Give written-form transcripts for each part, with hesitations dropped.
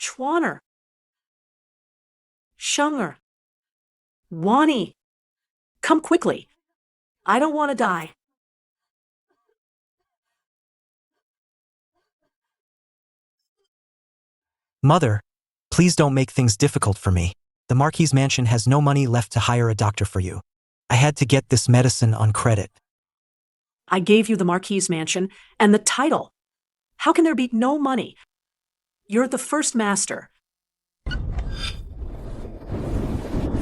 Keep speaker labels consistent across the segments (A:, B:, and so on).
A: Schwanner. Schunger. Wani. Come quickly. I don't want to die.
B: Mother, please don't make things difficult for me. The Marquis mansion has no money left to hire a doctor for you. I had to get this medicine on credit.
A: I gave you the Marquis mansion and the title. How can there be no money? You're the first master.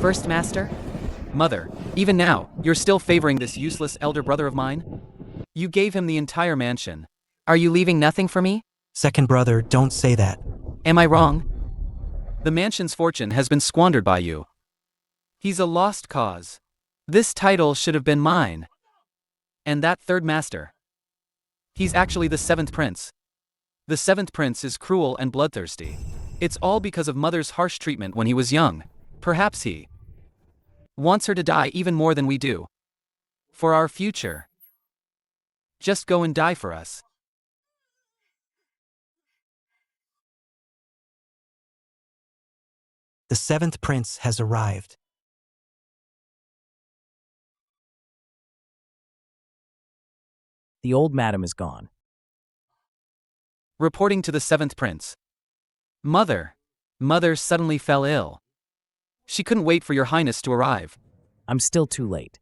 C: First master? Mother, even now, you're still favoring this useless elder brother of mine? You gave him the entire mansion. Are you leaving nothing for me?
B: Second brother, don't say that.
C: Am I wrong? The mansion's fortune has been squandered by you. He's a lost cause. This title should have been mine. And that third master. He's actually the seventh prince. The seventh prince is cruel and bloodthirsty. It's all because of Mother's harsh treatment when he was young. Perhaps he wants her to die even more than we do. For our future. Just go and die for us.
B: The seventh prince has arrived.
D: The old madam is gone.
C: Reporting to the seventh prince. Mother suddenly fell ill. She couldn't wait for your highness to arrive.
D: I'm still too late.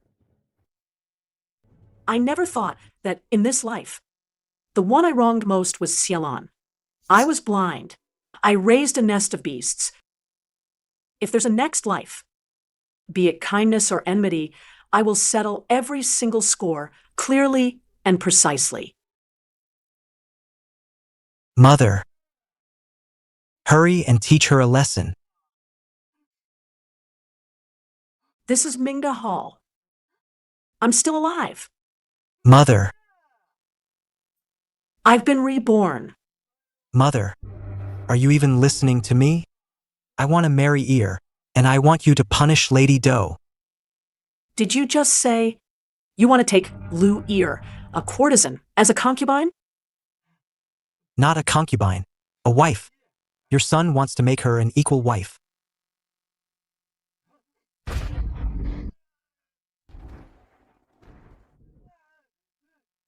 A: I never thought that in this life, the one I wronged most was Xialan. I was blind. I raised a nest of beasts. If there's a next life, be it kindness or enmity, I will settle every single score clearly and precisely.
B: Mother, hurry and teach her a lesson.
A: This is Mingda Hall. I'm still alive.
B: Mother,
A: I've been reborn.
B: Mother, are you even listening to me? I want to marry Ear, and I want you to punish Lady Doe.
A: Did you just say you want to take Lu Ear, a courtesan, as a concubine?
B: Not a concubine, a wife. Your son wants to make her an equal wife.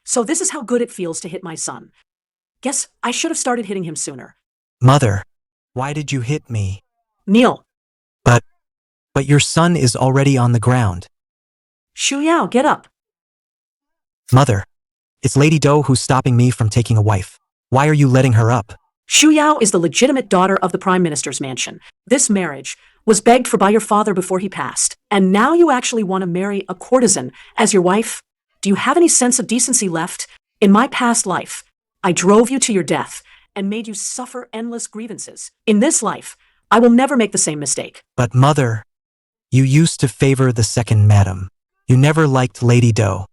A: So this is how good it feels to hit my son. Guess I should have started hitting him sooner.
B: Mother, why did you hit me?
A: Kneel.
B: But your son is already on the ground.
A: Shu Yao, get up.
B: Mother, it's Lady Doe who's stopping me from taking a wife. Why are you letting her up?
A: Shu Yao is the legitimate daughter of the Prime Minister's mansion. This marriage was begged for by your father before he passed. And now you actually want to marry a courtesan as your wife? Do you have any sense of decency left? In my past life, I drove you to your death and made you suffer endless grievances. In this life, I will never make the same mistake.
B: But Mother, you used to favor the second madam. You never liked Lady Doe.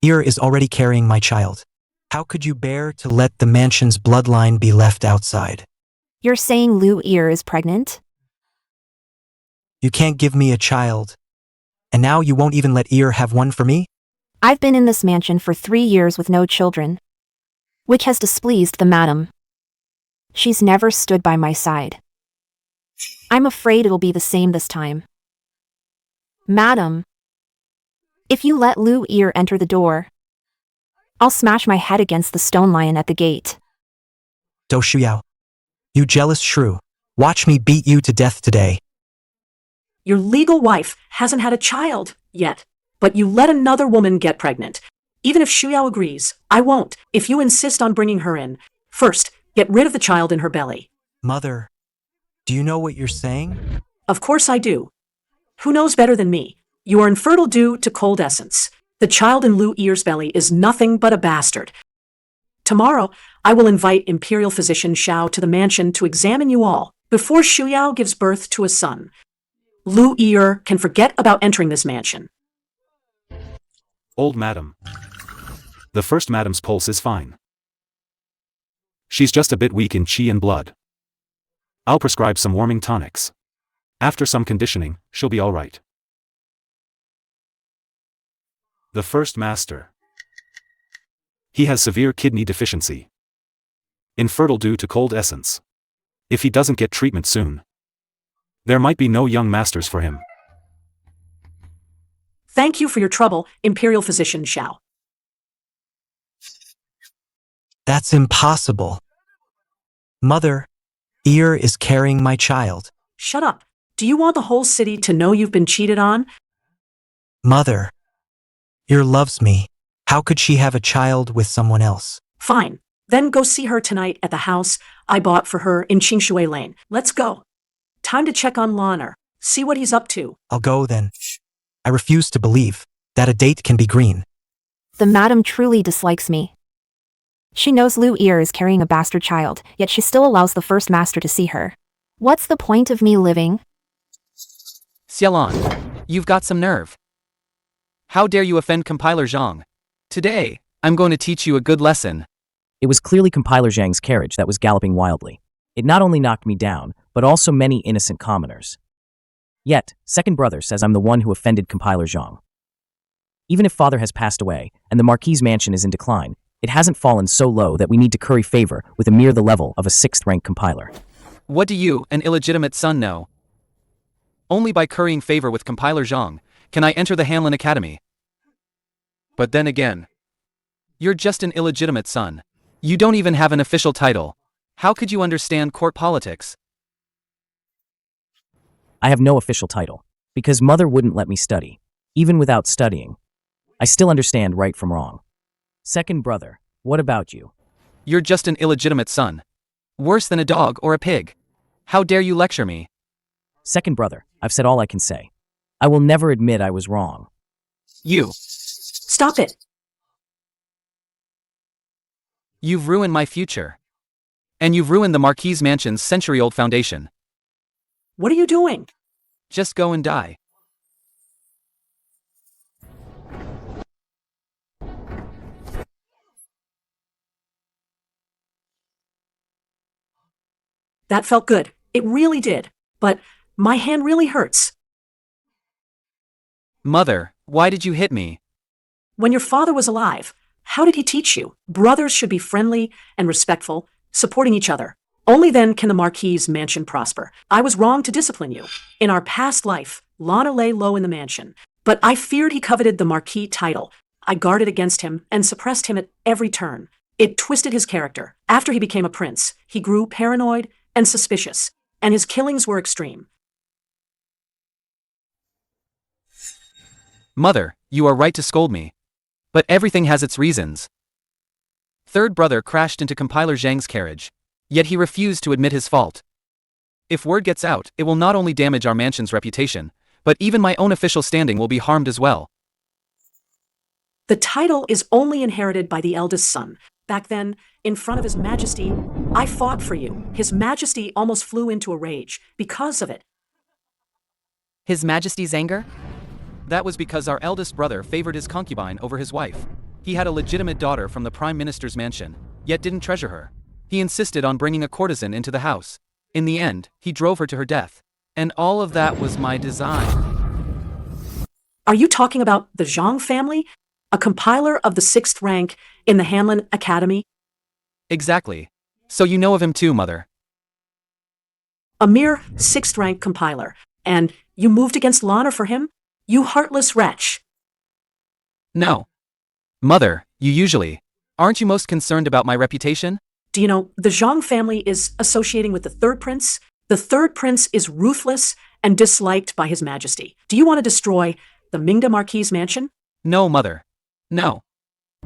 B: Ear is already carrying my child. How could you bear to let the mansion's bloodline be left outside?
E: You're saying Lu Ear is pregnant?
B: You can't give me a child. And now you won't even let Ear have one for me?
E: I've been in this mansion for 3 years with no children, which has displeased the madam. She's never stood by my side. I'm afraid it'll be the same this time. Madam, if you let Lu Ear enter the door, I'll smash my head against the stone lion at the gate.
B: Do Shuyao, you jealous shrew, watch me beat you to death today.
A: Your legal wife hasn't had a child yet, but you let another woman get pregnant. Even if Shu Yao agrees, I won't. If you insist on bringing her in, first, get rid of the child in her belly.
B: Mother, do you know what you're saying?
A: Of course I do. Who knows better than me? You are infertile due to cold essence. The child in Lu Ear's belly is nothing but a bastard. Tomorrow, I will invite Imperial Physician Xiao to the mansion to examine you all before Shu Yao gives birth to a son. Lu Ear can forget about entering this mansion.
F: Old madam. The first madam's pulse is fine. She's just a bit weak in chi and blood. I'll prescribe some warming tonics. After some conditioning, she'll be all right. The first master. He has severe kidney deficiency. infertile due to cold essence. If he doesn't get treatment soon, there might be no young masters for him.
A: Thank you for your trouble, Imperial Physician Xiao.
B: That's impossible. Mother, Ear is carrying my child.
A: Shut up. Do you want the whole city to know you've been cheated on?
B: Mother, Ear loves me. How could she have a child with someone else?
A: Fine. Then go see her tonight at the house I bought for her in Qingshui Lane. Let's go. Time to check on Lanner. See what he's up to.
B: I'll go then. I refuse to believe that a date can be green.
E: The madam truly dislikes me. She knows Lu Ear is carrying a bastard child, yet she still allows the first master to see her. What's the point of me living?
C: Xialan, you've got some nerve. How dare you offend Compiler Zhang? Today, I'm going to teach you a good lesson.
D: It was clearly Compiler Zhang's carriage that was galloping wildly. It not only knocked me down, but also many innocent commoners. Yet, second brother says I'm the one who offended Compiler Zhang. Even if father has passed away, and the Marquis' mansion is in decline, it hasn't fallen so low that we need to curry favor with a mere the level of a 6th-rank compiler.
C: What do you, an illegitimate son, know? Only by currying favor with Compiler Zhang can I enter the Hanlin Academy. But then again, you're just an illegitimate son. You don't even have an official title. How could you understand court politics?
D: I have no official title, because mother wouldn't let me study. Even without studying, I still understand right from wrong. Second brother, what about you?
C: You're just an illegitimate son. Worse than a dog or a pig. How dare you lecture me?
D: Second brother, I've said all I can say. I will never admit I was wrong.
C: You.
A: Stop it.
C: You've ruined my future. And you've ruined the Marquis' mansion's century-old foundation.
A: What are you doing?
C: Just go and die.
A: That felt good. It really did. But my hand really hurts.
C: Mother, why did you hit me?
A: When your father was alive, how did he teach you? Brothers should be friendly and respectful, supporting each other. Only then can the Marquis' mansion prosper. I was wrong to discipline you. In our past life, Lana lay low in the mansion, but I feared he coveted the Marquis title. I guarded against him and suppressed him at every turn. It twisted his character. After he became a prince, he grew paranoid and suspicious, and his killings were extreme.
C: Mother, you are right to scold me. But everything has its reasons. Third brother crashed into Compiler Zhang's carriage, yet he refused to admit his fault. If word gets out, it will not only damage our mansion's reputation, but even my own official standing will be harmed as well.
A: The title is only inherited by the eldest son. Back then, in front of His Majesty, I fought for you. His Majesty almost flew into a rage because of it.
C: His Majesty's anger? That was because our eldest brother favored his concubine over his wife. He had a legitimate daughter from the Prime Minister's mansion, yet didn't treasure her. He insisted on bringing a courtesan into the house. In the end, he drove her to her death. And all of that was my design.
A: Are you talking about the Zhang family? A compiler of the 6th rank in the Hanlin Academy?
C: Exactly. So you know of him too, Mother.
A: A mere 6th rank compiler. And you moved against Lana for him? You heartless wretch.
C: No. Mother, you usually. Aren't you most concerned about my reputation?
A: Do you know, the Zhang family is associating with the 3rd prince? The 3rd prince is ruthless and disliked by His Majesty. Do you want to destroy the Mingda Marquis' mansion?
C: No, Mother. No.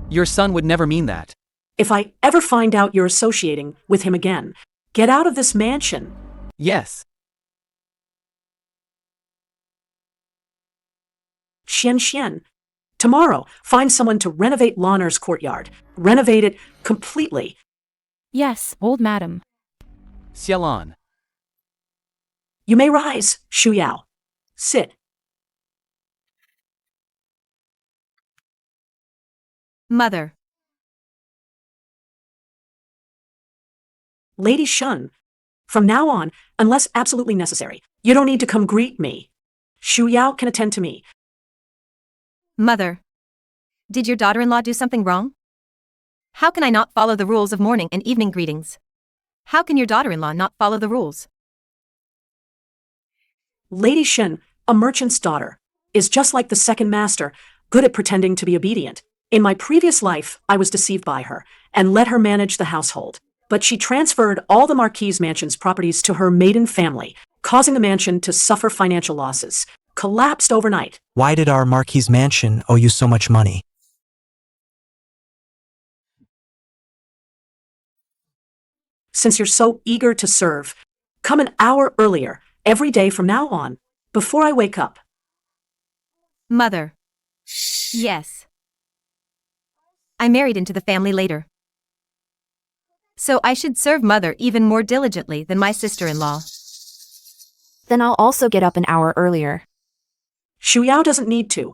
C: Your son would never mean that.
A: If I ever find out you're associating with him again, get out of this mansion.
C: Yes.
A: Xian. Tomorrow, find someone to renovate Lanner's courtyard. Renovate it completely.
G: Yes, old madam.
C: Xialan.
A: You may rise, Shu Yao. Sit.
G: Mother.
A: Lady Shun. From now on, unless absolutely necessary, you don't need to come greet me. Shu Yao can attend to me.
G: Mother. Did your daughter-in-law do something wrong? How can I not follow the rules of morning and evening greetings? How can your daughter-in-law not follow the rules?
A: Lady Shen, a merchant's daughter, is just like the second master, good at pretending to be obedient. In my previous life, I was deceived by her and let her manage the household. But she transferred all the Marquis Mansion's properties to her maiden family, causing the mansion to suffer financial losses. Collapsed overnight.
B: Why did our Marquis Mansion owe you so much money?
A: Since you're so eager to serve, come an hour earlier, every day from now on, before I wake up.
G: Mother. Yes. I married into the family later. So I should serve Mother even more diligently than my sister-in-law.
E: Then I'll also get up an hour earlier.
A: Shu Yao doesn't need to.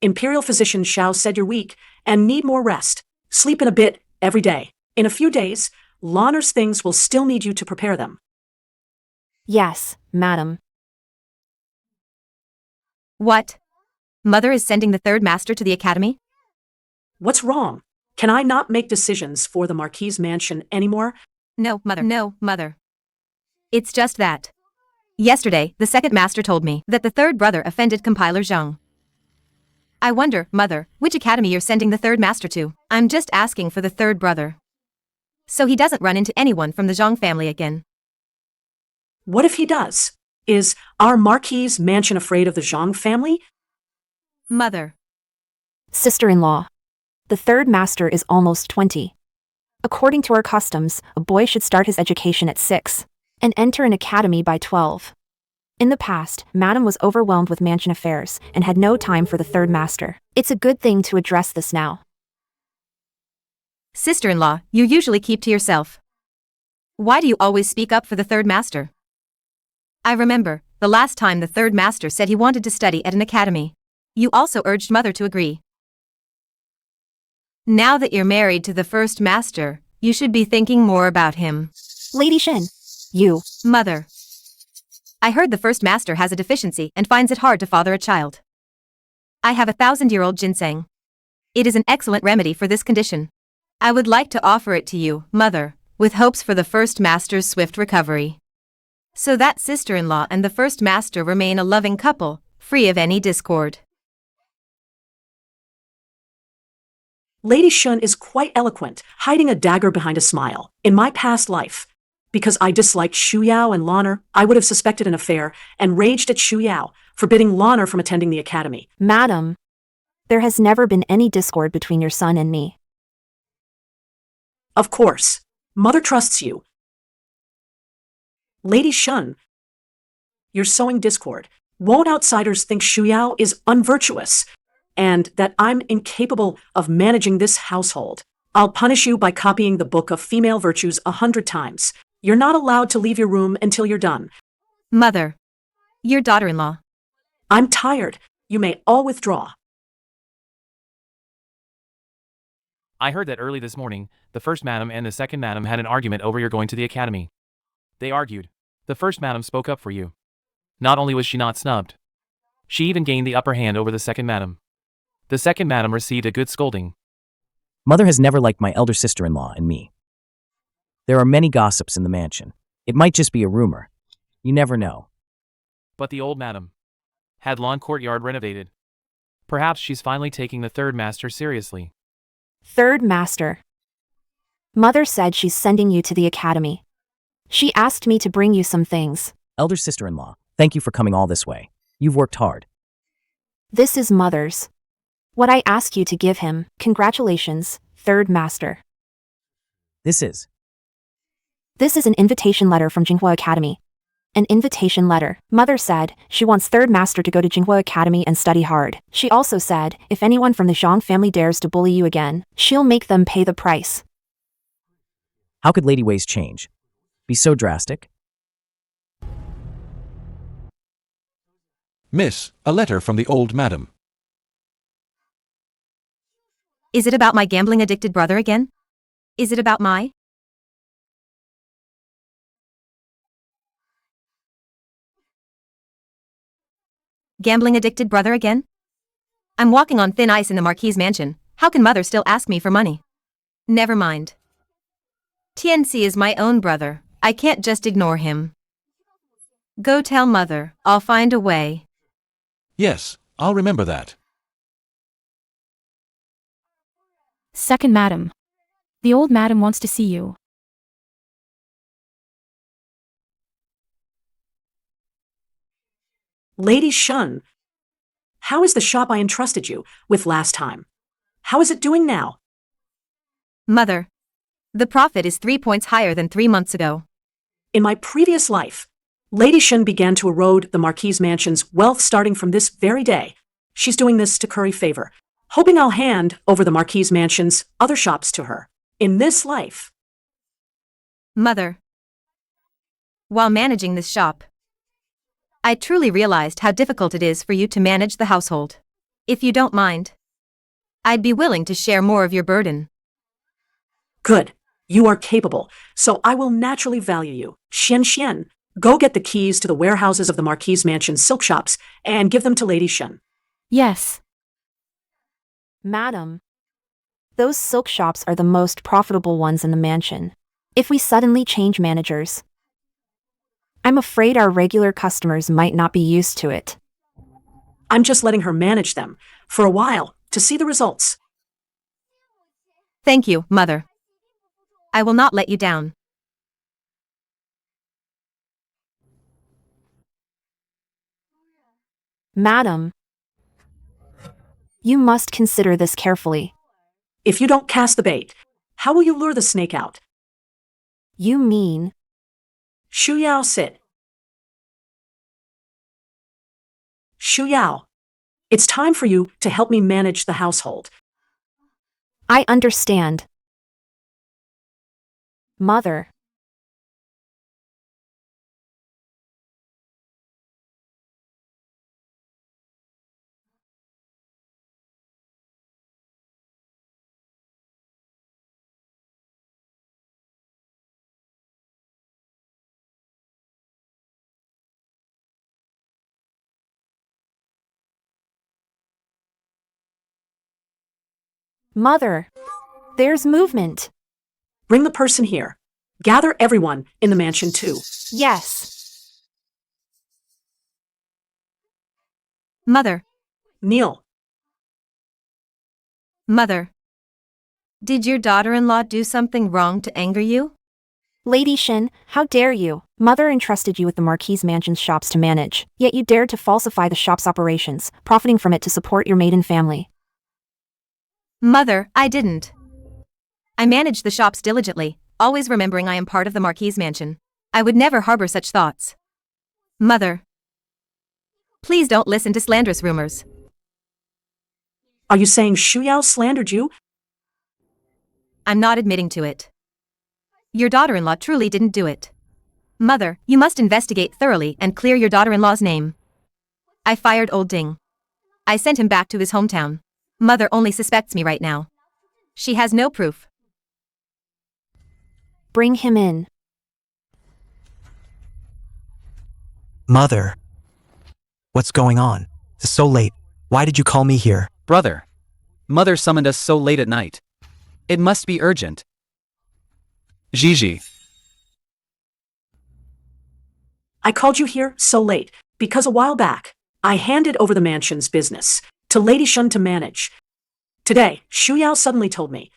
A: Imperial physician Xiao said you're weak and need more rest. Sleep in a bit every day. In a few days, Lanner's things will still need you to prepare them.
E: Yes, madam.
G: What? Mother is sending the third master to the academy?
A: What's wrong? Can I not make decisions for the Marquis Mansion anymore?
G: No, Mother. No, Mother. It's just that. Yesterday, the second master told me that the third brother offended compiler Zhang. I wonder, Mother, which academy you're sending the third master to. I'm just asking for the third brother. So he doesn't run into anyone from the Zhang family again.
A: What if he does? Is our Marquis Mansion afraid of the Zhang family?
G: Mother.
E: Sister-in-law. The third master is almost 20. According to our customs, a boy should start his education at 6 and enter an academy by 12. In the past, Madam was overwhelmed with mansion affairs and had no time for the third master. It's a good thing to address this now.
G: Sister-in-law, you usually keep to yourself. Why do you always speak up for the third master? I remember, the last time the third master said he wanted to study at an academy. You also urged Mother to agree. Now that you're married to the first master, you should be thinking more about him.
E: Lady Shen, you.
G: Mother. I heard the first master has a deficiency and finds it hard to father a child. I have a 1,000-year-old ginseng. It is an excellent remedy for this condition. I would like to offer it to you, Mother, with hopes for the first master's swift recovery. So that sister-in-law and the first master remain a loving couple, free of any discord.
A: Lady Shun is quite eloquent, hiding a dagger behind a smile. In my past life, because I disliked Shu Yao and Lanner, I would have suspected an affair and raged at Shu Yao, forbidding Lanner from attending the academy.
E: Madam, there has never been any discord between your son and me.
A: Of course. Mother trusts you. Lady Shun, you're sowing discord. Won't outsiders think Shu Yao is unvirtuous, and that I'm incapable of managing this household? I'll punish you by copying the book of female virtues 100 times. You're not allowed to leave your room until you're done.
G: Mother. Your daughter-in-law.
A: I'm tired. You may all withdraw.
H: I heard that early this morning, the first madam and the second madam had an argument over your going to the academy. They argued. The first madam spoke up for you. Not only was she not snubbed, she even gained the upper hand over the second madam. The second madam received a good scolding.
D: Mother has never liked my elder sister-in-law and me. There are many gossips in the mansion. It might just be a rumor. You never know.
H: But the old madam had lawn courtyard renovated. Perhaps she's finally taking the third master seriously.
E: Third master. Mother said she's sending you to the academy. She asked me to bring you some things.
D: Elder sister-in-law, thank you for coming all this way. You've worked hard.
E: This is Mother's. What I ask you to give him. Congratulations, third master.
D: This is
E: an invitation letter from Jinghua Academy. An invitation letter. Mother said she wants third master to go to Jinghua Academy and study hard. She also said if anyone from the Zhang family dares to bully you again, she'll make them pay the price.
D: How could lady ways change? Be so drastic?
I: Miss, a letter from the old madam.
G: Is it about my gambling-addicted brother again? Is it about my... gambling-addicted brother again? I'm walking on thin ice in the Marquis Mansion. How can Mother still ask me for money? Never mind. Tianxi is my own brother. I can't just ignore him. Go tell mother. I'll find a way.
I: Yes, I'll remember that.
J: Second madam. The old madam wants to see you.
A: Lady Shun, how is the shop I entrusted you with last time? How is it doing now?
G: Mother. The profit is 3 points higher than 3 months ago.
A: In my previous life, Lady Shun began to erode the Marquis Mansion's wealth starting from this very day. She's doing this to curry favor, hoping I'll hand over the Marquis Mansion's other shops to her. In this life.
G: Mother. While managing this shop, I truly realized how difficult it is for you to manage the household. If you don't mind, I'd be willing to share more of your burden.
A: Good. You are capable, so I will naturally value you. Xian, go get the keys to the warehouses of the Marquis Mansion's silk shops and give them to Lady Shun.
J: Yes.
E: Madam. Those silk shops are the most profitable ones in the mansion. If we suddenly change managers, I'm afraid our regular customers might not be used to it.
A: I'm just letting her manage them for a while to see the results.
G: Thank you, Mother. I will not let you down.
E: Madam. You must consider this carefully.
A: If you don't cast the bait, how will you lure the snake out?
E: You mean?
A: Shu Yao, sit. Shu Yao, it's time for you to help me manage the household.
E: I understand. Mother. Mother. There's movement.
A: Bring the person here. Gather everyone in the mansion too.
E: Yes.
G: Mother.
A: Kneel.
G: Mother. Did your daughter-in-law do something wrong to anger you?
E: Lady Shin, how dare you? Mother entrusted you with the Marquis Mansion's shops to manage, yet you dared to falsify the shop's operations, profiting from it to support your maiden family.
G: Mother, I didn't. I managed the shops diligently, always remembering I am part of the Marquis Mansion. I would never harbor such thoughts. Mother. Please don't listen to slanderous rumors.
A: Are you saying Shu Yao slandered you?
G: I'm not admitting to it. Your daughter-in-law truly didn't do it. Mother, you must investigate thoroughly and clear your daughter-in-law's name. I fired old Ding. I sent him back to his hometown. Mother only suspects me right now. She has no proof.
E: Bring him in.
B: Mother. What's going on? It's so late. Why did you call me here?
C: Brother. Mother summoned us so late at night. It must be urgent. Gigi.
A: I called you here so late because a while back, I handed over the mansion's business to Lady Shun to manage. Today, Shu Yao suddenly told me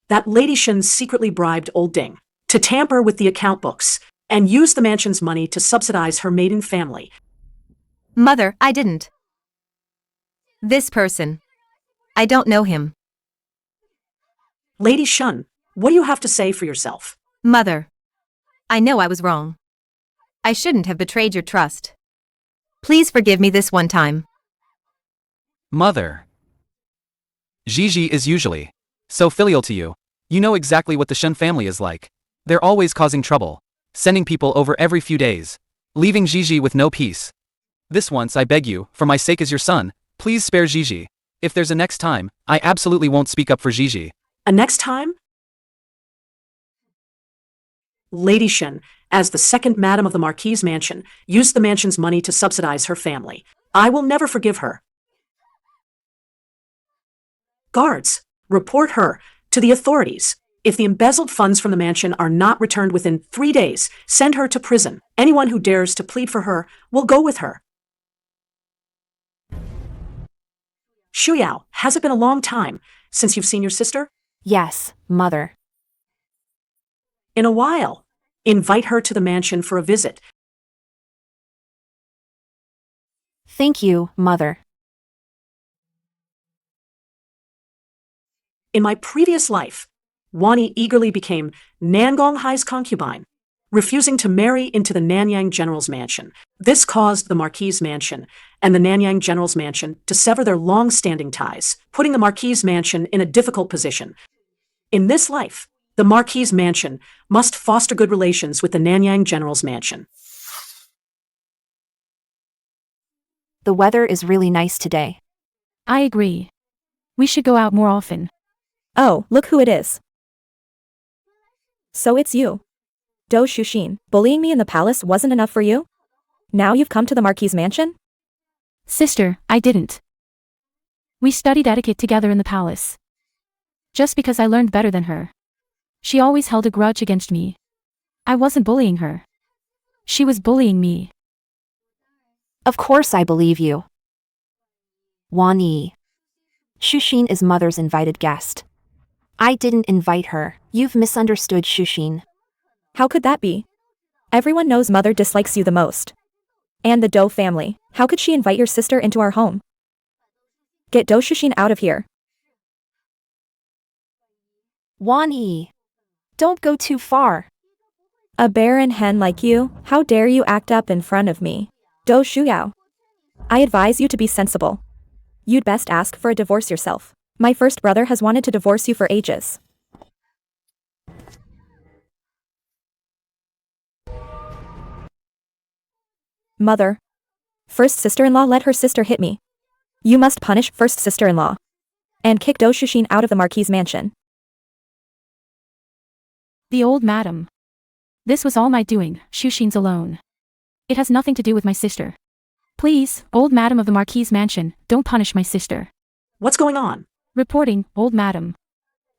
A: that Lady Shun secretly bribed old Ding to tamper with the account books and use the mansion's money to subsidize her maiden family.
G: Mother, I didn't. This person. I don't know him.
A: Lady Shun, what do you have to say for yourself?
G: Mother. I know I was wrong. I shouldn't have betrayed your trust. Please forgive me this one time.
C: Mother. Gigi is usually so filial to you. You know exactly what the Shun family is like. They're always causing trouble, sending people over every few days, leaving Gigi with no peace. This once I beg you, for my sake as your son, please spare Gigi. If there's a next time, I absolutely won't speak up for Gigi.
A: A next time? Lady Shun, as the second madam of the Marquis Mansion, used the mansion's money to subsidize her family. I will never forgive her. Guards, report her to the authorities. If the embezzled funds from the mansion are not returned within 3 days, send her to prison. Anyone who dares to plead for her will go with her. Shuyao, has it been a long time since you've seen your sister?
E: Yes, mother.
A: In a while. Invite her to the mansion for a visit.
E: Thank you, mother.
A: In my previous life, Wani eagerly became Nangong Hai's concubine, refusing to marry into the Nanyang General's mansion. This caused the Marquis' mansion and the Nanyang General's mansion to sever their long-standing ties, putting the Marquis' mansion in a difficult position. In this life, the Marquis' mansion must foster good relations with the Nanyang General's mansion.
E: The weather is really nice today.
J: I agree. We should go out more often.
K: Oh, look who it is. So it's you. Do Shushin, bullying me in the palace wasn't enough for you? Now you've come to the Marquis' mansion?
J: Sister, I didn't. We studied etiquette together in the palace. Just because I learned better than her. She always held a grudge against me. I wasn't bullying her. She was bullying me.
E: Of course I believe you. Wani. Shushin is mother's invited guest. I didn't invite her. You've misunderstood Shushin.
K: How could that be? Everyone knows mother dislikes you the most. And the Do family. How could she invite your sister into our home? Get Do Shushin out of here.
E: Wani. Don't go too far.
K: A barren hen like you, how dare you act up in front of me? Do Shuyao. I advise you to be sensible. You'd best ask for a divorce yourself. My first brother has wanted to divorce you for ages. Mother. First sister-in-law let her sister hit me. You must punish first sister-in-law. And kick Do Shushin out of the Marquis' mansion.
J: The old madam. This was all my doing, Shushin's alone. It has nothing to do with my sister. Please, old madam of the Marquis' mansion, don't punish my sister.
A: What's going on?
J: Reporting, old madam.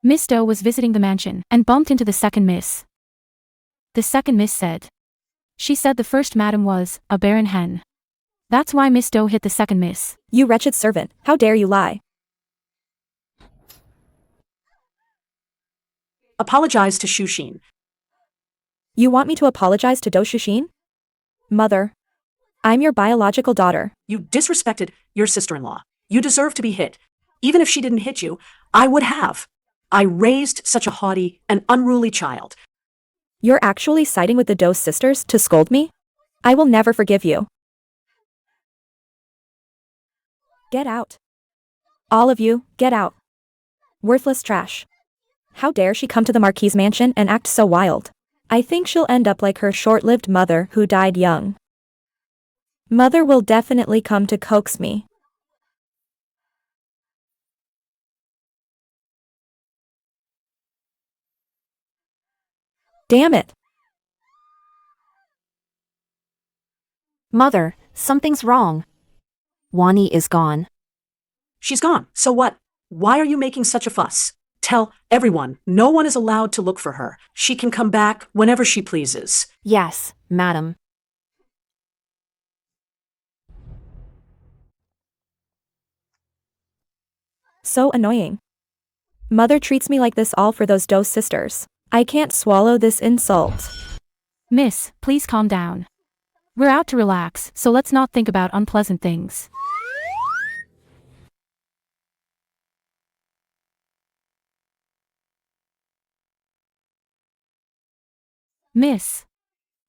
J: Miss Do was visiting the mansion and bumped into the second miss. The second miss said. She said the first madam was a barren hen. That's why Miss Do hit the second miss.
K: You wretched servant, how dare you lie?
A: Apologize to Shushin.
K: You want me to apologize to Do Shushin? Mother. I'm your biological daughter.
A: You disrespected your sister-in-law. You deserve to be hit. Even if she didn't hit you, I would have. I raised such a haughty and unruly child.
K: You're actually siding with the Do sisters to scold me? I will never forgive you. Get out. All of you, get out. Worthless trash. How dare she come to the Marquis' mansion and act so wild? I think she'll end up like her short-lived mother who died young. Mother will definitely come to coax me. Damn it.
E: Mother, something's wrong. Wani is gone.
A: She's gone. So what? Why are you making such a fuss? Tell everyone, no one is allowed to look for her. She can come back whenever she pleases.
E: Yes, madam.
K: So annoying. Mother treats me like this all for those Do sisters. I can't swallow this insult.
J: Miss, please calm down. We're out to relax, so let's not think about unpleasant things. Miss.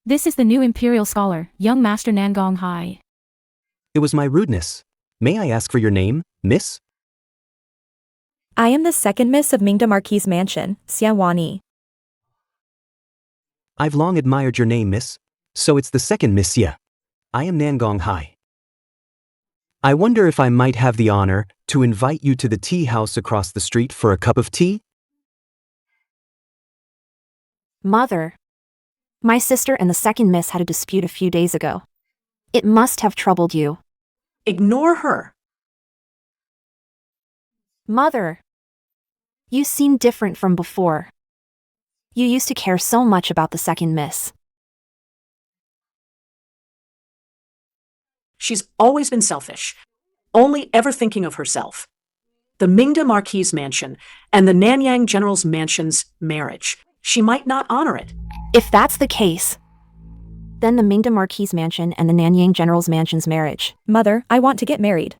J: This is the new Imperial Scholar, young Master Nangong Hai.
B: It was my rudeness. May I ask for your name, miss?
K: I am the second miss of Mingda Marquis' mansion, Xia Wani.
B: I've long admired your name, miss. So it's the second Miss Xia. I am Nangong Hai. I wonder if I might have the honor to invite you to the tea house across the street for a cup of tea?
E: Mother. My sister and the second miss had a dispute a few days ago. It must have troubled you.
A: Ignore her.
E: Mother. You seem different from before. You used to care so much about the second miss.
A: She's always been selfish, only ever thinking of herself. The Mingda Marquis mansion and the Nanyang General's mansion's marriage. She might not honor it.
E: If that's the case, then the Mingda Marquis mansion and the Nanyang General's mansion's marriage.
K: Mother, I want to get married.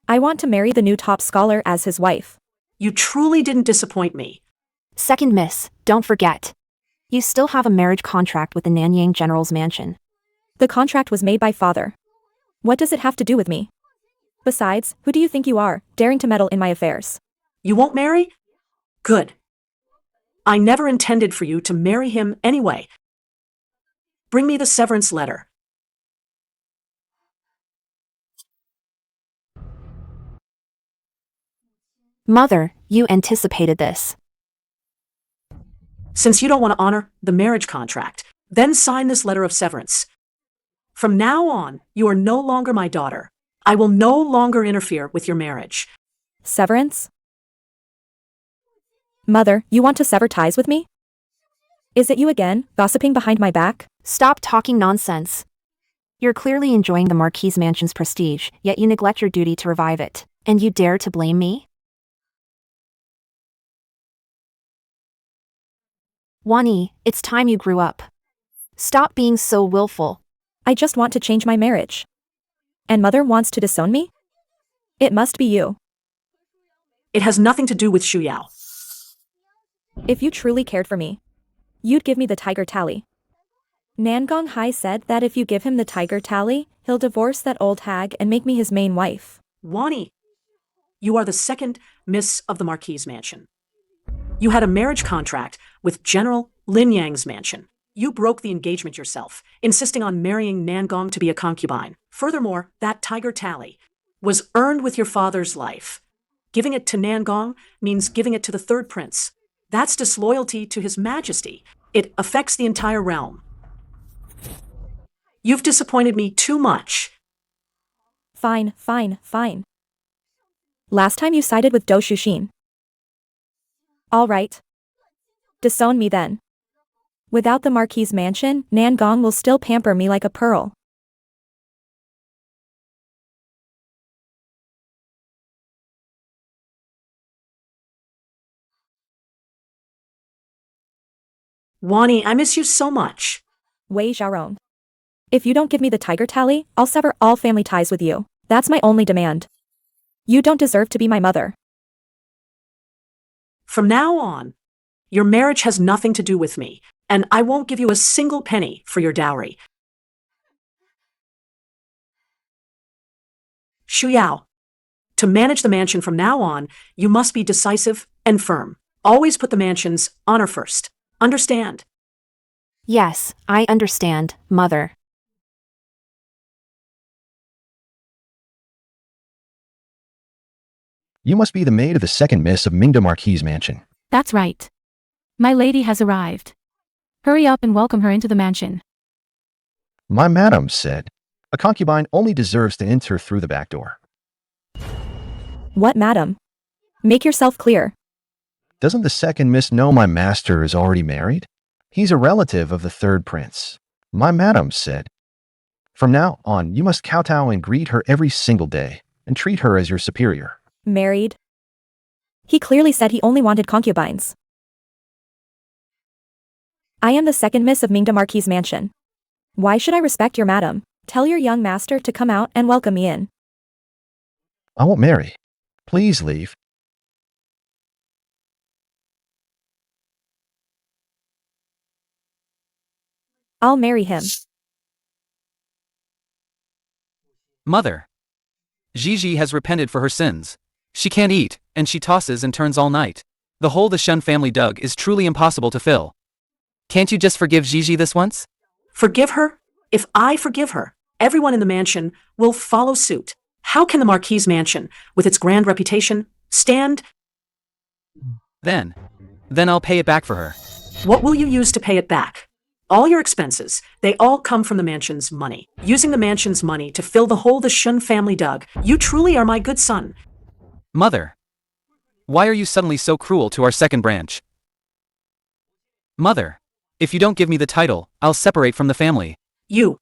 K: I want to marry the new top scholar as his wife.
A: You truly didn't disappoint me.
E: Second miss, don't forget. You still have a marriage contract with the Nanyang General's mansion.
K: The contract was made by father. What does it have to do with me? Besides, who do you think you are, daring to meddle in my affairs?
A: You won't marry? Good. I never intended for you to marry him anyway. Bring me the severance letter.
E: Mother, you anticipated this.
A: Since you don't want to honor the marriage contract, then sign this letter of severance. From now on, you are no longer my daughter. I will no longer interfere with your marriage.
K: Severance? Mother, you want to sever ties with me? Is it you again, gossiping behind my back?
E: Stop talking nonsense. You're clearly enjoying the Marquis mansion's prestige, yet you neglect your duty to revive it. And you dare to blame me? Wani, it's time you grew up. Stop being so willful.
K: I just want to change my marriage. And mother wants to disown me? It must be you.
A: It has nothing to do with Shu Yao.
K: If you truly cared for me, you'd give me the tiger tally. Nangong Hai said that if you give him the tiger tally, he'll divorce that old hag and make me his main wife.
A: Wani, you are the second miss of the Marquis mansion. You had a marriage contract with General Lin Yang's mansion. You broke the engagement yourself, insisting on marrying Nangong to be a concubine. Furthermore, that tiger tally was earned with your father's life. Giving it to Nangong means giving it to the third prince. That's disloyalty to his majesty. It affects the entire realm. You've disappointed me too much.
K: Fine. Last time you sided with Do Shushin. All right. Disown me then. Without the Marquis mansion, Nangong will still pamper me like a pearl.
A: Wani, I miss you so much.
K: Wei Xiaorong. If you don't give me the tiger tally, I'll sever all family ties with you. That's my only demand. You don't deserve to be my mother.
A: From now on, your marriage has nothing to do with me, and I won't give you a single penny for your dowry. Shu Yao, to manage the mansion from now on, you must be decisive and firm. Always put the mansion's honor first. Understand?
E: Yes, I understand, Mother.
L: You must be the maid of the second miss of Mingda Marquis mansion.
J: That's right. My lady has arrived. Hurry up and welcome her into the mansion.
L: My madam said, a concubine only deserves to enter through the back door.
K: What, madam? Make yourself clear.
L: Doesn't the second miss know my master is already married? He's a relative of the third prince. My madam said, from now on, you must kowtow and greet her every single day, and treat her as your superior.
K: Married? He clearly said he only wanted concubines. I am the second miss of Mingda Marquis mansion. Why should I respect your madam? Tell your young master to come out and welcome me in.
L: I won't marry. Please leave.
K: I'll marry him.
C: Mother. Gigi has repented for her sins. She can't eat, and she tosses and turns all night. The hole the Shun family dug is truly impossible to fill. Can't you just forgive Gigi this once?
A: Forgive her? If I forgive her, everyone in the mansion will follow suit. How can the Marquis mansion, with its grand reputation, stand?
C: Then I'll pay it back for her.
A: What will you use to pay it back? All your expenses, they all come from the mansion's money. Using the mansion's money to fill the hole the Shun family dug, you truly are my good son.
C: Mother. Why are you suddenly so cruel to our second branch? Mother, if you don't give me the title, I'll separate from the family.
A: You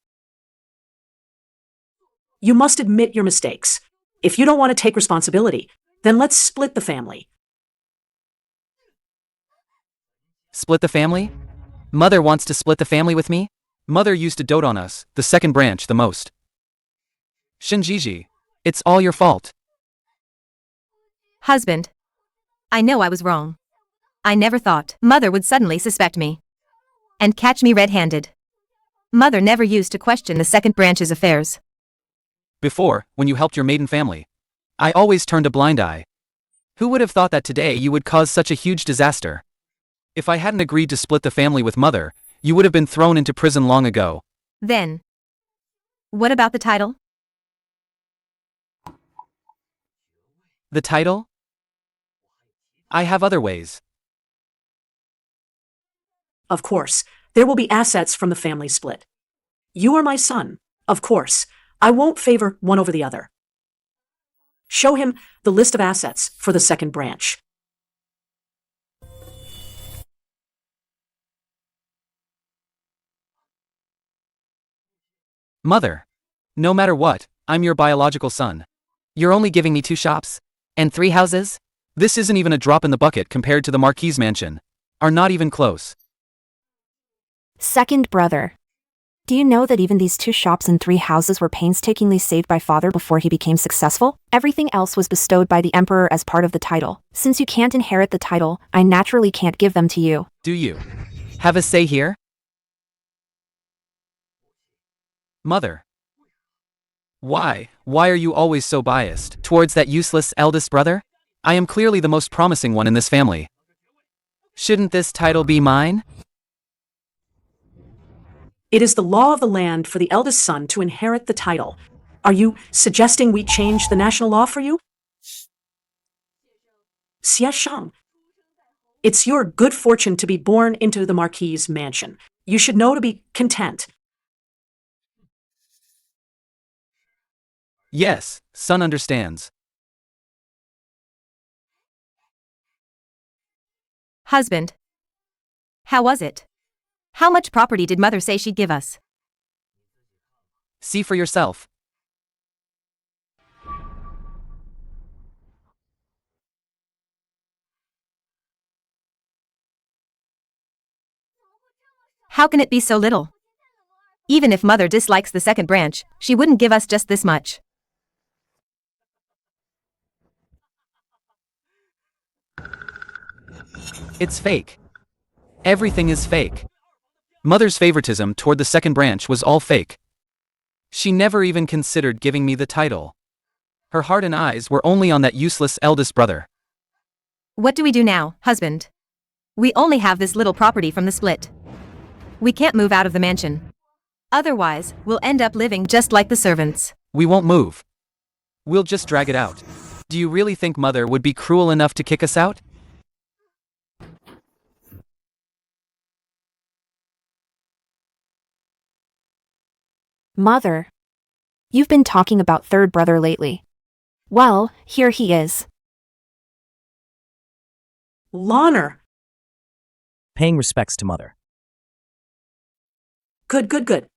A: must admit your mistakes. If you don't want to take responsibility, then let's split the family.
C: Split the family? Mother wants to split the family with me? Mother used to dote on us, the second branch, the most. Shinjiji, it's all your fault.
G: Husband. I know I was wrong. I never thought Mother would suddenly suspect me and catch me red-handed. Mother never used to question the second branch's affairs.
C: Before, when you helped your maiden family, I always turned a blind eye. Who would have thought that today you would cause such a huge disaster? If I hadn't agreed to split the family with Mother, you would have been thrown into prison long ago.
G: Then, what about the title?
C: The title? I have other ways.
A: Of course, there will be assets from the family split. You are my son. Of course, I won't favor one over the other. Show him the list of assets for the second branch.
C: Mother, no matter what, I'm your biological son. You're only giving me 2 shops? And 3 houses? This isn't even a drop in the bucket compared to the Marquis mansion. Are not even close.
E: Second brother. Do you know that even these 2 shops and 3 houses were painstakingly saved by father before he became successful? Everything else was bestowed by the emperor as part of the title. Since you can't inherit the title, I naturally can't give them to you.
C: Do you have a say here? Mother. Why are you always so biased towards that useless eldest brother? I am clearly the most promising one in this family. Shouldn't this title be mine?
A: It is the law of the land for the eldest son to inherit the title. Are you suggesting we change the national law for you? Xie Shang. It's your good fortune to be born into the Marquis' mansion. You should know to be content.
C: Yes, son understands.
G: Husband. How was it? How much property did Mother say she'd give us?
C: See for yourself.
G: How can it be so little? Even if Mother dislikes the second branch, she wouldn't give us just this much.
C: It's fake. Everything is fake. Mother's favoritism toward the second branch was all fake. She never even considered giving me the title. Her heart and eyes were only on that useless eldest brother.
G: What do we do now, husband? We only have this little property from the split. We can't move out of the mansion. Otherwise, we'll end up living just like the servants.
C: We won't move. We'll just drag it out. Do you really think Mother would be cruel enough to kick us out?
E: Mother. You've been talking about third brother lately. Well, here he is.
A: Lonner.
D: Paying respects to Mother.
A: Good.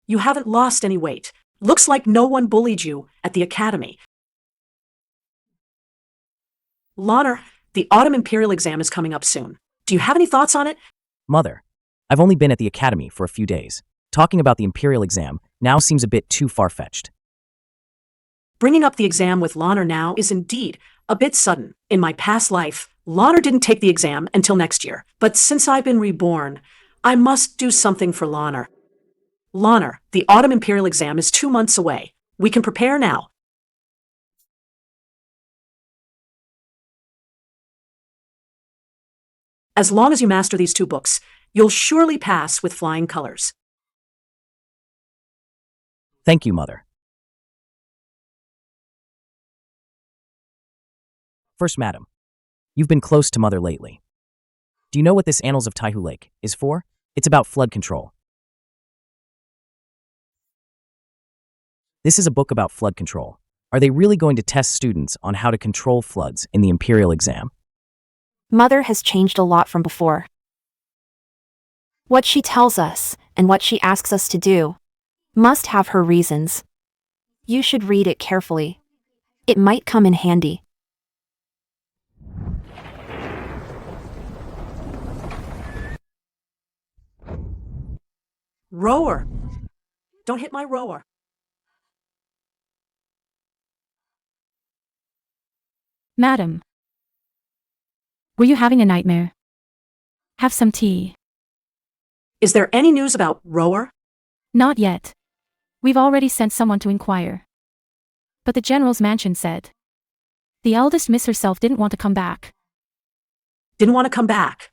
A: You haven't lost any weight. Looks like no one bullied you at the academy. Lonner, the autumn imperial exam is coming up soon. Do you have any thoughts on it?
D: Mother. I've only been at the academy for a few days. Talking about the imperial exam now seems a bit too far-fetched.
A: Bringing up the exam with Lonner now is indeed a bit sudden. In my past life, Lonner didn't take the exam until next year. But since I've been reborn, I must do something for Lonner. Lonner, the autumn imperial exam is 2 months away. We can prepare now. As long as you master these 2 books, you'll surely pass with flying colors.
D: Thank you, Mother. First Madam, you've been close to Mother lately. Do you know what this Annals of Taihu Lake is for? It's about flood control. This is a book about flood control. Are they really going to test students on how to control floods in the imperial exam?
E: Mother has changed a lot from before. What she tells us, and what she asks us to do, must have her reasons. You should read it carefully. It might come in handy.
A: Rower! Don't hit my rower.
J: Madam. Were you having a nightmare? Have some tea.
A: Is there any news about Rower?
J: Not yet. We've already sent someone to inquire. But the general's mansion said the eldest miss herself didn't want to come back.
A: Didn't want to come back.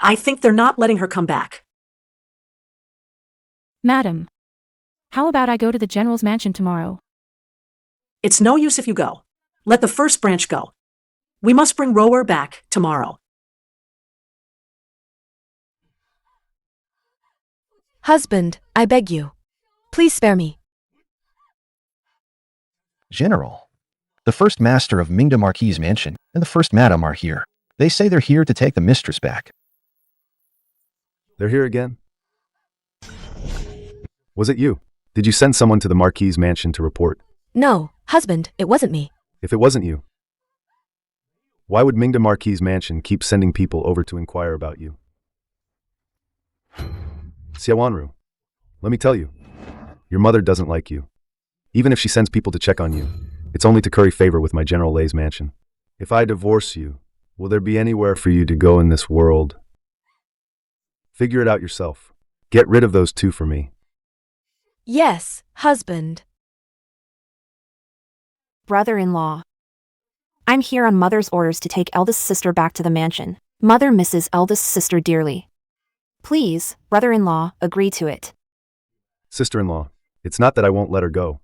A: I think they're not letting her come back.
J: Madam. How about I go to the general's mansion tomorrow?
A: It's no use if you go. Let the first branch go. We must bring Rower back tomorrow.
G: Husband, I beg you. Please spare me.
L: General, the first master of Mingda Marquis' mansion and the first madam are here. They say they're here to take the mistress back.
M: They're here again? Was it you? Did you send someone to the Marquis' mansion to report?
G: No, husband, it wasn't me.
M: If it wasn't you, why would Mingda Marquis' mansion keep sending people over to inquire about you? Xiaowanru, let me tell you, your mother doesn't like you. Even if she sends people to check on you, it's only to curry favor with my General Lei's mansion. If I divorce you, will there be anywhere for you to go in this world? Figure it out yourself. Get rid of those two for me.
G: Yes, husband.
E: Brother-in-law. I'm here on Mother's orders to take eldest sister back to the mansion. Mother misses eldest sister dearly. Please, brother-in-law, agree to it.
M: Sister-in-law, it's not that I won't let her go.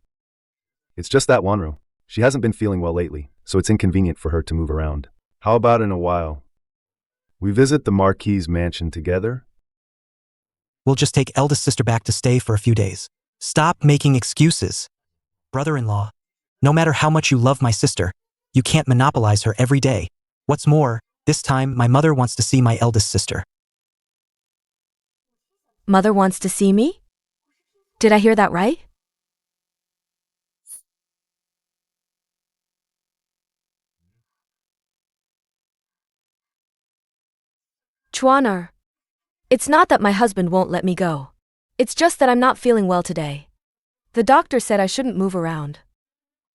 M: It's just that Wanru, she hasn't been feeling well lately, so it's inconvenient for her to move around. How about in a while we visit the Marquis' mansion together?
B: We'll just take eldest sister back to stay for a few days. Stop making excuses. Brother-in-law, no matter how much you love my sister, you can't monopolize her every day. What's more, this time my mother wants to see my eldest sister.
G: Mother wants to see me? Did I hear that right? Chuanar, it's not that my husband won't let me go. It's just that I'm not feeling well today. The doctor said I shouldn't move around.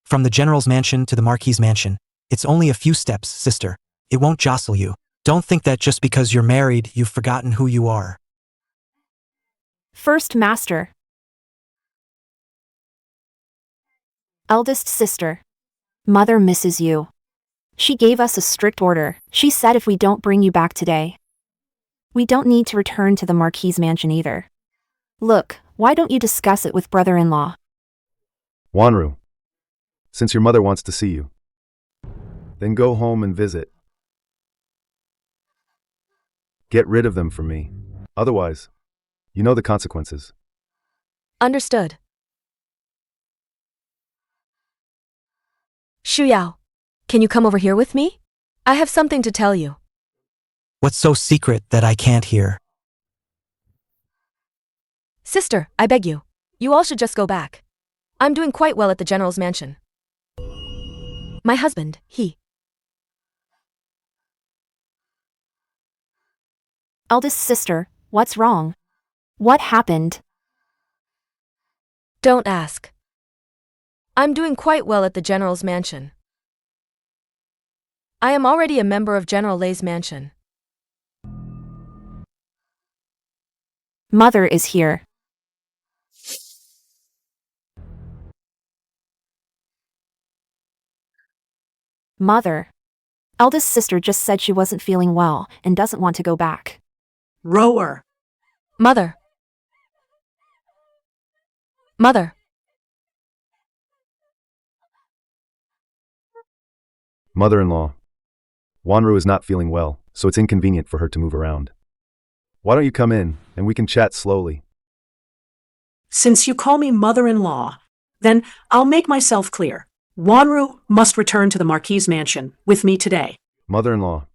B: From the general's mansion to the Marquis' mansion, it's only a few steps, sister. It won't jostle you. Don't think that just because you're married, you've forgotten who you are.
E: First master. Eldest sister. Mother misses you. She gave us a strict order. She said if we don't bring you back today, we don't need to return to the Marquis' mansion either. Look, why don't you discuss it with brother-in-law?
M: Wanru, since your mother wants to see you, then go home and visit. Get rid of them for me. Otherwise, you know the consequences.
G: Understood. Shuyao, can you come over here with me? I have something to tell you.
B: What's so secret that I can't hear?
G: Sister, I beg you. You all should just go back. I'm doing quite well at the general's mansion. My husband, he.
E: Eldest sister, what's wrong? What happened?
G: Don't ask. I'm doing quite well at the general's mansion. I am already a member of General Lei's mansion.
E: Mother is here. Mother. Eldest sister just said she wasn't feeling well and doesn't want to go back.
A: Rower.
G: Mother. Mother.
M: Mother-in-law, Wanru is not feeling well, so it's inconvenient for her to move around. Why don't you come in, and we can chat slowly?
A: Since you call me mother-in-law, then I'll make myself clear. Wanru must return to the Marquis' mansion with me today.
M: Mother-in-law,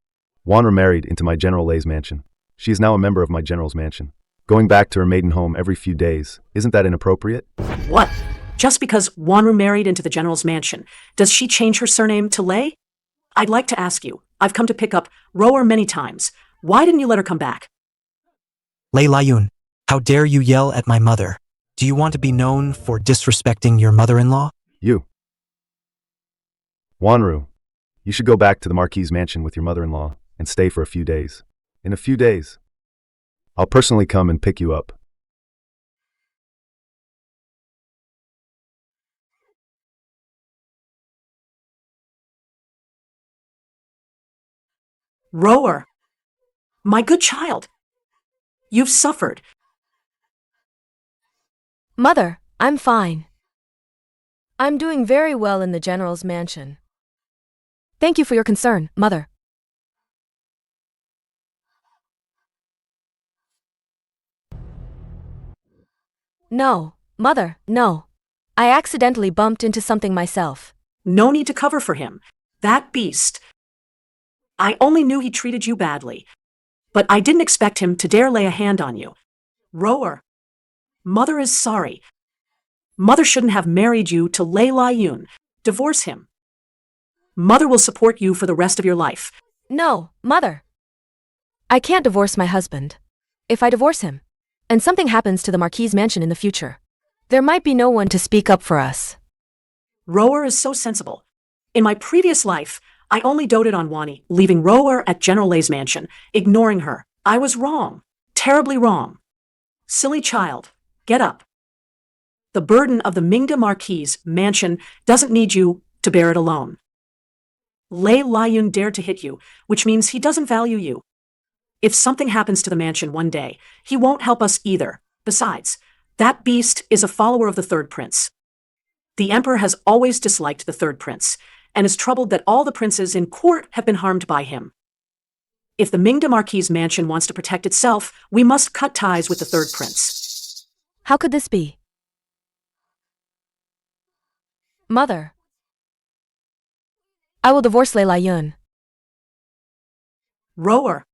M: Wanru married into my General Lei's mansion. She is now a member of my general's mansion. Going back to her maiden home every few days, isn't that inappropriate?
A: What? Just because Wanru married into the general's mansion, does she change her surname to Lei? I'd like to ask you, I've come to pick up Rower many times. Why didn't you let her come back?
N: Lei Layun, how dare you yell at my mother? Do you want to be known for disrespecting your mother-in-law?
M: You. Wanru, you should go back to the Marquis's mansion with your mother-in-law and stay for a few days. In a few days, I'll personally come and pick you up.
A: Rower, my good child, you've suffered.
O: Mother, I'm fine. I'm doing very well in the general's mansion.
G: Thank you for your concern, Mother.
O: No, Mother, no. I accidentally bumped into something myself.
A: No need to cover for him. That beast. I only knew he treated you badly, but I didn't expect him to dare lay a hand on you. Rower, Mother is sorry. Mother shouldn't have married you to Lei Layun. Divorce him. Mother will support you for the rest of your life.
O: No, Mother. I can't divorce my husband. If I divorce him, and something happens to the Marquis's mansion in the future, there might be no one to speak up for us.
A: Rower is so sensible. In my previous life, I only doted on Wani, leaving Rower at General Lei's mansion, ignoring her. I was wrong. Terribly wrong. Silly child, get up. The burden of the Mingda Marquis's mansion doesn't need you to bear it alone. Lei Layun dared to hit you, which means he doesn't value you. If something happens to the mansion one day, he won't help us either. Besides, that beast is a follower of the third prince. The emperor has always disliked the third prince, and is troubled that all the princes in court have been harmed by him. If the Mingda Marquis's mansion wants to protect itself, we must cut ties with the third prince.
O: How could this be? Mother, I will divorce Lei Layun.
A: Rower,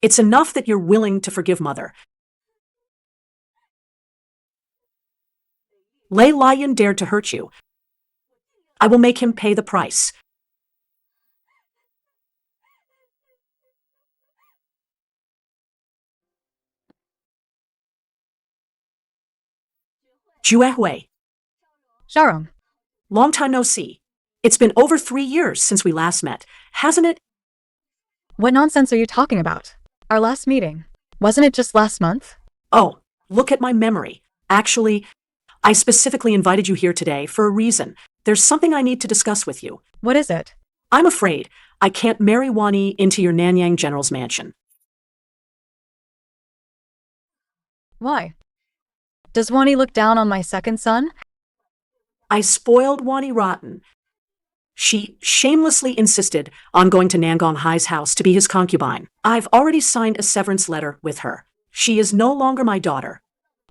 A: it's enough that you're willing to forgive Mother. Lei Layun dared to hurt you. I will make him pay the price. Juehui,
P: Sharon,
A: long time no see. It's been over 3 years since we last met, hasn't it?
P: what nonsense are you talking about? Our last meeting. Wasn't it just last month?
A: Oh, look at my memory. Actually, I specifically invited you here today for a reason. There's something I need to discuss with you.
P: What is it?
A: I'm afraid I can't marry Wani into your Nanyang General's mansion.
P: Why? Does Wani look down on my second son?
A: I spoiled Wani rotten. She shamelessly insisted on going to Nangong Hai's house to be his concubine. I've already signed a severance letter with her. She is no longer my daughter.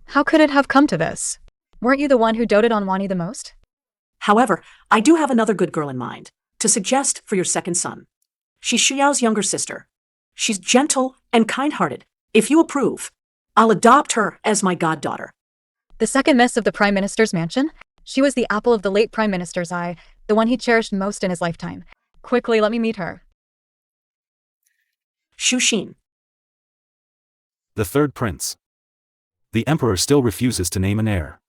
P: How could it have come to this? Weren't you the one who doted on Wani the most?
A: However, I do have another good girl in mind to suggest for your second son. She's Xiao's younger sister. She's gentle and kind-hearted. If you approve, I'll adopt her as my goddaughter.
P: The second miss of the Prime Minister's mansion? She was the apple of the late Prime Minister's eye, the one he cherished most in his lifetime. Quickly, let me meet her.
A: Shushin.
F: The third prince. The emperor still refuses to name an heir.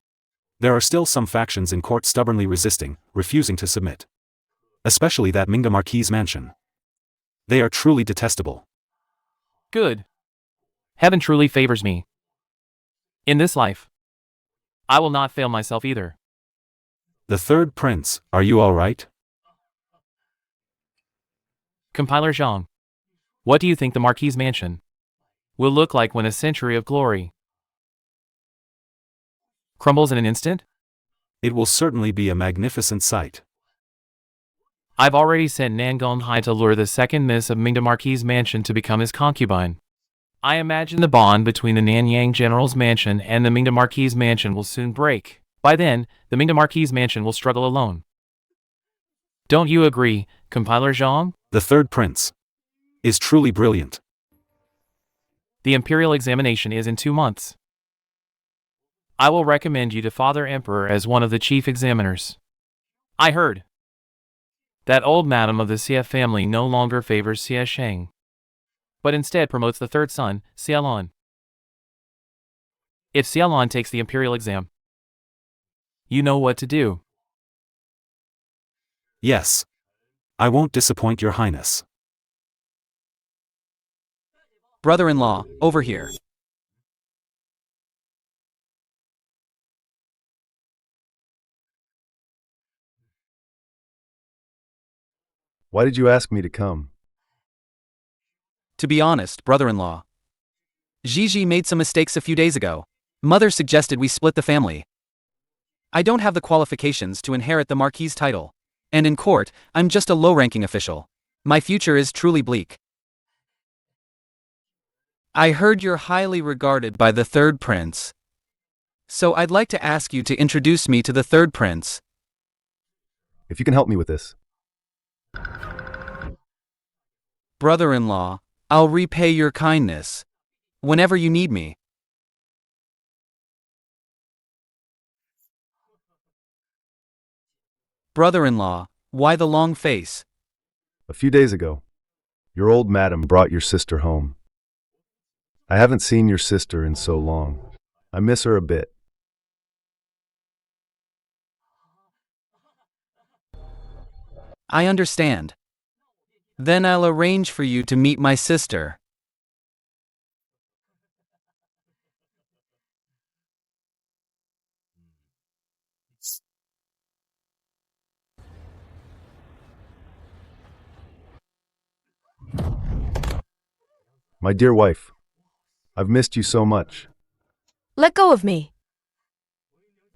F: There are still some factions in court stubbornly resisting, refusing to submit. Especially that Mingda Marquis's mansion. They are truly detestable.
H: Good. Heaven truly favors me. In this life, I will not fail myself either.
F: The third prince, are you all right?
H: Compiler Zhang, what do you think the Marquis's mansion will look like when a century of glory crumbles in an instant?
F: It will certainly be a magnificent sight.
H: I've already sent Nangong Hai to lure the second miss of Mingda Marquis's mansion to become his concubine. I imagine the bond between the Nanyang General's mansion and the Mingda Marquis's mansion will soon break. By then, the Mingda Marquis's mansion will struggle alone. Don't you agree, Compiler Zhang?
F: The third prince is truly brilliant.
H: The imperial examination is in 2 months. I will recommend you to Father Emperor as one of the chief examiners. I heard that old madam of the Xie family no longer favors Xie Sheng, but instead promotes the third son, Xiaolon. If Xiaolon takes the imperial exam, you know what to do.
F: Yes. I won't disappoint your highness.
C: Brother-in-law, over here.
M: Why did you ask me to come?
C: To be honest, brother-in-law, Gigi made some mistakes a few days ago. Mother suggested we split the family. I don't have the qualifications to inherit the Marquis title, and in court, I'm just a low-ranking official. My future is truly bleak. I heard you're highly regarded by the third prince, so I'd like to ask you to introduce me to the third prince.
M: If you can help me with this.
C: Brother-in-law, I'll repay your kindness whenever you need me. Brother-in-law, why the long face?
M: A few days ago, your old madam brought your sister home. I haven't seen your sister in so long. I miss her a bit.
C: I understand. Then I'll arrange for you to meet my sister.
M: My dear wife, I've missed you so much.
O: Let go of me.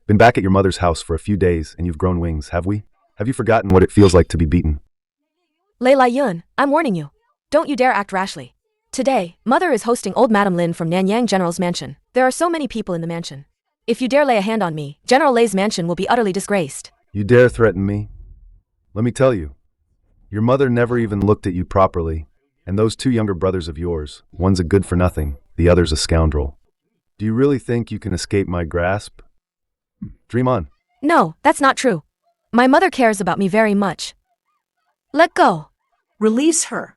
M: Been back at your mother's house for a few days and you've grown wings, have we? Have you forgotten what it feels like to be beaten?
O: Lei Yun, I'm warning you. Don't you dare act rashly. Today, Mother is hosting old Madam Lin from Nanyang General's mansion. There are so many people in the mansion. If you dare lay a hand on me, General Lei's mansion will be utterly disgraced.
M: You dare threaten me? Let me tell you, your mother never even looked at you properly, and those 2 younger brothers of yours, one's a good-for-nothing, the other's a scoundrel. Do you really think you can escape my grasp? Dream on.
O: No, that's not true. My mother cares about me very much. Let go.
A: Release her.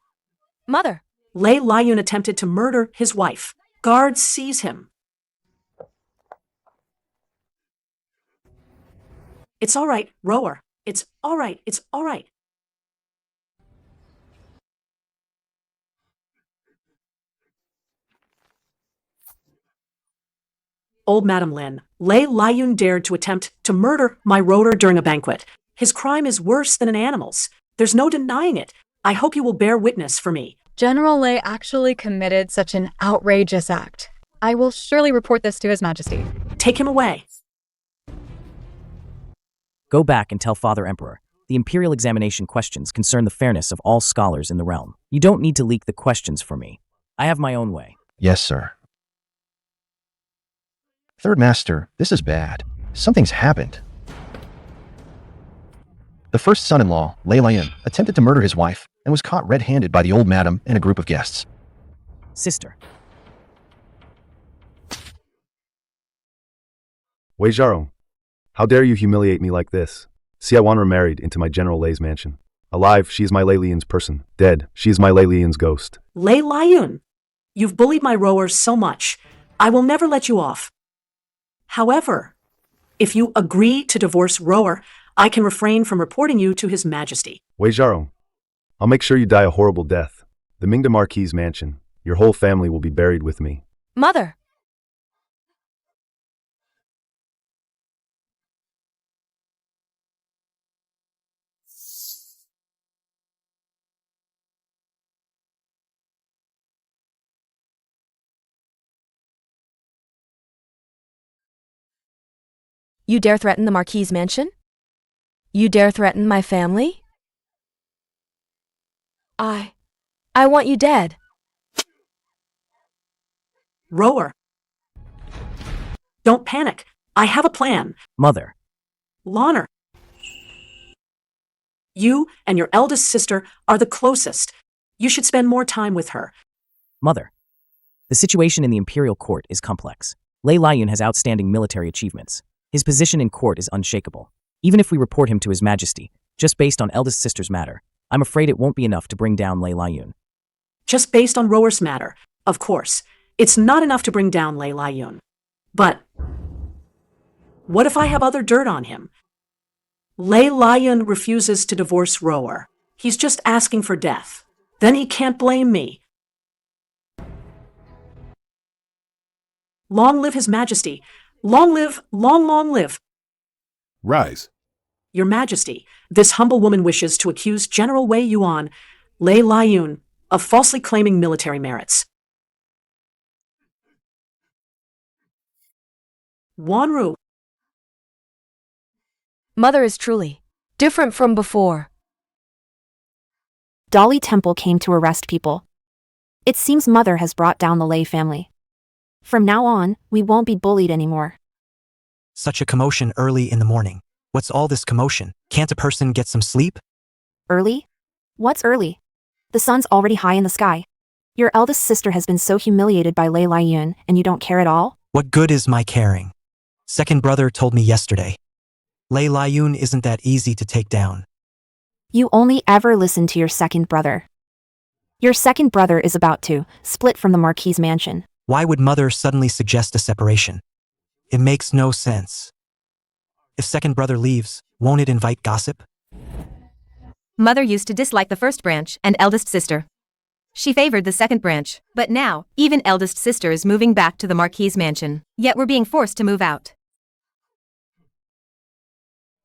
O: Mother.
A: Lei Yun attempted to murder his wife. Guards seize him. It's all right, Rower. It's all right, it's all right. Old Madam Lin, Lei Yun dared to attempt to murder my rotor during a banquet. His crime is worse than an animal's. There's no denying it. I hope you will bear witness for me.
P: General Lei actually committed such an outrageous act. I will surely report this to His Majesty.
A: Take him away.
D: Go back and tell Father Emperor. The imperial examination questions concern the fairness of all scholars in the realm. You don't need to leak the questions for me. I have my own way.
L: Yes, sir. Third Master, this is bad. Something's happened. The first son-in-law, Lei Yun, attempted to murder his wife and was caught red-handed by the old madam and a group of guests.
D: Sister.
M: Wei Zharong, how dare you humiliate me like this? Xia Wan remarried into my General Lei's mansion. Alive, she is my Lei Lian's person. Dead, she is my Lei Lian's ghost.
A: Lei Yun, you've bullied my rowers so much. I will never let you off. However, if you agree to divorce Rower, I can refrain from reporting you to His Majesty.
M: Wei Zharong, I'll make sure you die a horrible death. The Mingda Marquis mansion. Your whole family will be buried with me.
O: Mother. You dare threaten the Marquis' mansion? You dare threaten my family? I want you dead.
A: Rower. Don't panic. I have a plan.
D: Mother.
A: Lonner. You and your eldest sister are the closest. You should spend more time with her.
D: Mother. The situation in the imperial court is complex. Lei Laiyun has outstanding military achievements. His position in court is unshakable. Even if we report him to His Majesty, just based on eldest sister's matter, I'm afraid it won't be enough to bring down Lei Laiyun.
A: Just based on Rower's matter, of course, it's not enough to bring down Lei Laiyun. But what if I have other dirt on him? Lei Laiyun refuses to divorce Rower. He's just asking for death. Then he can't blame me. Long live His Majesty. Long live, long live.
I: Rise.
A: Your Majesty, this humble woman wishes to accuse General Wei Yuan, Lei Laiyun, of falsely claiming military merits. Wanru.
O: Mother is truly different from before.
E: Dolly Temple came to arrest people. It seems Mother has brought down the Lei family. From now on, we won't be bullied anymore.
N: Such a commotion early in the morning. What's all this commotion? Can't a person get some sleep?
E: Early? What's early? The sun's already high in the sky. Your eldest sister has been so humiliated by Lei Laiyun, and you don't care at all?
N: What good is my caring? Second brother told me yesterday. Lei Laiyun isn't that easy to take down.
E: You only ever listen to your second brother. Your second brother is about to split from the Marquis mansion.
N: Why would Mother suddenly suggest a separation? It makes no sense. If second brother leaves, won't it invite gossip?
G: Mother used to dislike the first branch and eldest sister. She favored the second branch, but now, even eldest sister is moving back to the Marquis mansion, yet we're being forced to move out.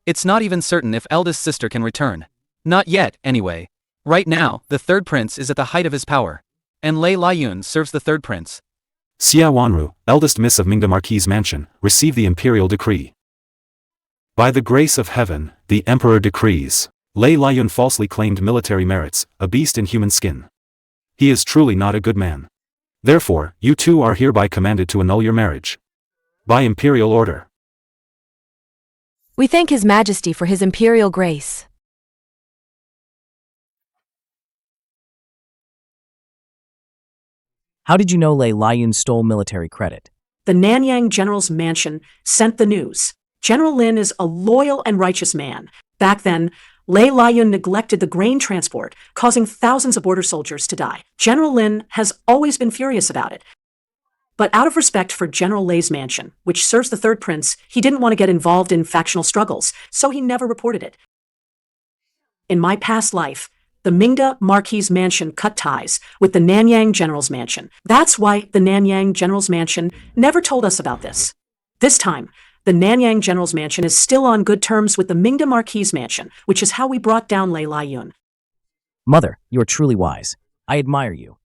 C: It's not even certain if eldest sister can return. Not yet, anyway. Right now, the third prince is at the height of his power. And Lei Laiyun serves the third prince.
F: Xia Wanru, eldest miss of Mingda Marquis mansion, received the imperial decree. By the grace of heaven, the emperor decrees. Lei Laiyun falsely claimed military merits, a beast in human skin. He is truly not a good man. Therefore, you two are hereby commanded to annul your marriage. By imperial order.
O: We thank His Majesty for His imperial grace.
D: How did you know Lei Laiyun stole military credit?
A: The Nanyang General's mansion sent the news. General Lin is a loyal and righteous man. Back then, Lei Laiyun neglected the grain transport, causing thousands of border soldiers to die. General Lin has always been furious about it. But out of respect for General Lei's mansion, which serves the third prince, he didn't want to get involved in factional struggles, so he never reported it. In my past life, the Mingda Marquis mansion cut ties with the Nanyang General's mansion. That's why the Nanyang General's mansion never told us about this. This time, the Nanyang General's mansion is still on good terms with the Mingda Marquis mansion, which is how we brought down Lei Laiyun.
D: Mother, you are truly wise. I admire you.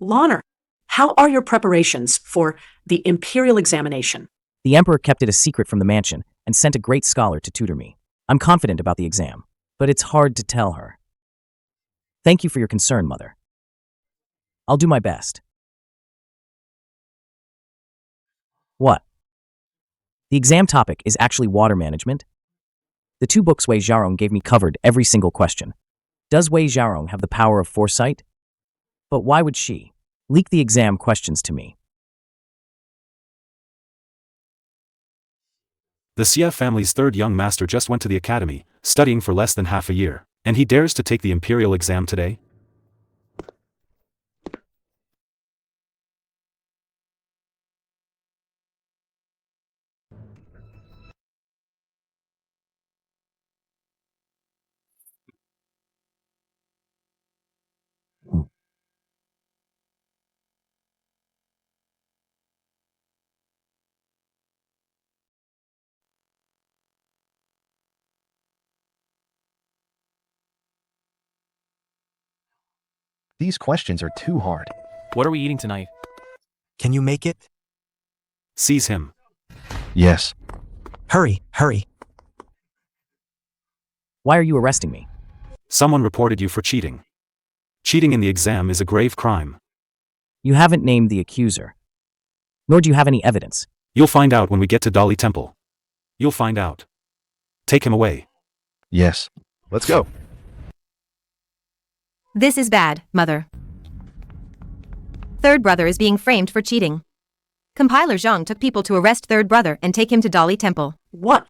A: Lanner, how are your preparations for the imperial examination?
D: The emperor kept it a secret from the mansion and sent a great scholar to tutor me. I'm confident about the exam, but it's hard to tell her. Thank you for your concern, Mother. I'll do my best. What? The exam topic is actually water management. The two books Wei Xiaorong gave me covered every single question. Does Wei Xiaorong have the power of foresight? But why would she leak the exam questions to me?
F: The Xia family's third young master just went to the academy, studying for less than half a year, and he dares to take the imperial exam today?
L: These questions are too hard.
H: What are we eating tonight?
N: Can you make it?
F: Seize him.
L: Yes.
N: Hurry, hurry.
D: Why are you arresting me?
F: Someone reported you for cheating. Cheating in the exam is a grave crime.
D: You haven't named the accuser. Nor do you have any evidence.
F: You'll find out when we get to Dolly Temple. You'll find out. Take him away.
L: Yes.
M: Let's go.
G: This is bad, Mother. third brother is being framed for cheating. Compiler Zhang took people to arrest third brother and take him to Dali Temple.
A: What?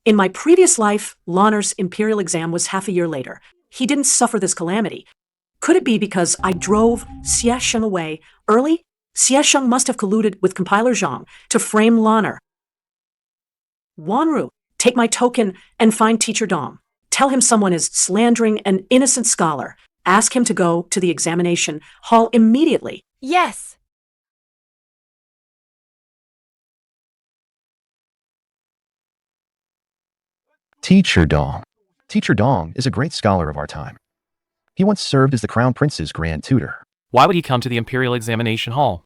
A: In my previous life, Lanner's imperial exam was half a year later. He didn't suffer this calamity. Could it be because I drove Xie Sheng away early? Xie Sheng must have colluded with Compiler Zhang to frame Lanner. Wanru, take my token and find Teacher Dong. Tell him someone is slandering an innocent scholar. Ask him to go to the examination hall immediately.
O: Yes.
L: Teacher Dong. Teacher Dong is a great scholar of our time. He once served as the Crown Prince's grand tutor.
H: Why would he come to the Imperial Examination Hall?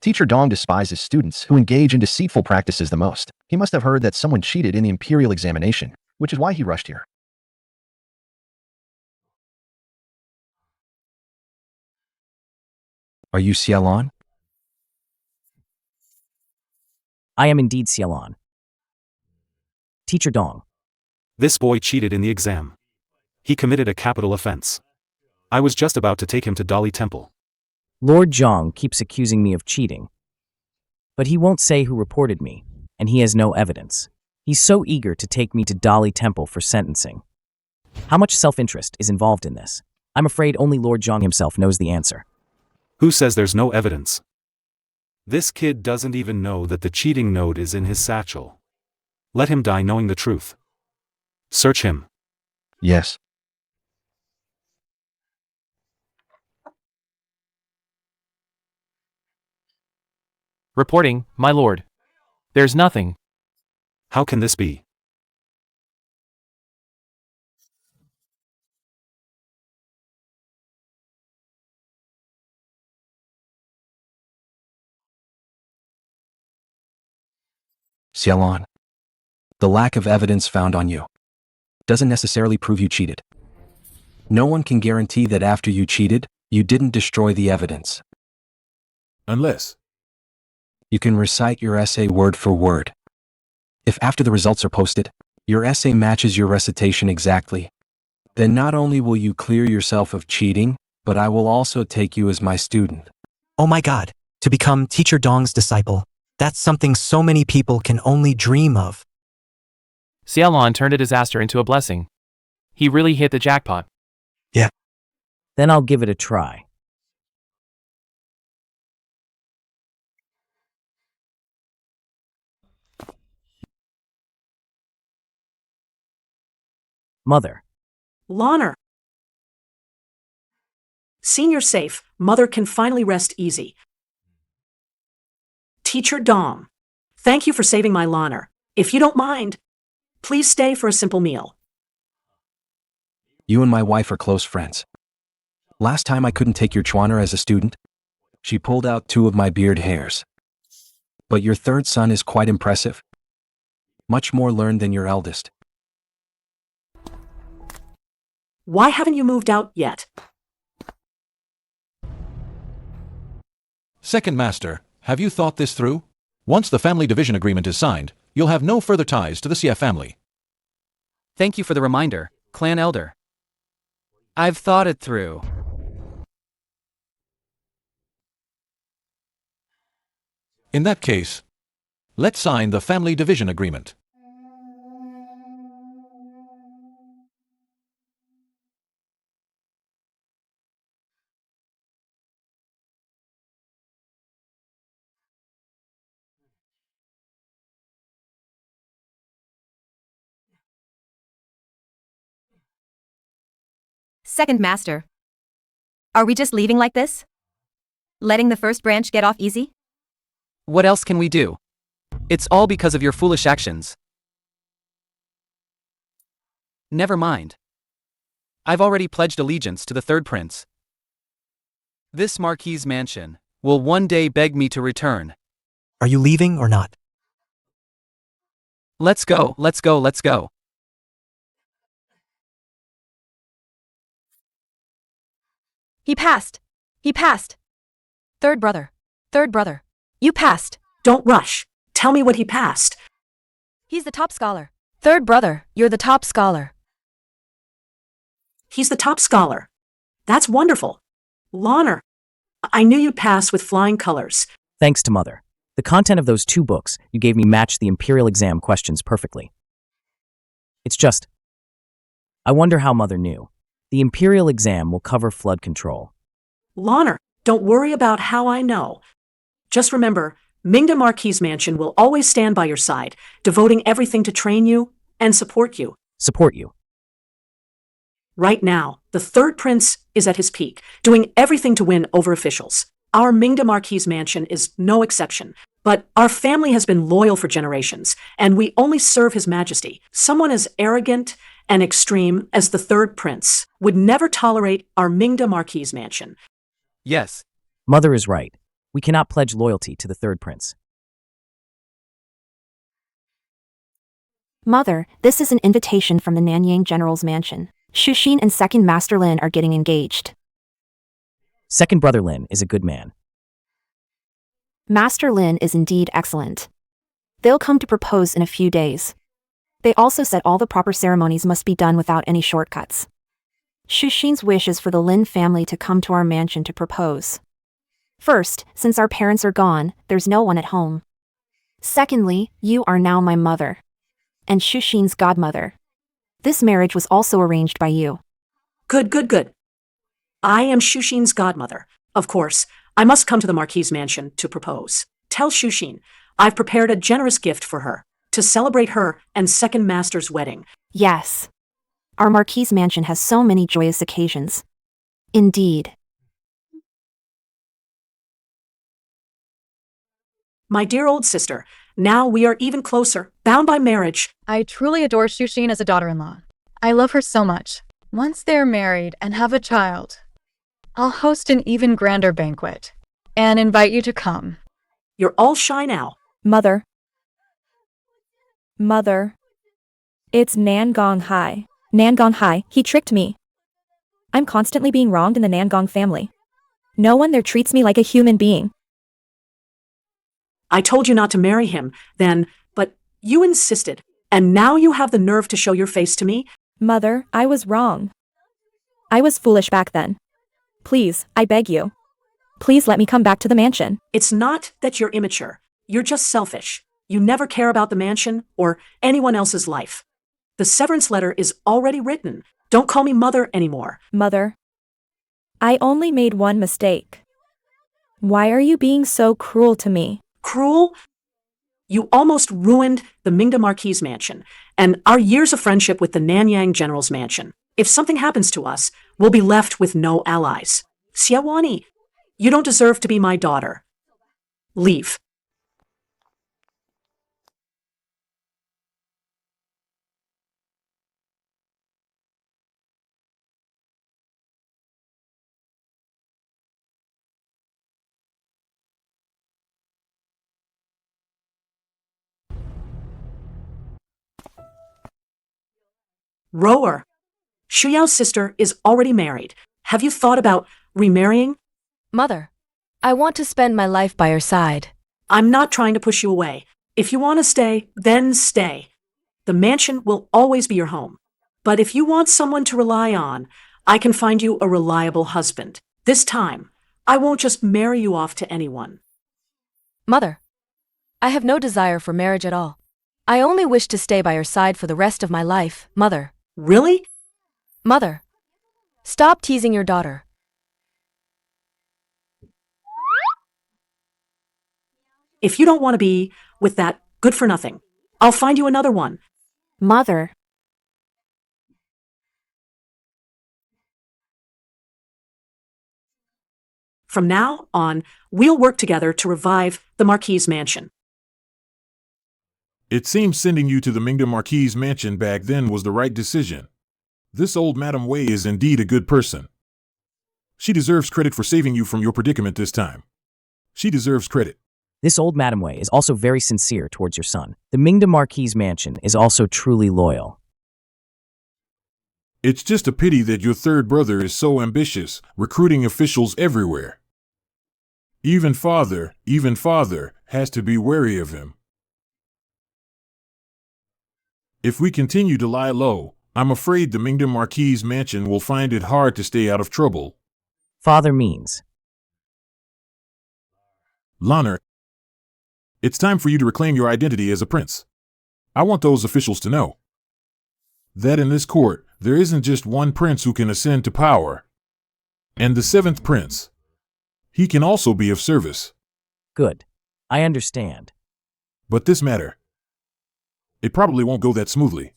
L: Teacher Dong despises students who engage in deceitful practices the most. He must have heard that someone cheated in the Imperial examination, which is why he rushed here.
N: Are you Xiaolon?
D: I am indeed Xiaolon. Teacher Dong.
F: This boy cheated in the exam. He committed a capital offense. I was just about to take him to Dali Temple.
D: Lord Zhang keeps accusing me of cheating. But he won't say who reported me, and he has no evidence. He's so eager to take me to Dali Temple for sentencing. How much self-interest is involved in this? I'm afraid only Lord Zhang himself knows the answer.
F: Who says there's no evidence? This kid doesn't even know that the cheating note is in his satchel. Let him die knowing the truth. Search him.
L: Yes.
H: Reporting, my lord. There's nothing.
F: How can this be?
N: Xiaolon. The lack of evidence found on you doesn't necessarily prove you cheated. No one can guarantee that after you cheated, you didn't destroy the evidence.
I: Unless
N: you can recite your essay word for word. If after the results are posted, your essay matches your recitation exactly, then not only will you clear yourself of cheating, but I will also take you as my student.
Q: Oh my God, to become Teacher Dong's disciple. That's something so many people can only dream of.
H: Xiaolon turned a disaster into a blessing. He really hit the jackpot.
Q: Yeah.
D: Then I'll give it a try. Mother.
A: Lanner. Senior safe. Mother can finally rest easy. Teacher Dong. Thank you for saving my Lanner. If you don't mind, please stay for a simple meal.
N: You and my wife are close friends. Last time I couldn't take your Chuaner as a student. She pulled out 2 of my beard hairs. But your third son is quite impressive. Much more learned than your eldest.
A: Why haven't you moved out yet?
R: Second Master, have you thought this through? Once the family division agreement is signed, you'll have no further ties to the Xie family.
C: Thank you for the reminder, Clan Elder. I've thought it through.
R: In that case, let's sign the family division agreement.
G: Second Master. Are we just leaving like this? Letting the first branch get off easy?
C: What else can we do? It's all because of your foolish actions. Never mind. I've already pledged allegiance to the third prince. This Marquis's mansion will one day beg me to return.
Q: Are you leaving or not?
C: Let's go, let's go, let's go.
O: He passed. He passed. Third brother. Third brother. You passed.
A: Don't rush. Tell me what he passed.
O: He's the top scholar. Third brother, you're the top scholar.
A: He's the top scholar. That's wonderful. Lanner. I knew you'd pass with flying colors.
D: Thanks to Mother. The content of those 2 books you gave me matched the Imperial exam questions perfectly. It's just, I wonder how Mother knew. The Imperial exam will cover flood control.
A: Lawner, don't worry about how I know. Just remember, Mingda Marquis Mansion will always stand by your side, devoting everything to train you and support you.
D: Support you.
A: Right now, the third prince is at his peak, doing everything to win over officials. Our Mingda Marquis Mansion is no exception, but our family has been loyal for generations, and we only serve His Majesty. Someone as arrogant and extreme as the third prince would never tolerate our Mingda Marquis Mansion.
C: Yes.
D: Mother is right. We cannot pledge loyalty to the third prince.
E: Mother, this is an invitation from the Nanyang General's mansion. Shuxin and Second Master Lin are getting engaged.
D: Second brother Lin is a good man.
E: Master Lin is indeed excellent. They'll come to propose in a few days. They also said all the proper ceremonies must be done without any shortcuts. Shuxin's wish is for the Lin family to come to our mansion to propose. First, since our parents are gone, there's no one at home. Secondly, you are now my mother. And Shuxin's godmother. This marriage was also arranged by you.
A: Good. I am Shuxin's godmother. Of course, I must come to the Marquis Mansion to propose. Tell Shuxin, I've prepared a generous gift for her, to celebrate her and Second Master's wedding.
E: Yes. Our Marquis Mansion has so many joyous occasions. Indeed.
A: My dear old sister, now we are even closer, bound by marriage.
P: I truly adore Shuxin as a daughter-in-law. I love her so much. Once they're married and have a child, I'll host an even grander banquet and invite you to come.
A: You're all shy now.
K: Mother. It's Nangong Hai. Nangong Hai, he tricked me. I'm constantly being wronged in the Nangong family. No one there treats me like a human being.
A: I told you not to marry him then, but you insisted, and now you have the nerve to show your face to me?
K: Mother, I was wrong. I was foolish back then. Please, I beg you. Please let me come back to the mansion.
A: It's not that you're immature. You're just selfish. You never care about the mansion or anyone else's life. The severance letter is already written. Don't call me mother anymore.
K: Mother, I only made one mistake. Why are you being so cruel to me?
A: Cruel? You almost ruined the Mingda Marquis Mansion and our years of friendship with the Nanyang General's Mansion. If something happens to us, we'll be left with no allies. Siawani, you don't deserve to be my daughter. Leave. Rower, Shuyao's sister is already married. Have you thought about remarrying?
O: Mother, I want to spend my life by your side.
A: I'm not trying to push you away. If you want to stay, then stay. The mansion will always be your home. But if you want someone to rely on, I can find you a reliable husband. This time, I won't just marry you off to anyone.
O: Mother, I have no desire for marriage at all. I only wish to stay by your side for the rest of my life, Mother.
A: Really?
O: Mother, stop teasing your daughter.
A: If you don't want to be with that good for nothing, I'll find you another one.
E: Mother.
A: From now on, we'll work together to revive the Marquis Mansion.
I: It seems sending you to the Mingda Marquis Mansion back then was the right decision. This old Madam Wei is indeed a good person. She deserves credit for saving you from your predicament this time. She deserves credit.
D: This old Madam Wei is also very sincere towards your son. The Mingda Marquis Mansion is also truly loyal.
I: It's just a pity that your third brother is so ambitious, recruiting officials everywhere. Even father has to be wary of him. If we continue to lie low, I'm afraid the Mingda Marquis Mansion will find it hard to stay out of trouble.
D: Father means
I: Lanner, it's time for you to reclaim your identity as a prince. I want those officials to know that in this court, there isn't just one prince who can ascend to power. And the seventh prince, he can also be of service.
D: Good. I understand.
I: But this matter, it probably won't go that smoothly.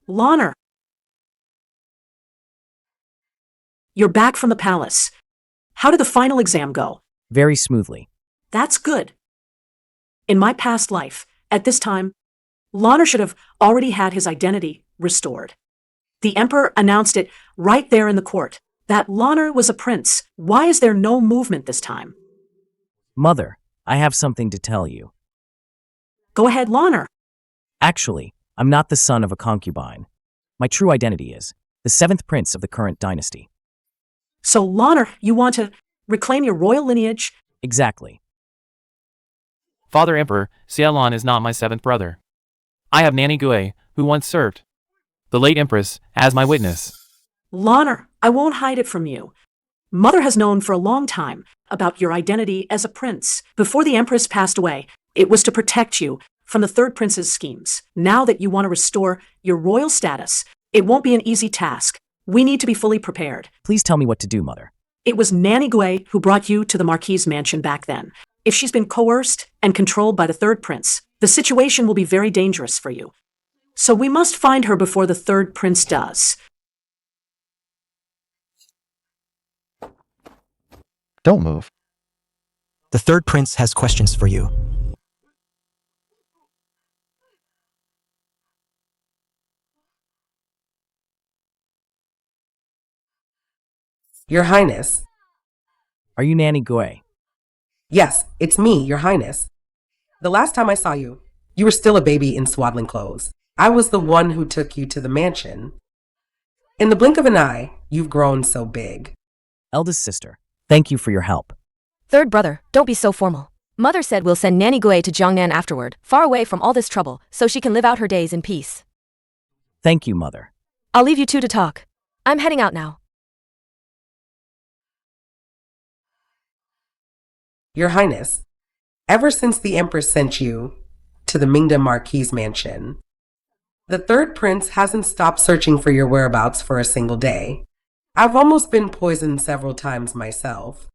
A: Lanner, you're back from the palace. How did the final exam go?
D: Very smoothly.
A: That's good. In my past life, at this time, Lanner should have already had his identity restored. The Emperor announced it right there in the court, that Lanner was a prince. Why is there no movement this time?
D: Mother, I have something to tell you.
A: Go ahead, Lanner.
D: Actually, I'm not the son of a concubine. My true identity is the seventh prince of the current dynasty.
A: So, Lanner, you want to reclaim your royal lineage?
D: Exactly.
H: Father Emperor, Xiaolon is not my seventh brother. I have Nanny Gui, who once served the late Empress, as my witness.
A: Lanner, I won't hide it from you. Mother has known for a long time about your identity as a prince. Before the Empress passed away, it was to protect you from the third prince's schemes. Now that you want to restore your royal status, it won't be an easy task. We need to be fully prepared.
D: Please tell me what to do, Mother.
A: It was Nanny Gui who brought you to the Marquis's mansion back then. If she's been coerced and controlled by the third prince, the situation will be very dangerous for you. So we must find her before the third prince does.
L: Don't move.
Q: The third prince has questions for you.
S: Your Highness.
D: Are you Nanny Gui?
S: Yes, it's me, Your Highness. The last time I saw you, you were still a baby in swaddling clothes. I was the one who took you to the mansion. In the blink of an eye, you've grown so big.
D: Eldest sister, thank you for your help.
O: Third brother, don't be so formal. Mother said we'll send Nanny Gui to Jiangnan afterward, far away from all this trouble, so she can live out her days in peace.
D: Thank you, Mother.
O: I'll leave you two to talk. I'm heading out now.
S: Your Highness, ever since the Empress sent you to the Mingda Marquis's mansion, the third prince hasn't stopped searching for your whereabouts for a single day. I've almost been poisoned several times myself.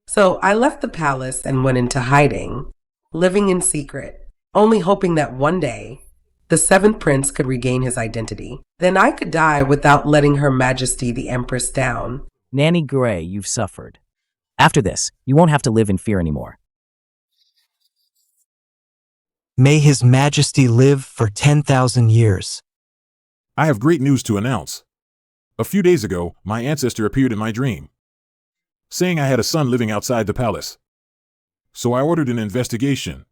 S: So I left the palace and went into hiding, living in secret, only hoping that one day the seventh prince could regain his identity. Then I could die without letting Her Majesty the Empress down.
D: Nanny Gui, you've suffered. After this, you won't have to live in fear anymore.
Q: May His Majesty live for 10,000 years.
I: I have great news to announce. A few days ago, my ancestor appeared in my dream, saying I had a son living outside the palace. So I ordered an investigation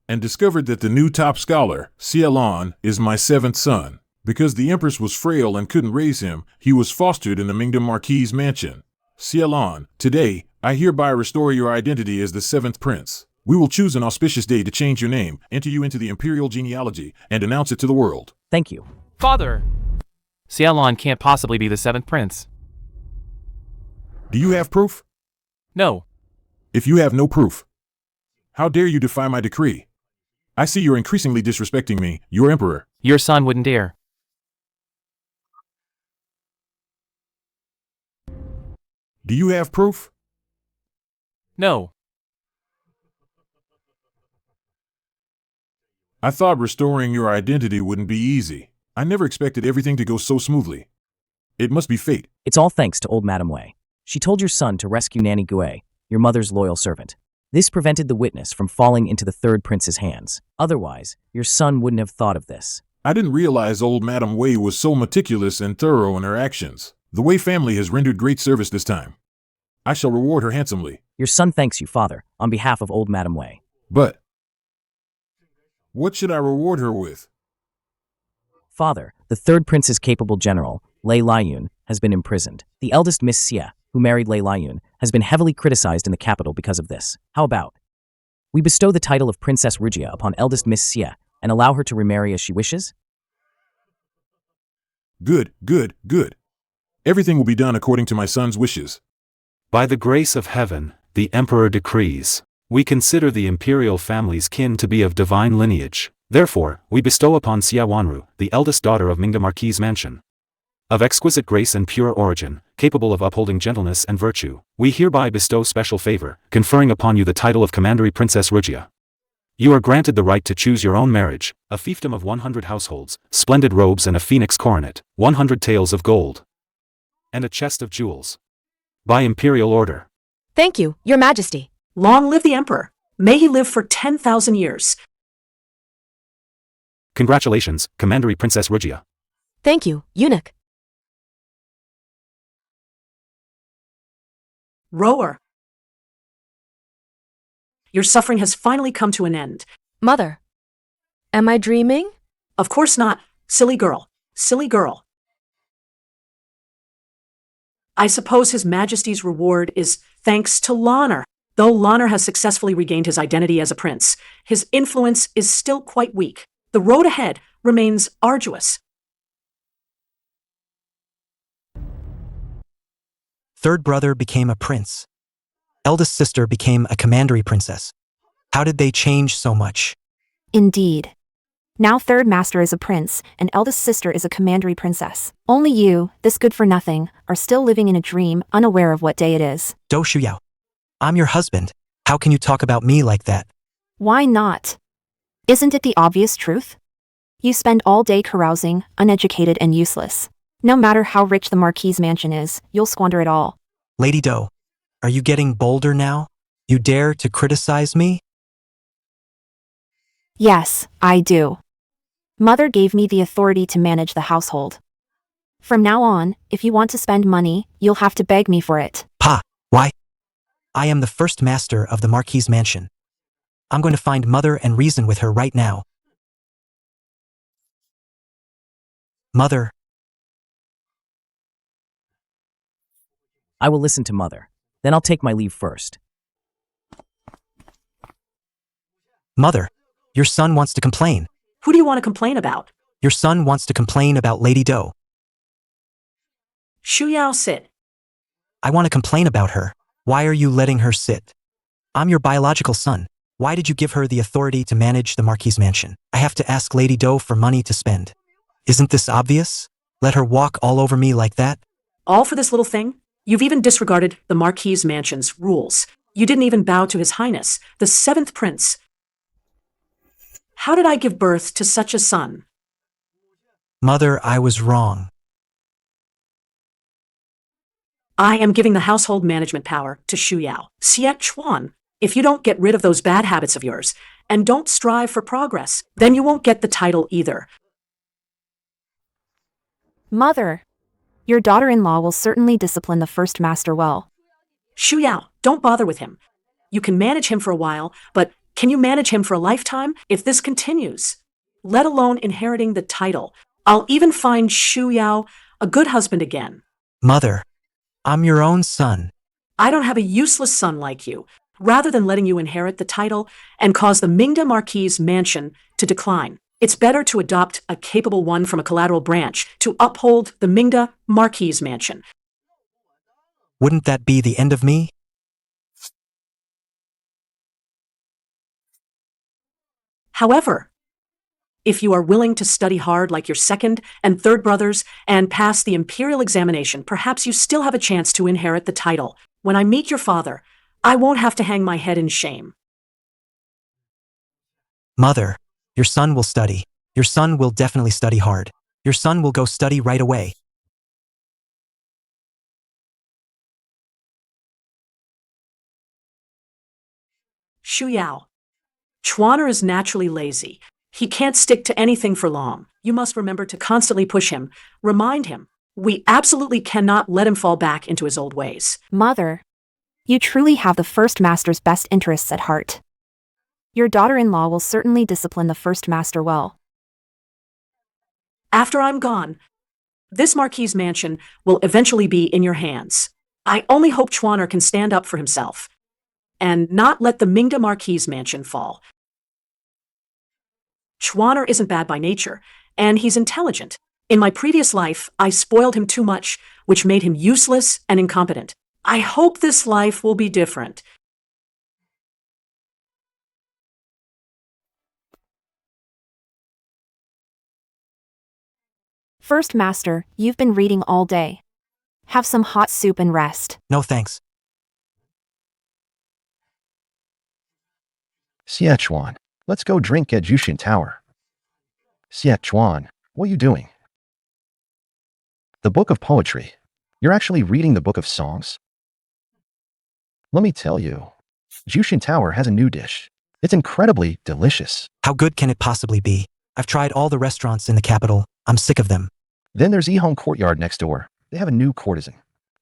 I: and discovered that the new top scholar, Xiaolon, is my seventh son. Because the Empress was frail and couldn't raise him, he was fostered in the Mingda Marquis's mansion. Xiaolon, today, I hereby restore your identity as the seventh prince. We will choose an auspicious day to change your name, enter you into the imperial genealogy, and announce it to the world.
D: Thank you.
H: Father! Xiaolon can't possibly be the seventh prince.
I: Do you have proof?
H: No.
I: If you have no proof, how dare you defy my decree? I see you're increasingly disrespecting me, your emperor.
H: Your son wouldn't dare.
I: Do you have proof?
H: No.
I: I thought restoring your identity wouldn't be easy. I never expected everything to go so smoothly. It must be fate.
D: It's all thanks to old Madame Wei. She told your son to rescue Nanny Gui, your mother's loyal servant. This prevented the witness from falling into the third prince's hands. Otherwise, your son wouldn't have thought of this.
I: I didn't realize old Madame Wei was so meticulous and thorough in her actions. The Wei family has rendered great service this time. I shall reward her handsomely.
D: Your son thanks you, Father, on behalf of old Madame Wei.
I: But what should I reward her with?
D: Father, the third prince's capable general, Lei Liyun, has been imprisoned. The eldest Miss Xie, who married Lei Liyun, has been heavily criticized in the capital because of this. How about we bestow the title of Princess Rugia upon eldest Miss Xie and allow her to remarry as she wishes?
I: Good, good, good. Everything will be done according to my son's wishes.
F: By the grace of heaven, the Emperor decrees. We consider the imperial family's kin to be of divine lineage. Therefore, we bestow upon Xia Wanru, the eldest daughter of Mingda Marquis' mansion, of exquisite grace and pure origin, capable of upholding gentleness and virtue, we hereby bestow special favor, conferring upon you the title of Commandery Princess Rugia. You are granted the right to choose your own marriage, a fiefdom of 100 households, splendid robes and a phoenix coronet, 100 taels of gold, and a chest of jewels. By imperial order.
O: Thank you, Your Majesty.
A: Long live the Emperor. May he live for 10,000 years.
F: Congratulations, Commandery Princess Rugia.
O: Thank you, Eunuch.
A: Rower. Your suffering has finally come to an end.
O: Mother. Am I dreaming?
A: Of course not. Silly girl. Silly girl. I suppose His Majesty's reward is thanks to Lonar. Though Lonar has successfully regained his identity as a prince, his influence is still quite weak. The road ahead remains arduous.
Q: Third brother became a prince. Eldest sister became a commandery princess. How did they change so much?
E: Indeed. Now third master is a prince, and eldest sister is a commandery princess. Only you, this good-for-nothing, are still living in a dream, unaware of what day it is.
Q: Do Shuyao. I'm your husband. How can you talk about me like that?
E: Why not? Isn't it the obvious truth? You spend all day carousing, uneducated and useless. No matter how rich the Marquis' mansion is, you'll squander it all.
Q: Lady Do, are you getting bolder now? You dare to criticize me?
E: Yes, I do. Mother gave me the authority to manage the household. From now on, if you want to spend money, you'll have to beg me for it.
Q: Pa, why? I am the first master of the Marquis' mansion. I'm going to find Mother and reason with her right now. Mother.
D: I will listen to Mother. Then I'll take my leave first.
Q: Mother, your son wants to complain.
A: Who do you want to complain about?
Q: Your son wants to complain about Lady Do.
A: Shuyao, sit.
Q: I want to complain about her. Why are you letting her sit? I'm your biological son. Why did you give her the authority to manage the Marquis' mansion? I have to ask Lady Do for money to spend. Isn't this obvious? Let her walk all over me like that?
A: All for this little thing? You've even disregarded the Marquis' mansion's rules. You didn't even bow to His Highness, the 7th Prince. How did I give birth to such a son?
Q: Mother, I was wrong.
A: I am giving the household management power to Shuyao, Xie Chuan. If you don't get rid of those bad habits of yours, and don't strive for progress, then you won't get the title either.
E: Mother. Your daughter-in-law will certainly discipline the first master well.
A: Shuyao, don't bother with him. You can manage him for a while, but can you manage him for a lifetime if this continues? Let alone inheriting the title. I'll even find Shuyao a good husband again.
Q: Mother, I'm your own son.
A: I don't have a useless son like you. Rather than letting you inherit the title and cause the Mingda Marquis' mansion to decline, it's better to adopt a capable one from a collateral branch to uphold the Mingda Marquis' mansion.
Q: Wouldn't that be the end of me?
A: However, if you are willing to study hard like your second and third brothers and pass the imperial examination, perhaps you still have a chance to inherit the title. When I meet your father, I won't have to hang my head in shame.
Q: Mother, your son will study. Your son will definitely study hard. Your son will go study right away.
A: Shuyao. Chuaner is naturally lazy. He can't stick to anything for long. You must remember to constantly push him. Remind him. We absolutely cannot let him fall back into his old ways.
E: Mother. You truly have the first master's best interests at heart. Your daughter-in-law will certainly discipline the first master well.
A: After I'm gone, this Marquis' mansion will eventually be in your hands. I only hope Chuaner can stand up for himself and not let the Mingda Marquis' mansion fall. Chuaner isn't bad by nature, and he's intelligent. In my previous life, I spoiled him too much which made him useless and incompetent. I hope this life will be different.
E: First Master, you've been reading all day. Have some hot soup and rest.
Q: No thanks.
L: Xie Chuan, let's go drink at Jushin Tower. Xie Chuan, what are you doing? The book of poetry. You're actually reading the book of songs? Let me tell you, Jushin Tower has a new dish. It's incredibly delicious.
Q: How good can it possibly be? I've tried all the restaurants in the capital. I'm sick of them.
L: Then there's Yihong Courtyard next door. They have a new courtesan.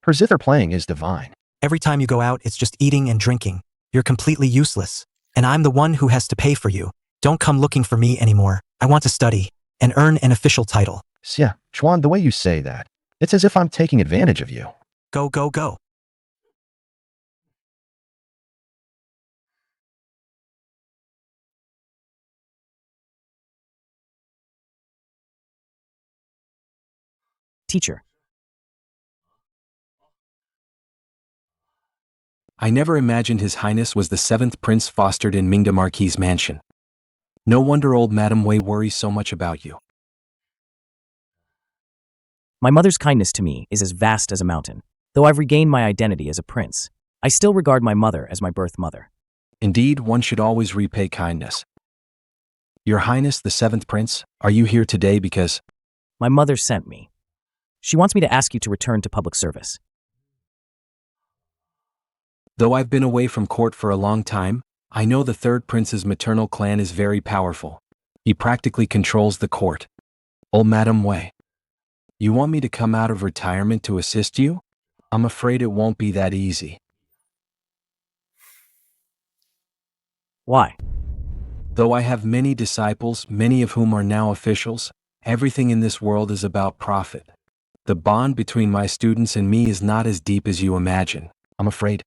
L: Her zither playing is divine.
Q: Every time you go out, it's just eating and drinking. You're completely useless. And I'm the one who has to pay for you. Don't come looking for me anymore. I want to study and earn an official title.
L: Xie Chuan, the way you say that, it's as if I'm taking advantage of you.
Q: Go, go, go. Teacher.
N: I never imagined His Highness was the 7th prince fostered in Mingda Marquis' mansion. No wonder old Madame Wei worries so much about you.
D: My mother's kindness to me is as vast as a mountain. Though I've regained my identity as a prince, I still regard my mother as my birth mother.
N: Indeed, one should always repay kindness. Your Highness, the 7th prince, are you here today because…
D: My mother sent me. She wants me to ask you to return to public service.
N: Though I've been away from court for a long time, I know the 3rd prince's maternal clan is very powerful. He practically controls the court. Old Madame Wei, you want me to come out of retirement to assist you? I'm afraid it won't be that easy.
D: Why?
N: Though I have many disciples, many of whom are now officials, everything in this world is about profit. The bond between my students and me is not as deep as you imagine. I'm afraid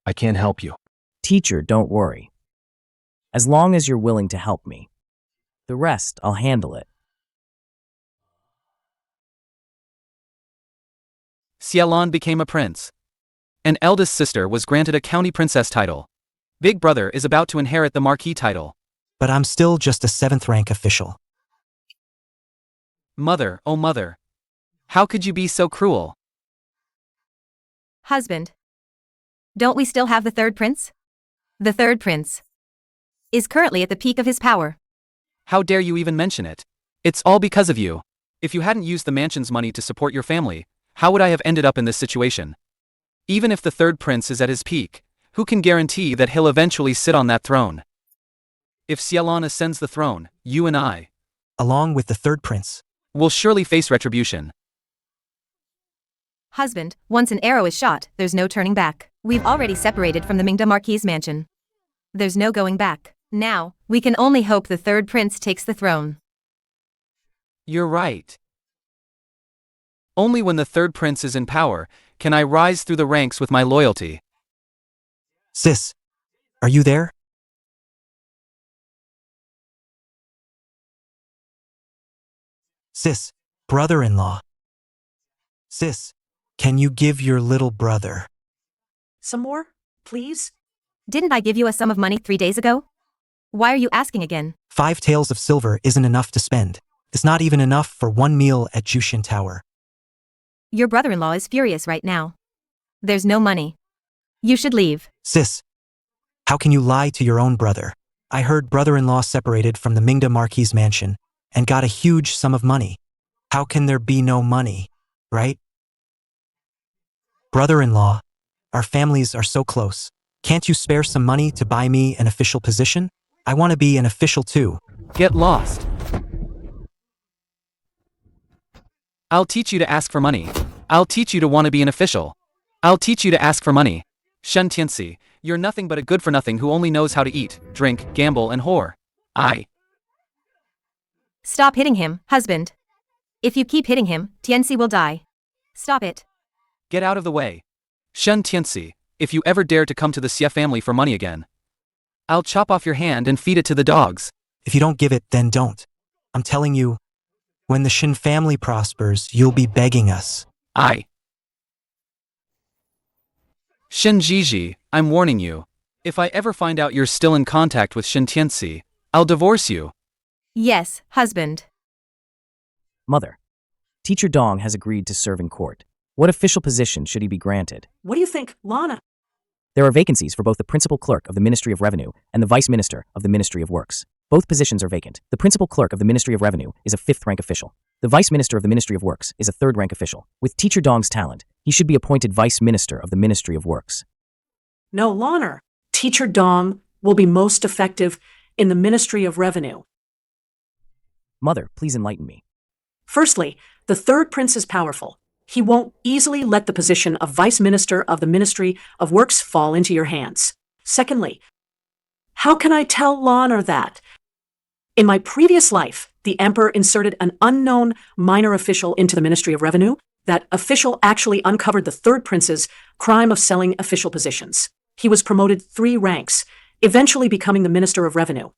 N: I can't help you.
D: Teacher, don't worry. As long as you're willing to help me. The rest, I'll handle it.
C: Xiaolon became a prince. An eldest sister was granted a county princess title. Big brother is about to inherit the marquis title.
Q: But I'm still just a 7th rank official.
C: Mother, oh mother. How could you be so cruel?
G: Husband. Don't we still have the 3rd prince? The 3rd prince is currently at the peak of his power.
C: How dare you even mention it? It's all because of you. If you hadn't used the mansion's money to support your family, how would I have ended up in this situation? Even if the 3rd prince is at his peak, who can guarantee that he'll eventually sit on that throne? If Xiaolon ascends the throne, you and I,
Q: along with the 3rd prince,
C: will surely face retribution.
G: Husband, once an arrow is shot, there's no turning back. We've already separated from the Mingda Marquis' mansion. There's no going back. Now, we can only hope the 3rd prince takes the throne.
C: You're right. Only when the 3rd prince is in power can I rise through the ranks with my loyalty.
Q: Sis, are you there? Sis, brother-in-law. Sis, can you give your little brother
A: Some more, please?
G: Didn't I give you a sum of money 3 days ago? Why are you asking again?
Q: 5 taels of silver isn't enough to spend. It's not even enough for 1 meal at Jushin Tower.
G: Your brother-in-law is furious right now. There's no money. You should leave.
Q: Sis, how can you lie to your own brother? I heard brother-in-law separated from the Mingda Marquis' mansion and got a huge sum of money. How can there be no money, right? Brother-in-law, our families are so close. Can't you spare some money to buy me an official position? I want to be an official too.
C: Get lost. I'll teach you to ask for money. I'll teach you to want to be an official. I'll teach you to ask for money. Shen Tianxi, you're nothing but a good-for-nothing who only knows how to eat, drink, gamble, and whore.
G: Stop hitting him, husband. If you keep hitting him, Tianxi will die. Stop it.
C: Get out of the way. Shen Tianxi, if you ever dare to come to the Xie family for money again, I'll chop off your hand and feed it to the dogs.
Q: If you don't give it, then don't. I'm telling you, when the Shin family prospers, you'll be begging us.
C: Shinjiji, I'm warning you. If I ever find out you're still in contact with Shin Tianxi, I'll divorce you.
G: Yes, husband.
D: Mother. Teacher Dong has agreed to serve in court. What official position should he be granted?
A: What do you think, Lana?
D: There are vacancies for both the principal clerk of the Ministry of Revenue and the vice minister of the Ministry of Works. Both positions are vacant. The principal clerk of the Ministry of Revenue is a 5th rank official. The vice minister of the Ministry of Works is a 3rd rank official. With Teacher Dong's talent, he should be appointed vice minister of the Ministry of Works.
A: No, Lana. Teacher Dong will be most effective in the Ministry of Revenue.
D: Mother, please enlighten me.
A: Firstly, the 3rd prince is powerful. He won't easily let the position of vice minister of the Ministry of Works fall into your hands. Secondly, how can I tell Lana that? In my previous life, the emperor inserted an unknown minor official into the Ministry of Revenue. That official actually uncovered the 3rd prince's crime of selling official positions. He was promoted 3 ranks, eventually becoming the Minister of Revenue.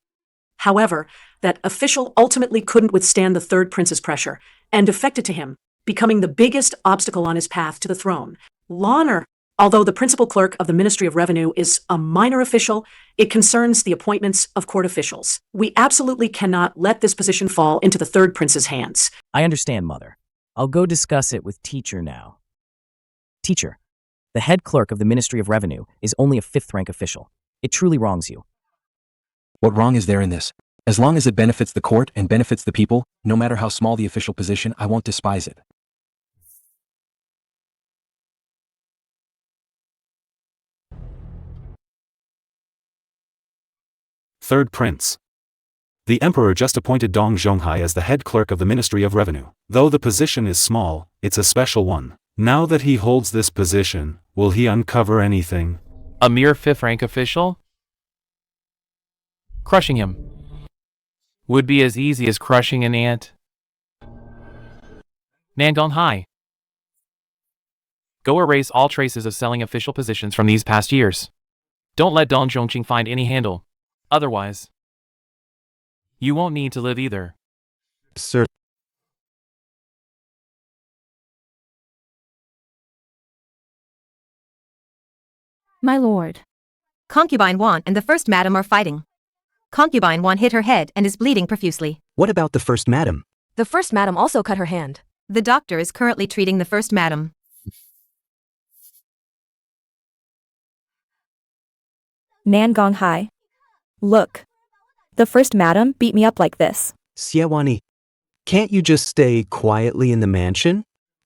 A: However, that official ultimately couldn't withstand the 3rd prince's pressure and defected to him, becoming the biggest obstacle on his path to the throne. Lana, although the principal clerk of the Ministry of Revenue is a minor official, it concerns the appointments of court officials. We absolutely cannot let this position fall into the 3rd prince's hands.
D: I understand, Mother. I'll go discuss it with Teacher now. Teacher, the head clerk of the Ministry of Revenue is only a 5th rank official. It truly wrongs you.
N: What wrong is there in this? As long as it benefits the court and benefits the people, no matter how small the official position, I won't despise it.
F: Third Prince. The Emperor just appointed Dong Zhonghai as the head clerk of the Ministry of Revenue. Though the position is small, it's a special one. Now that he holds this position, will he uncover anything?
H: A mere 5th rank official? Crushing him would be as easy as crushing an ant. Nandong Hai. Go erase all traces of selling official positions from these past years. Don't let Dong Zhongqing find any handle. Otherwise, you won't need to live either.
B: Sir.
J: My lord.
G: Concubine Wan and the First Madam are fighting. Concubine Wan hit her head and is bleeding profusely.
B: What about the First Madam?
O: The First Madam also cut her hand.
G: The doctor is currently treating the First Madam.
K: Nangong Hai. Look. The First Madam beat me up like this.
B: Xiawani, can't you just stay quietly in the mansion?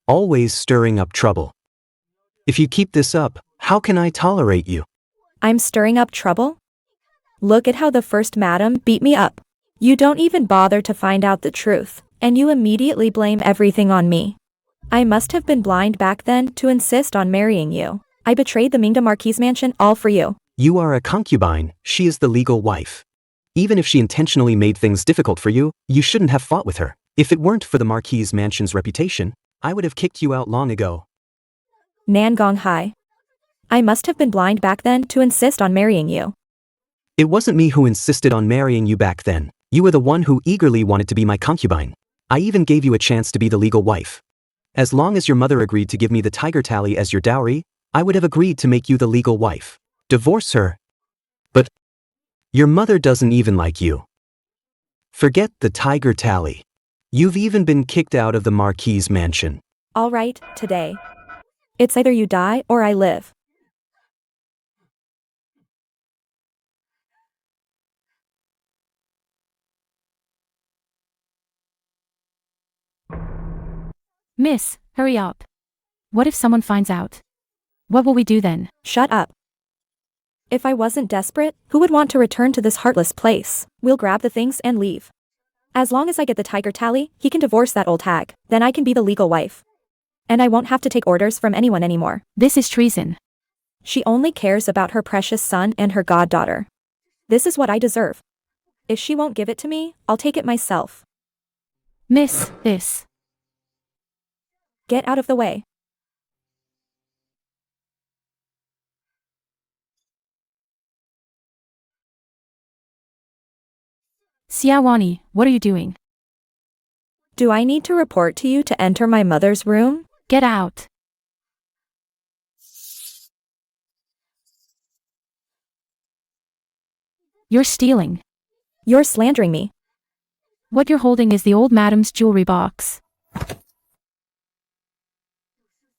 B: Always stirring up trouble. If you keep this up, how can I tolerate you?
K: I'm stirring up trouble? Look at how the First Madam beat me up. You don't even bother to find out the truth, and you immediately blame everything on me. I must have been blind back then to insist on marrying you. I betrayed the Mingda Marquis mansion all for you.
B: You are a concubine, she is the legal wife. Even if she intentionally made things difficult for you, you shouldn't have fought with her. If it weren't for the Marquis mansion's reputation, I would have kicked you out long ago.
K: Nangong Hai. I must have been blind back then to insist on marrying you.
B: It wasn't me who insisted on marrying you back then. You were the one who eagerly wanted to be my concubine. I even gave you a chance to be the legal wife. As long as your mother agreed to give me the tiger tally as your dowry, I would have agreed to make you the legal wife. Divorce her. But your mother doesn't even like you. Forget the tiger tally. You've even been kicked out of the Marquis mansion.
K: All right, today. It's either you die or I live.
J: Miss, hurry up. What if someone finds out? What will we do then?
K: Shut up. If I wasn't desperate, who would want to return to this heartless place? We'll grab the things and leave. As long as I get the tiger tally, he can divorce that old hag. Then I can be the legal wife. And I won't have to take orders from anyone anymore.
J: This is treason.
K: She only cares about her precious son and her goddaughter. This is what I deserve. If she won't give it to me, I'll take it myself.
J: Miss, this.
K: Get out of the way.
J: Xiawani, what are you doing?
K: Do I need to report to you to enter my mother's room?
J: Get out. You're stealing.
K: You're slandering me.
J: What you're holding is the old madam's jewelry box.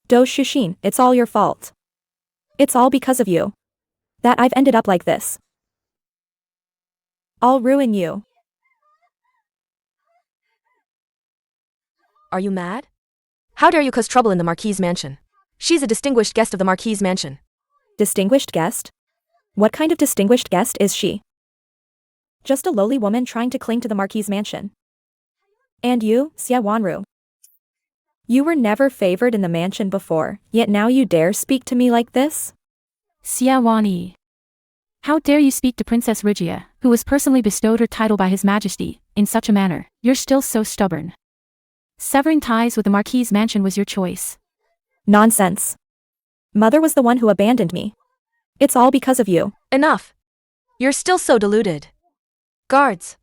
K: Do Shushin, it's all your fault. It's all because of you that I've ended up like this. I'll ruin you.
O: Are you mad? How dare you cause trouble in the Marquise mansion? She's a distinguished guest of the Marquise mansion.
K: Distinguished guest? What kind of distinguished guest is she? Just a lowly woman trying to cling to the Marquise mansion. And you, Xia Wanru. You were never favored in the mansion before, yet now you dare speak to me like this?
J: Xia Wanyi. How dare you speak to Princess Rugia, who was personally bestowed her title by His Majesty, in such a manner? You're still so stubborn. Severing ties with the Marquise mansion was your choice.
K: Nonsense. Mother was the one who abandoned me. It's all because of you.
O: Enough. You're still so deluded. Guards,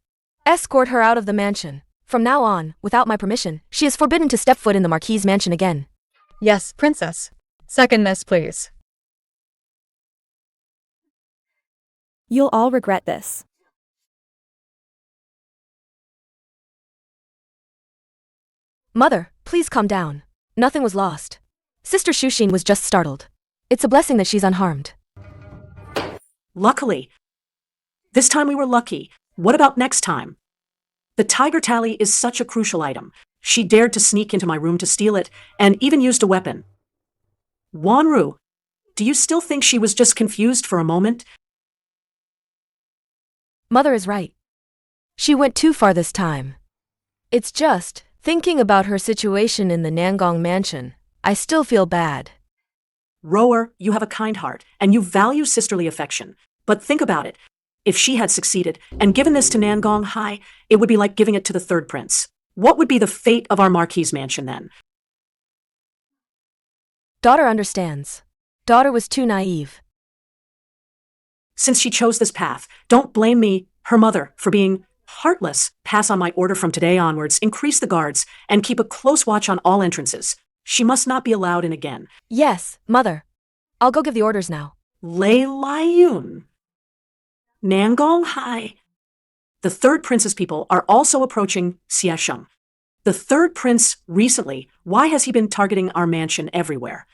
O: escort her out of the mansion. From now on, without my permission, she is forbidden to step foot in the Marquise mansion again.
P: Yes, Princess. Second miss, please.
K: You'll all regret this.
O: Mother, please calm down. Nothing was lost. Sister Shushin was just startled. It's a blessing that she's unharmed.
A: Luckily. This time we were lucky. What about next time? The tiger tally is such a crucial item. She dared to sneak into my room to steal it, and even used a weapon. Wanru, do you still think she was just confused for a moment?
O: Mother is right. She went too far this time. It's just, thinking about her situation in the Nangong mansion, I still feel bad.
A: Rower, you have a kind heart, and you value sisterly affection. But think about it. If she had succeeded and given this to Nangong Hai, it would be like giving it to the third prince. What would be the fate of our Marquise mansion then?
O: Daughter understands. Daughter was too naive.
A: Since she chose this path, don't blame me, her mother, for being heartless. Pass on my order from today onwards, increase the guards, and keep a close watch on all entrances. She must not be allowed in again.
O: Yes, Mother. I'll go give the orders now.
A: Lei Laiyun. Nangong Hai. The third prince's people are also approaching Xiesheng. The third prince recently, why has he been targeting our mansion everywhere?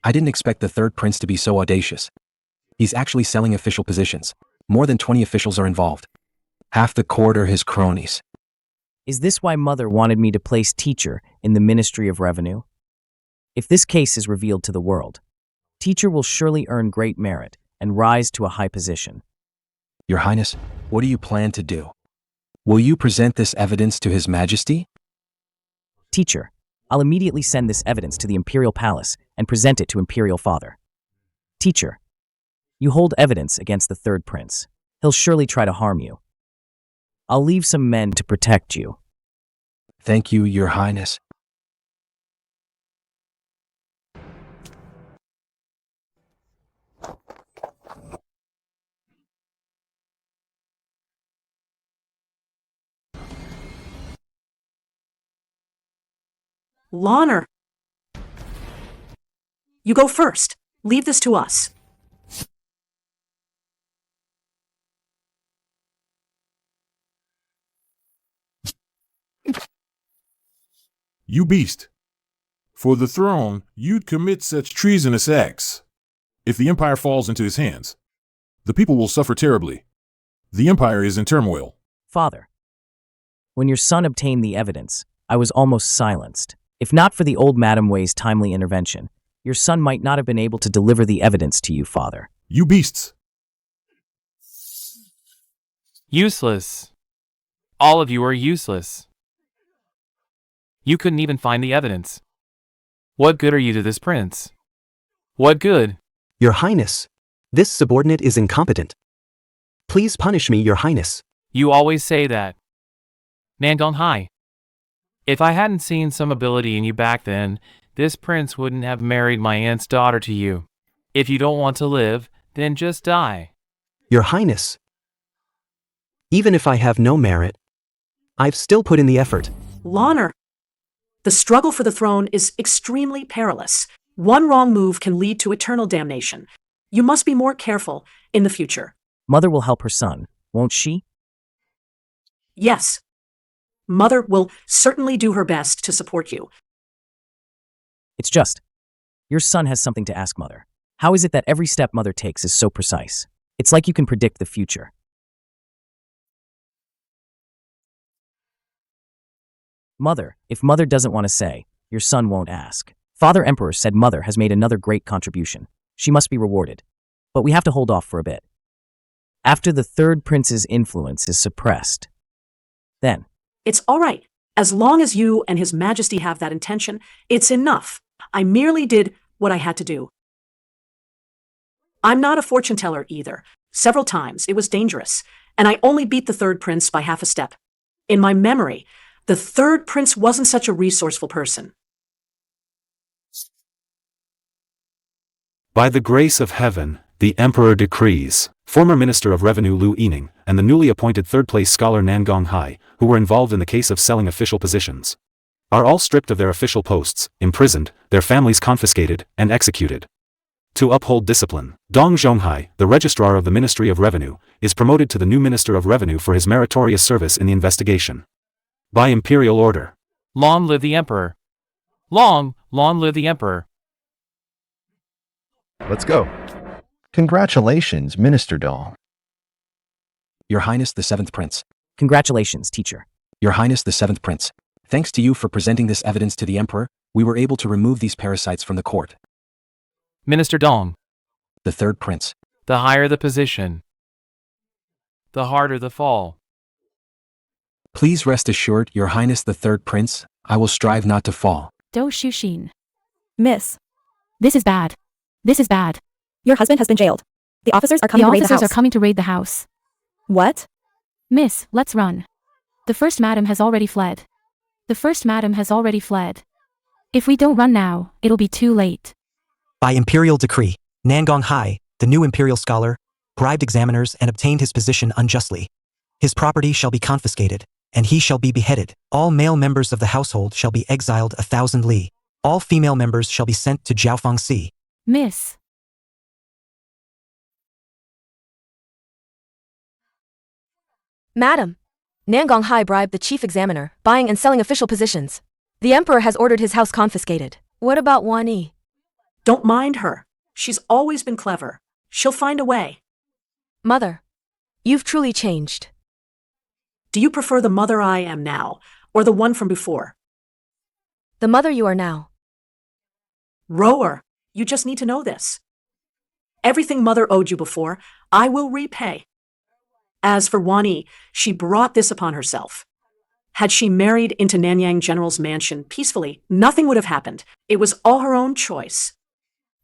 N: I didn't expect the third prince to be so audacious. He's actually selling official positions. More than 20 officials are involved. Half the court are his cronies.
D: Is this why Mother wanted me to place teacher in the Ministry of Revenue? If this case is revealed to the world, teacher will surely earn great merit and rise to a high position.
N: Your Highness, what do you plan to do? Will you present this evidence to His Majesty?
D: Teacher, I'll immediately send this evidence to the Imperial Palace and present it to Imperial Father. Teacher, you hold evidence against the third prince. He'll surely try to harm you. I'll leave some men to protect you.
N: Thank you, Your Highness.
A: Lawner. You go first. Leave this to us.
I: You beast. For the throne, you'd commit such treasonous acts. If the empire falls into his hands, the people will suffer terribly. The empire is in turmoil.
D: Father, when your son obtained the evidence, I was almost silenced. If not for the old Madame Wei's timely intervention, Your son might not have been able to deliver the evidence to you, father.
I: You beasts!
H: Useless. All of you are useless. You couldn't even find the evidence. What good are you to this prince? What good?
B: Your Highness, this subordinate is incompetent. Please punish me, Your Highness.
H: You always say that. Nandong Hai. If I hadn't seen some ability in you back then, this prince wouldn't have married my aunt's daughter to you. If you don't want to live, then just die.
B: Your Highness, even if I have no merit, I've still put in the effort.
A: Lonner, the struggle for the throne is extremely perilous. One wrong move can lead to eternal damnation. You must be more careful in the future.
D: Mother will help her son, won't she?
A: Yes. Mother will certainly do her best to support you.
D: It's just, your son has something to ask Mother. How is it that every step Mother takes is so precise? It's like you can predict the future. Mother, if Mother doesn't want to say, your son won't ask. Father Emperor said Mother has made another great contribution. She must be rewarded. But we have to hold off for a bit. After the third prince's influence is suppressed, then.
A: It's all right. As long as you and His Majesty have that intention, it's enough. I merely did what I had to do. I'm not a fortune teller either. Several times it was dangerous, and I only beat the third prince by half a step. In my memory, the third prince wasn't such a resourceful person.
F: By the grace of heaven, the Emperor decrees, former Minister of Revenue Liu Yining, and the newly appointed third-place scholar Nangong Hai, who were involved in the case of selling official positions, are all stripped of their official posts, imprisoned, their families confiscated, and executed. To uphold discipline, Dong Zhonghai, the Registrar of the Ministry of Revenue, is promoted to the new Minister of Revenue for his meritorious service in the investigation. By imperial order.
H: Long live the Emperor! Long live the Emperor!
M: Let's go.
L: Congratulations, Minister Dong.
N: Your Highness the Seventh Prince.
D: Congratulations, teacher.
N: Your Highness the Seventh Prince. Thanks to you for presenting this evidence to the Emperor, we were able to remove these parasites from the court.
H: Minister Dong.
N: The Third Prince.
H: The higher the position, the harder the fall.
N: Please rest assured, Your Highness the Third Prince, I will strive not to fall.
J: Do Shushin.
K: Miss,
J: This is bad. This is bad.
K: your husband has been jailed. The officers are
J: The
K: coming to raid the
J: officers
K: house.
J: are coming to raid the house.
K: What?
J: Miss, let's run. The first madam has already fled. The first madam has already fled. If we don't run now, it'll be too late.
Q: By imperial decree, Nangong Hai, the new imperial scholar, bribed examiners and obtained his position unjustly. His property shall be confiscated, and he shall be beheaded. All male members of the household shall be exiled 1,000 li. All female members shall be sent to Jiaofeng Sea.
J: Miss.
O: Madam, Nangong Hai bribed the chief examiner, buying and selling official positions. The emperor has ordered his house confiscated. What about Wan Yi?
A: Don't mind her. She's always been clever. She'll find a way.
O: Mother, you've truly changed.
A: Do you prefer the mother I am now, or the one from before?
O: The mother you are now.
A: Rower, you just need to know this. Everything mother owed you before, I will repay. As for Wan Yi, she brought this upon herself. Had she married into Nanyang General's mansion peacefully, nothing would have happened. It was all her own choice.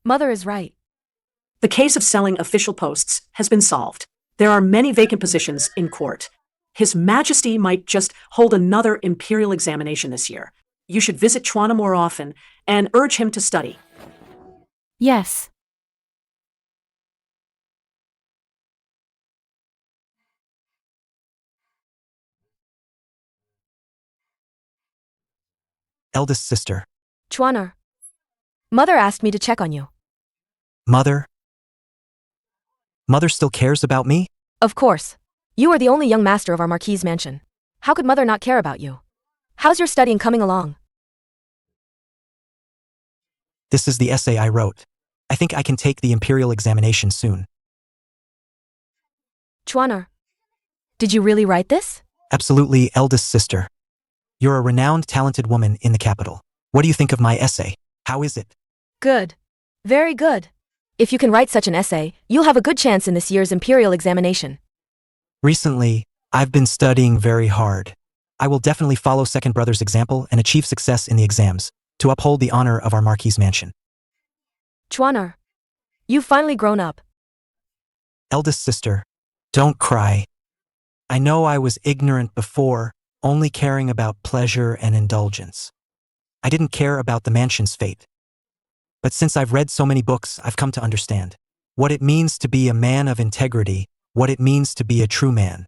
O: Mother is right.
A: The case of selling official posts has been solved. There are many vacant positions in court. His Majesty might just hold another imperial examination this year. You should visit Chuana more often and urge him to study.
J: Yes.
Q: Eldest sister.
O: Chuaner. Mother asked me to check on you.
Q: Mother? Mother still cares about me?
O: Of course. You are the only young master of our Marquis mansion. How could Mother not care about you? How's your studying coming along?
Q: This is the essay I wrote. I think I can take the imperial examination soon.
O: Chuaner. Did you really write this?
Q: Absolutely, eldest sister. You're a renowned, talented woman in the capital. What do you think of my essay? How is it?
O: Good. Very good. If you can write such an essay, you'll have a good chance in this year's imperial examination.
Q: Recently, I've been studying very hard. I will definitely follow second brother's example and achieve success in the exams to uphold the honor of our Marquis mansion.
O: Chuaner, you've finally grown up.
Q: Eldest sister, don't cry. I know I was ignorant before, only caring about pleasure and indulgence. I didn't care about the mansion's fate. But since I've read so many books, I've come to understand what it means to be a man of integrity, what it means to be a true man.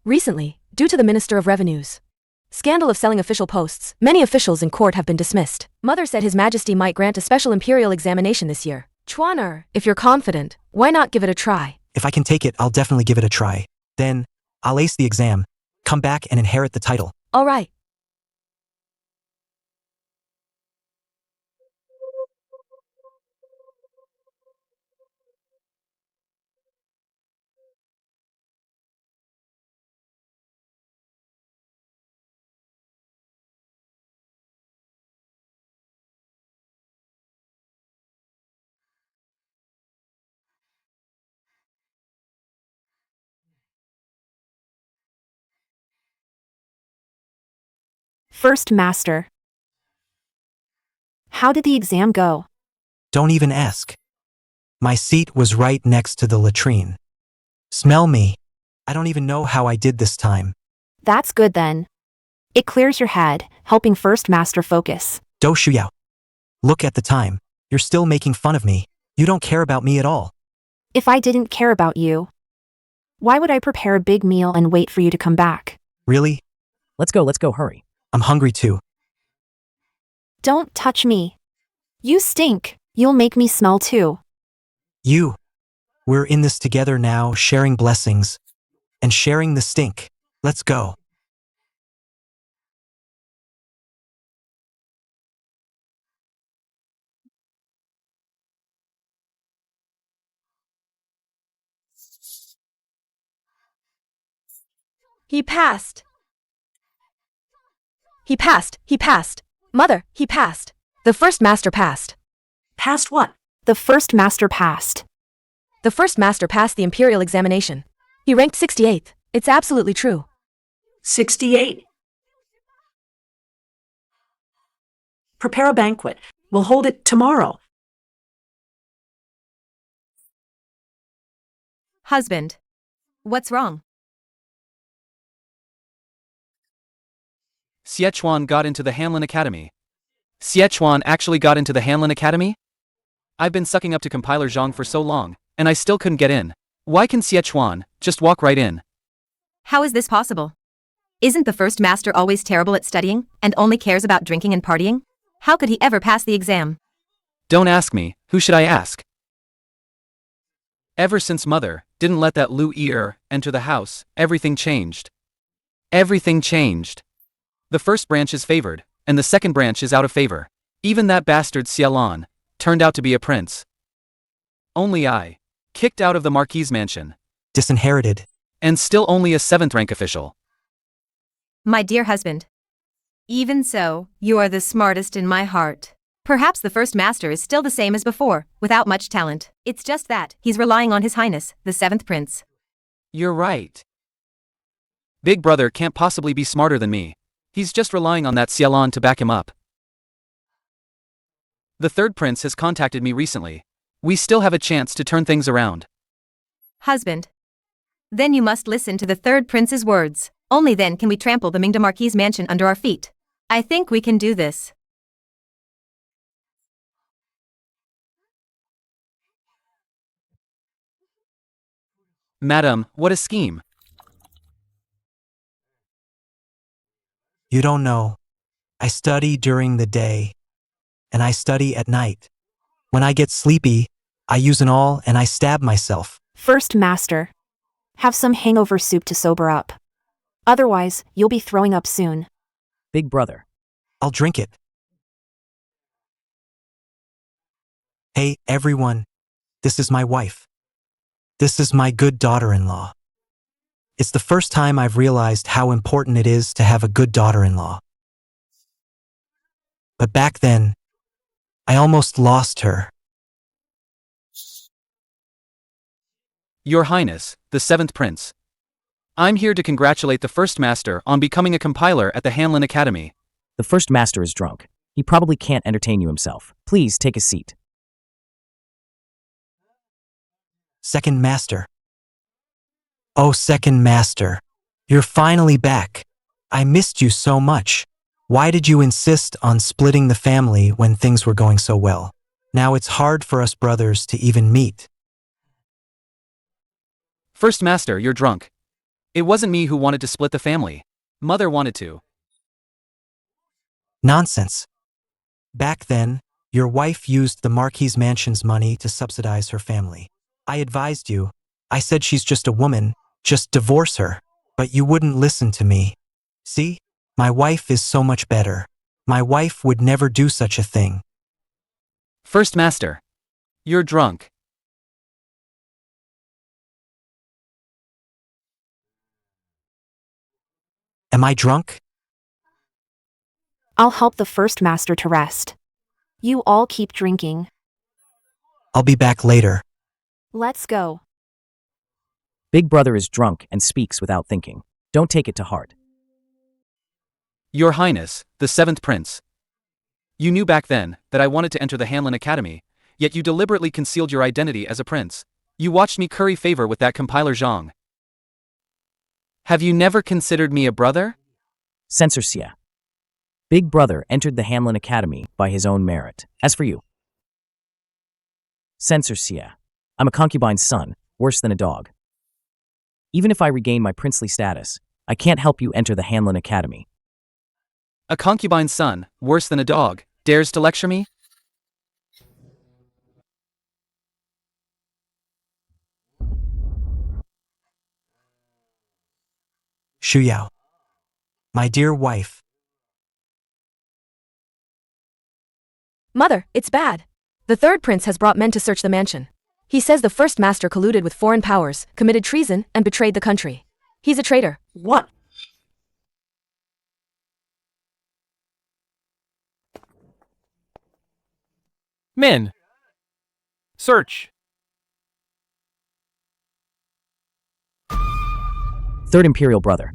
O: Recently, due to the Minister of Revenue's scandal of selling official posts, many officials in court have been dismissed. Mother said His Majesty might grant a special imperial examination this year. Chuaner, if you're confident, why not give it a try?
Q: If I can take it, I'll definitely give it a try. Then, I'll ace the exam, come back and inherit the title.
O: All right.
E: First Master. How did the exam go?
Q: Don't even ask. My seat was right next to the latrine. Smell me. I don't even know how I did this time.
E: That's good then. It clears your head, helping First Master focus.
Q: Do Shuyao. Look at the time. You're still making fun of me. You don't care about me at all.
E: If I didn't care about you, why would I prepare a big meal and wait for you to come back?
Q: Really?
D: Let's go, hurry.
Q: I'm hungry too.
E: Don't touch me. You stink. You'll make me smell too.
Q: We're in this together now, sharing blessings and sharing the stink. Let's go.
O: He passed. He passed. He passed. Mother, he passed. The First Master passed.
A: Passed what?
E: The First Master passed.
O: The First Master passed the imperial examination. He ranked 68th. It's absolutely true.
A: 68. Prepare a banquet. We'll hold it tomorrow.
G: Husband. What's wrong?
C: Xiechuan got into the Hanlin Academy. Xiechuan actually got into the Hanlin Academy? I've been sucking up to Compiler Zhang for so long, and I still couldn't get in. Why can Xiechuan just walk right in?
G: How is this possible? Isn't the First Master always terrible at studying, and only cares about drinking and partying? How could he ever pass the exam?
C: Don't ask me, who should I ask? Ever since Mother didn't let that Lu Yi enter the house, everything changed. Everything changed. The first branch is favored, and the second branch is out of favor. Even that bastard Xialan turned out to be a prince. Only I, kicked out of the Marquis mansion.
Q: Disinherited.
C: And still only a 7th rank official.
G: My dear husband. Even so, you are the smartest in my heart. Perhaps the First Master is still the same as before, without much talent. It's just that he's relying on His Highness, the 7th Prince.
C: You're right. Big brother can't possibly be smarter than me. He's just relying on that Xialan to back him up. The 3rd prince has contacted me recently. We still have a chance to turn things around.
G: Husband. Then you must listen to the 3rd prince's words. Only then can we trample the Mingda Marquis mansion under our feet. I think we can do this.
C: Madam, what a scheme.
Q: You don't know. I study during the day, and I study at night. When I get sleepy, I use an awl and I stab myself.
E: First Master. Have some hangover soup to sober up. Otherwise, you'll be throwing up soon.
D: Big brother.
Q: I'll drink it. Hey, everyone. This is my wife. This is my good daughter-in-law. It's the first time I've realized how important it is to have a good daughter-in-law. But back then, I almost lost her.
C: Your Highness, the 7th Prince. I'm here to congratulate the First Master on becoming a compiler at the Hanlon Academy.
D: The First Master is drunk. He probably can't entertain you himself. Please take a seat.
Q: Second Master. Oh, Second Master. You're finally back. I missed you so much. Why did you insist on splitting the family when things were going so well? Now it's hard for us brothers to even meet.
C: First Master, you're drunk. It wasn't me who wanted to split the family. Mother wanted to.
Q: Nonsense. Back then, your wife used the Marquis Mansion's money to subsidize her family. I advised you. I said she's just a woman, just divorce her. But you wouldn't listen to me. See? My wife is so much better. My wife would never do such a thing.
C: First Master. You're drunk.
Q: Am I drunk?
E: I'll help the First Master to rest. You all keep drinking.
Q: I'll be back later.
E: Let's go.
D: Big Brother is drunk and speaks without thinking. Don't take it to heart.
C: Your Highness, the 7th Prince. You knew back then that I wanted to enter the Hanlon Academy, yet you deliberately concealed your identity as a prince. You watched me curry favor with that compiler Zhang. Have you never considered me a brother?
D: Censor Xie. Big Brother entered the Hanlon Academy by his own merit. As for you, Censor Xie. I'm a concubine's son, worse than a dog. Even if I regain my princely status, I can't help you enter the Hanlon Academy.
C: A concubine's son, worse than a dog, dares to lecture me?
Q: Shu Yao. My dear wife.
O: Mother, it's bad. The 3rd Prince has brought men to search the mansion. He says the First Master colluded with foreign powers, committed treason, and betrayed the country. He's a traitor.
A: What?
H: Min! Search!
D: Third Imperial Brother.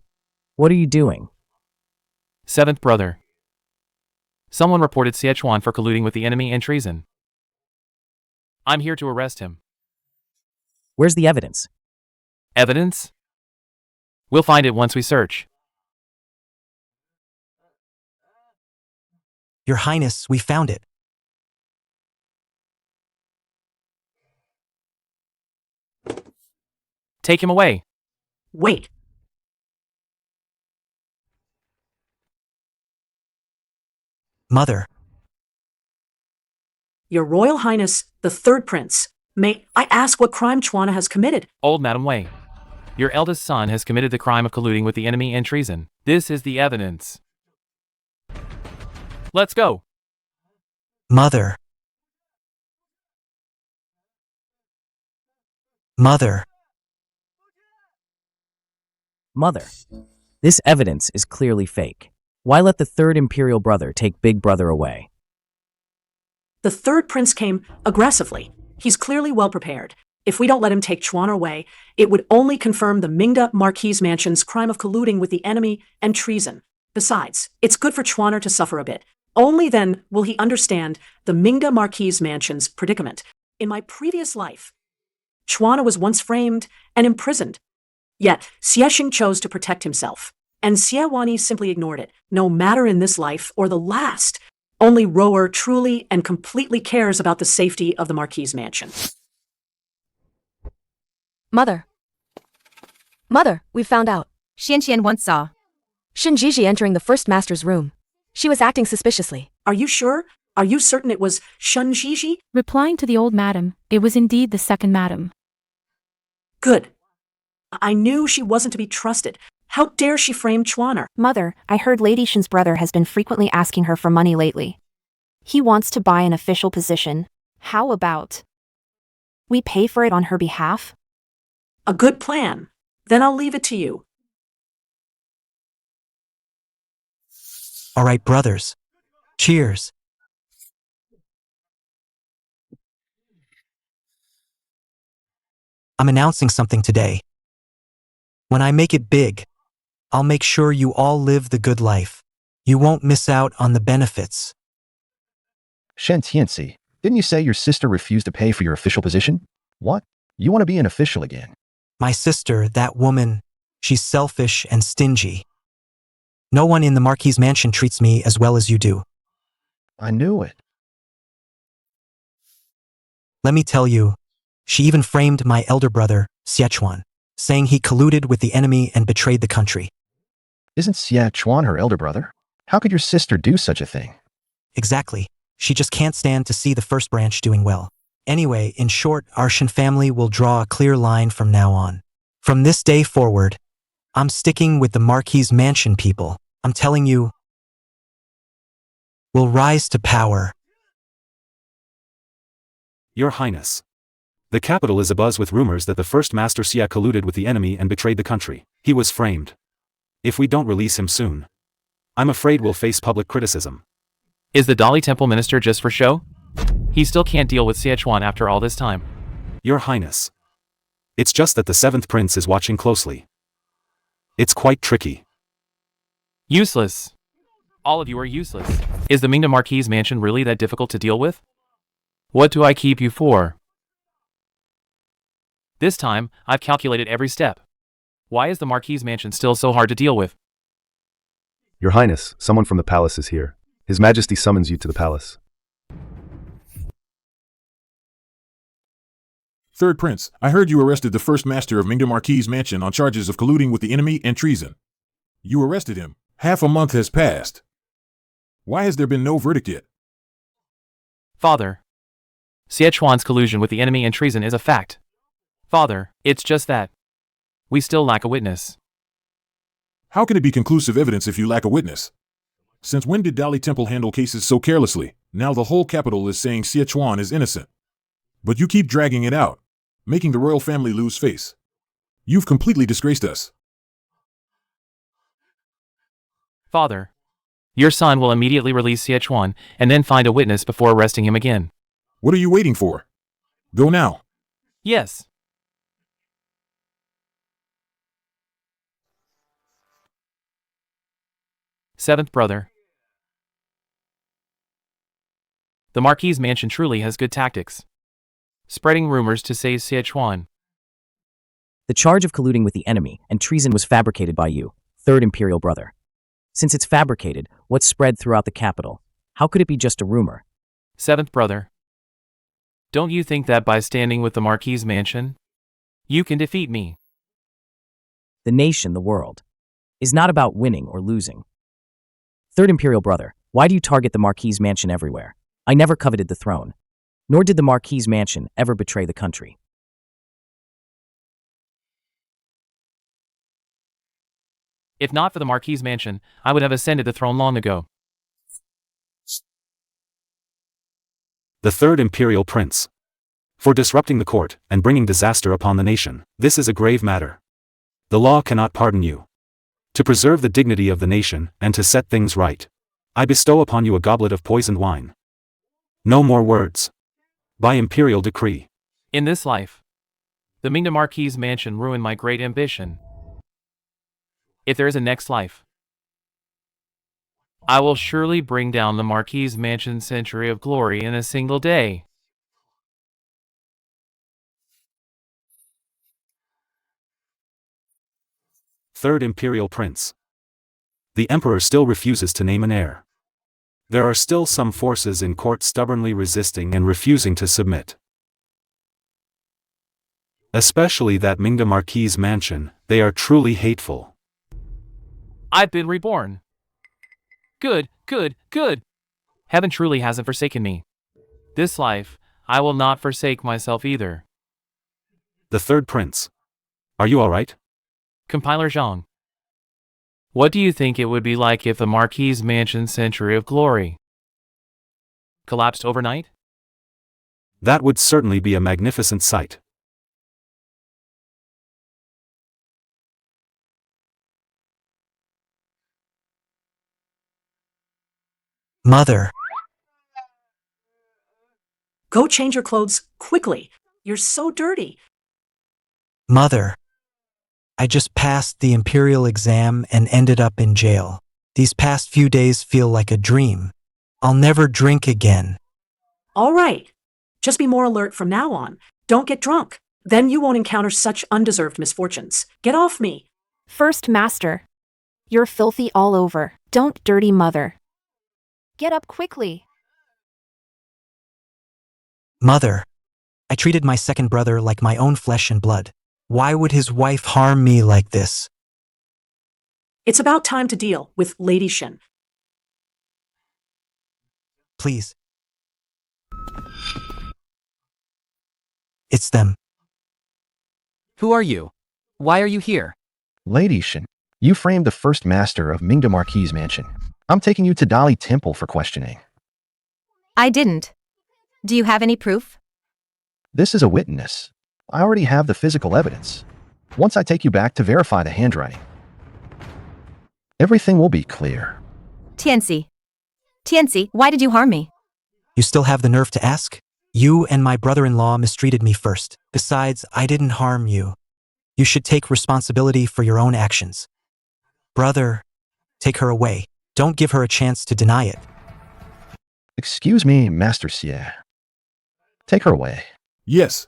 D: What are you doing?
H: 7th Brother. Someone reported Sichuan for colluding with the enemy and treason. I'm here to arrest him.
D: Where's the evidence?
H: Evidence? We'll find it once we search.
Q: Your Highness, we found it.
H: Take him away.
A: Wait.
Q: Mother.
A: Your Royal Highness, the 3rd Prince, may I ask what crime Chuana has committed?
H: Old Madam Wei. Your eldest son has committed the crime of colluding with the enemy and treason. This is the evidence. Let's go.
Q: Mother. Mother.
D: Mother. This evidence is clearly fake. Why let the 3rd Imperial Brother take Big Brother away?
A: The 3rd Prince came aggressively. He's clearly well prepared. If we don't let him take Chuana away, it would only confirm the Mingda Marquis Mansion's crime of colluding with the enemy and treason. Besides, it's good for Chuana to suffer a bit. Only then will he understand the Mingda Marquis Mansion's predicament. In my previous life, Chuana was once framed and imprisoned. Yet, Xiexing chose to protect himself, and Xiewani simply ignored it. No matter in this life or the last, only Rower truly and completely cares about the safety of the Marquis Mansion.
O: Mother. Mother, we've found out.
G: Xianxian once saw
O: Shinjiji entering the First Master's room. She was acting suspiciously.
A: Are you sure? Are you certain it was Shunjiji?
J: Replying to the old madam, it was indeed the 2nd madam.
A: Good. I knew she wasn't to be trusted. How dare she frame Chuaner?
E: Mother, I heard Lady Shen's brother has been frequently asking her for money lately. He wants to buy an official position. How about we pay for it on her behalf?
A: A good plan. Then I'll leave it to you.
Q: All right, brothers. Cheers. I'm announcing something today. When I make it big, I'll make sure you all live the good life. You won't miss out on the benefits.
L: Shen Tianci, didn't you say your sister refused to pay for your official position? What? You want to be an official again?
Q: My sister, that woman, she's selfish and stingy. No one in the Marquis mansion treats me as well as you do.
L: I knew it.
Q: Let me tell you, she even framed my elder brother, Xie, saying he colluded with the enemy and betrayed the country.
L: Isn't Xie her elder brother? How could your sister do such a thing?
Q: Exactly. She just can't stand to see the first branch doing well. Anyway, in short, our Shen family will draw a clear line from now on. From this day forward, I'm sticking with the Marquis mansion people. I'm telling you, we'll rise to power.
F: Your Highness. The capital is abuzz with rumors that the first Master Xia colluded with the enemy and betrayed the country. He was framed. If we don't release him soon, I'm afraid we'll face public criticism.
H: Is the Dali Temple minister just for show? He still can't deal with Xie after all this time.
F: Your Highness. It's just that the 7th Prince is watching closely. It's quite tricky.
H: Useless. All of you are useless. Is the Mingda Marquis mansion really that difficult to deal with? What do I keep you for? This time, I've calculated every step. Why is the Marquis mansion still so hard to deal with?
M: Your Highness, someone from the palace is here. His Majesty summons you to the palace.
I: Third Prince, I heard you arrested the first master of Mingda Marquis mansion on charges of colluding with the enemy and treason. You arrested him. Half a month has passed. Why has there been no verdict yet?
H: Father. Xie collusion with the enemy and treason is a fact. Father, it's just that we still lack a witness.
I: How can it be conclusive evidence if you lack a witness? Since when did Dali Temple handle cases so carelessly? Now the whole capital is saying Xie is innocent. But you keep dragging it out, making the royal family lose face. You've completely disgraced us.
H: Father, your son will immediately release Xie and then find a witness before arresting him again.
I: What are you waiting for? Go now.
H: Yes. Seventh brother. The Marquis mansion truly has good tactics. Spreading rumors to save Xie.
D: The charge of colluding with the enemy and treason was fabricated by you, third imperial brother. Since it's fabricated, what's spread throughout the capital? How could it be just a rumor?
H: Seventh brother. Don't you think that by standing with the Marquis mansion, you can defeat me?
D: The nation, the world, is not about winning or losing. Third imperial brother, why do you target the Marquis mansion everywhere? I never coveted the throne. Nor did the Marquis mansion ever betray the country.
H: If not for the Marquis mansion, I would have ascended the throne long ago.
F: The 3rd Imperial Prince. For disrupting the court and bringing disaster upon the nation, this is a grave matter. The law cannot pardon you. To preserve the dignity of the nation and to set things right, I bestow upon you a goblet of poisoned wine. No more words. By imperial decree.
H: In this life, the Mingda Marquis mansion ruined my great ambition. If there is a next life, I will surely bring down the Marquis mansion's century of glory in a single day.
F: Third Imperial Prince. The Emperor still refuses to name an heir. There are still some forces in court stubbornly resisting and refusing to submit. Especially that Mingda Marquis mansion, they are truly hateful.
H: I've been reborn. Good, good, good. Heaven truly hasn't forsaken me. This life, I will not forsake myself either.
F: The 3rd Prince. Are you alright?
H: Compiler Zhang. What do you think it would be like if the Marquis mansion's century of glory collapsed overnight?
F: That would certainly be a magnificent sight.
Q: Mother.
A: Go change your clothes quickly. You're so dirty.
Q: Mother, I just passed the imperial exam and ended up in jail. These past few days feel like a dream. I'll never drink again.
A: All right. Just be more alert from now on. Don't get drunk. Then you won't encounter such undeserved misfortunes. Get off me.
E: First master. You're filthy all over. Don't dirty mother. Get up quickly.
Q: Mother, I treated my second brother like my own flesh and blood. Why would his wife harm me like this?
A: It's about time to deal with Lady Shin.
Q: Please. It's them.
C: Who are you? Why are you here?
L: Lady Shin, you framed the first master of Mingda Marquis Mansion. I'm taking you to Dali Temple for questioning.
G: I didn't. Do you have any proof?
L: This is a witness. I already have the physical evidence. Once I take you back to verify the handwriting, everything will be clear.
G: Tianxi. Tianxi, why did you harm me?
Q: You still have the nerve to ask? You and my brother-in-law mistreated me first. Besides, I didn't harm you. You should take responsibility for your own actions. Brother, take her away. Don't give her a chance to deny it.
L: Excuse me, Master Xie. Take her away.
I: Yes.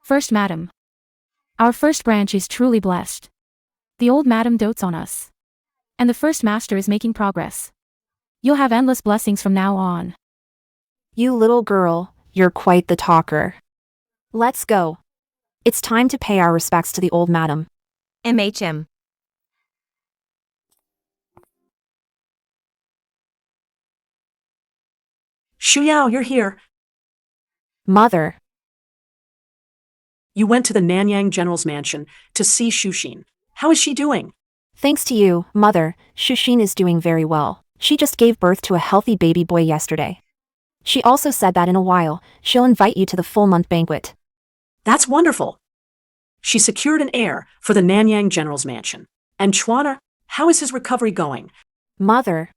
J: First Madam. Our first branch is truly blessed. The old Madam dotes on us. And the first master is making progress. You'll have endless blessings from now on.
E: You little girl, you're quite the talker. Let's go. It's time to pay our respects to the old madam.
G: MHM.
A: Shuyao, you're here.
E: Mother.
A: You went to the Nanyang General's mansion to see Shushin. How is she doing?
E: Thanks to you, Mother, Shushin is doing very well. She just gave birth to a healthy baby boy yesterday. She also said that in a while, she'll invite you to the full-month banquet.
A: That's wonderful. She secured an heir for the Nanyang General's mansion. And Chuana, how is his recovery going?
E: Mother.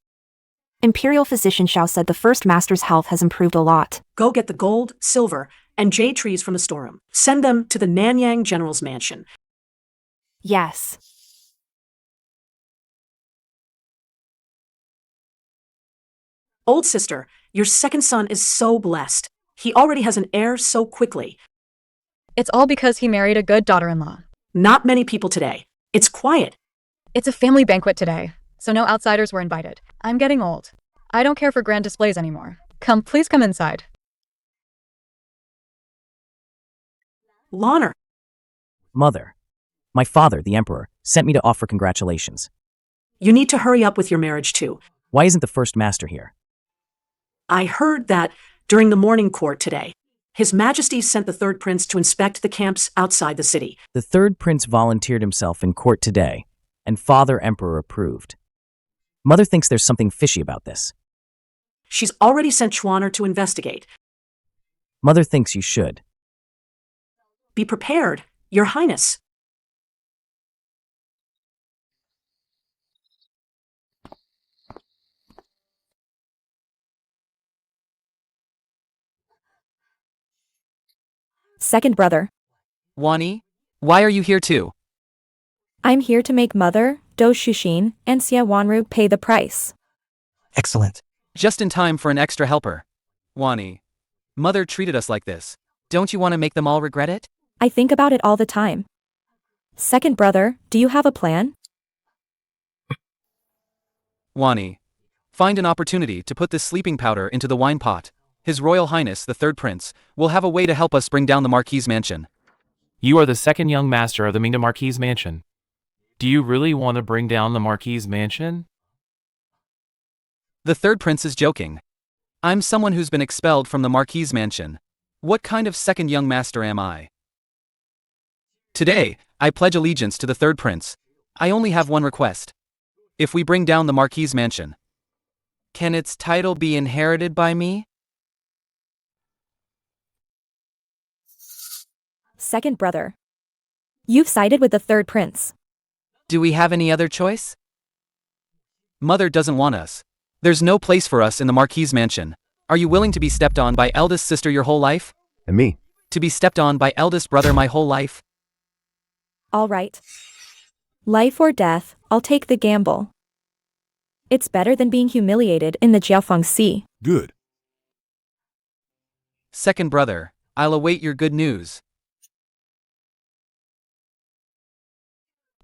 E: Imperial Physician Xiao said the first master's health has improved a lot.
A: Go get the gold, silver, and jade trees from the storeroom. Send them to the Nanyang General's mansion.
E: Yes.
A: Old sister, your second son is so blessed. He already has an heir so quickly.
P: It's all because he married a good daughter-in-law.
A: Not many people today. It's quiet.
P: It's a family banquet today, so no outsiders were invited. I'm getting old. I don't care for grand displays anymore. Please come inside.
A: Loner.
D: Mother, my father, the Emperor, sent me to offer congratulations.
A: You need to hurry up with your marriage too.
D: Why isn't the first master here?
A: I heard that during the morning court today, His Majesty sent the third prince to inspect the camps outside the city.
D: The third prince volunteered himself in court today, and Father Emperor approved. Mother thinks there's something fishy about this.
A: She's already sent Chuaner to investigate.
D: Mother thinks you should.
A: Be prepared, Your Highness.
K: Second brother.
C: Wani, why are you here too?
K: I'm here to make Mother, Do Shushin, and Xie Wanru pay the price.
Q: Excellent.
C: Just in time for an extra helper. Wani, Mother treated us like this. Don't you want to make them all regret it?
K: I think about it all the time. Second brother, do you have a plan?
C: Wani, find an opportunity to put this sleeping powder into the wine pot. His Royal Highness, the third prince, will have a way to help us bring down the Marquis mansion.
H: You are the second young master of the Mingda Marquis mansion. Do you really want to bring down the Marquis mansion?
C: The third prince is joking. I'm someone who's been expelled from the Marquis mansion. What kind of second young master am I? Today, I pledge allegiance to the third prince. I only have one request. If we bring down the Marquis mansion, can its title be inherited by me?
K: Second brother. You've sided with the third prince.
C: Do we have any other choice? Mother doesn't want us. There's no place for us in the Marquis mansion. Are you willing to be stepped on by eldest sister your whole life?
M: And me?
C: To be stepped on by eldest brother my whole life?
K: All right. Life or death, I'll take the gamble. It's better than being humiliated in the Jiaofeng Sea.
I: Good.
C: Second brother, I'll await your good news.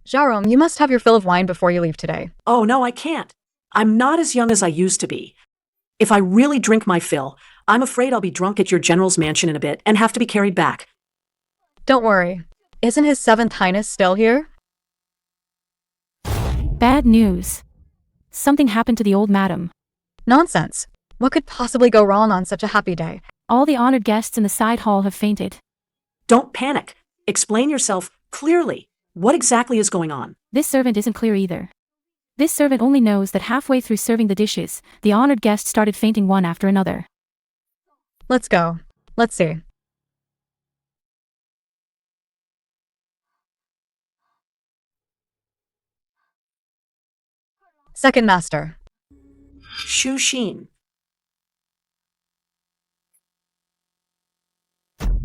P: Jerome, you must have your fill of wine before you leave today.
A: Oh, no, I can't. I'm not as young as I used to be. If I really drink my fill, I'm afraid I'll be drunk at your general's mansion in a bit and have to be carried back.
P: Don't worry. Isn't His Seventh Highness still here?
J: Bad news. Something happened to the old madam.
P: Nonsense. What could possibly go wrong on such a happy day?
J: All the honored guests in the side hall have fainted.
A: Don't panic. Explain yourself clearly. What exactly is going on?
J: This servant isn't clear either. This servant only knows that halfway through serving the dishes, the honored guests started fainting one after another.
P: Let's go. Let's see. Second master.
A: Shu Xin.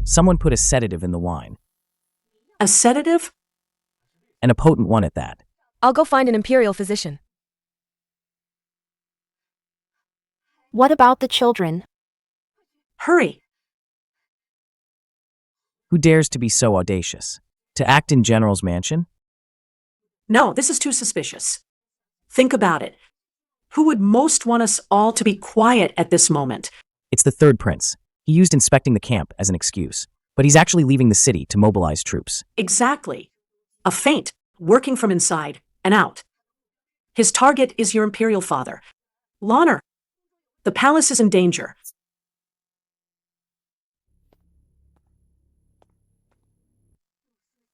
D: Someone put a sedative in the wine.
A: A sedative?
D: And a potent one at that.
O: I'll go find an imperial physician.
E: What about the children?
A: Hurry.
D: Who dares to be so audacious? To act in General's mansion?
A: No, this is too suspicious. Think about it. Who would most want us all to be quiet at this moment?
D: It's the third prince. He used inspecting the camp as an excuse. But he's actually leaving the city to mobilize troops.
A: Exactly. A feint, working from inside and out. His target is your imperial father. Loner. The palace is in danger.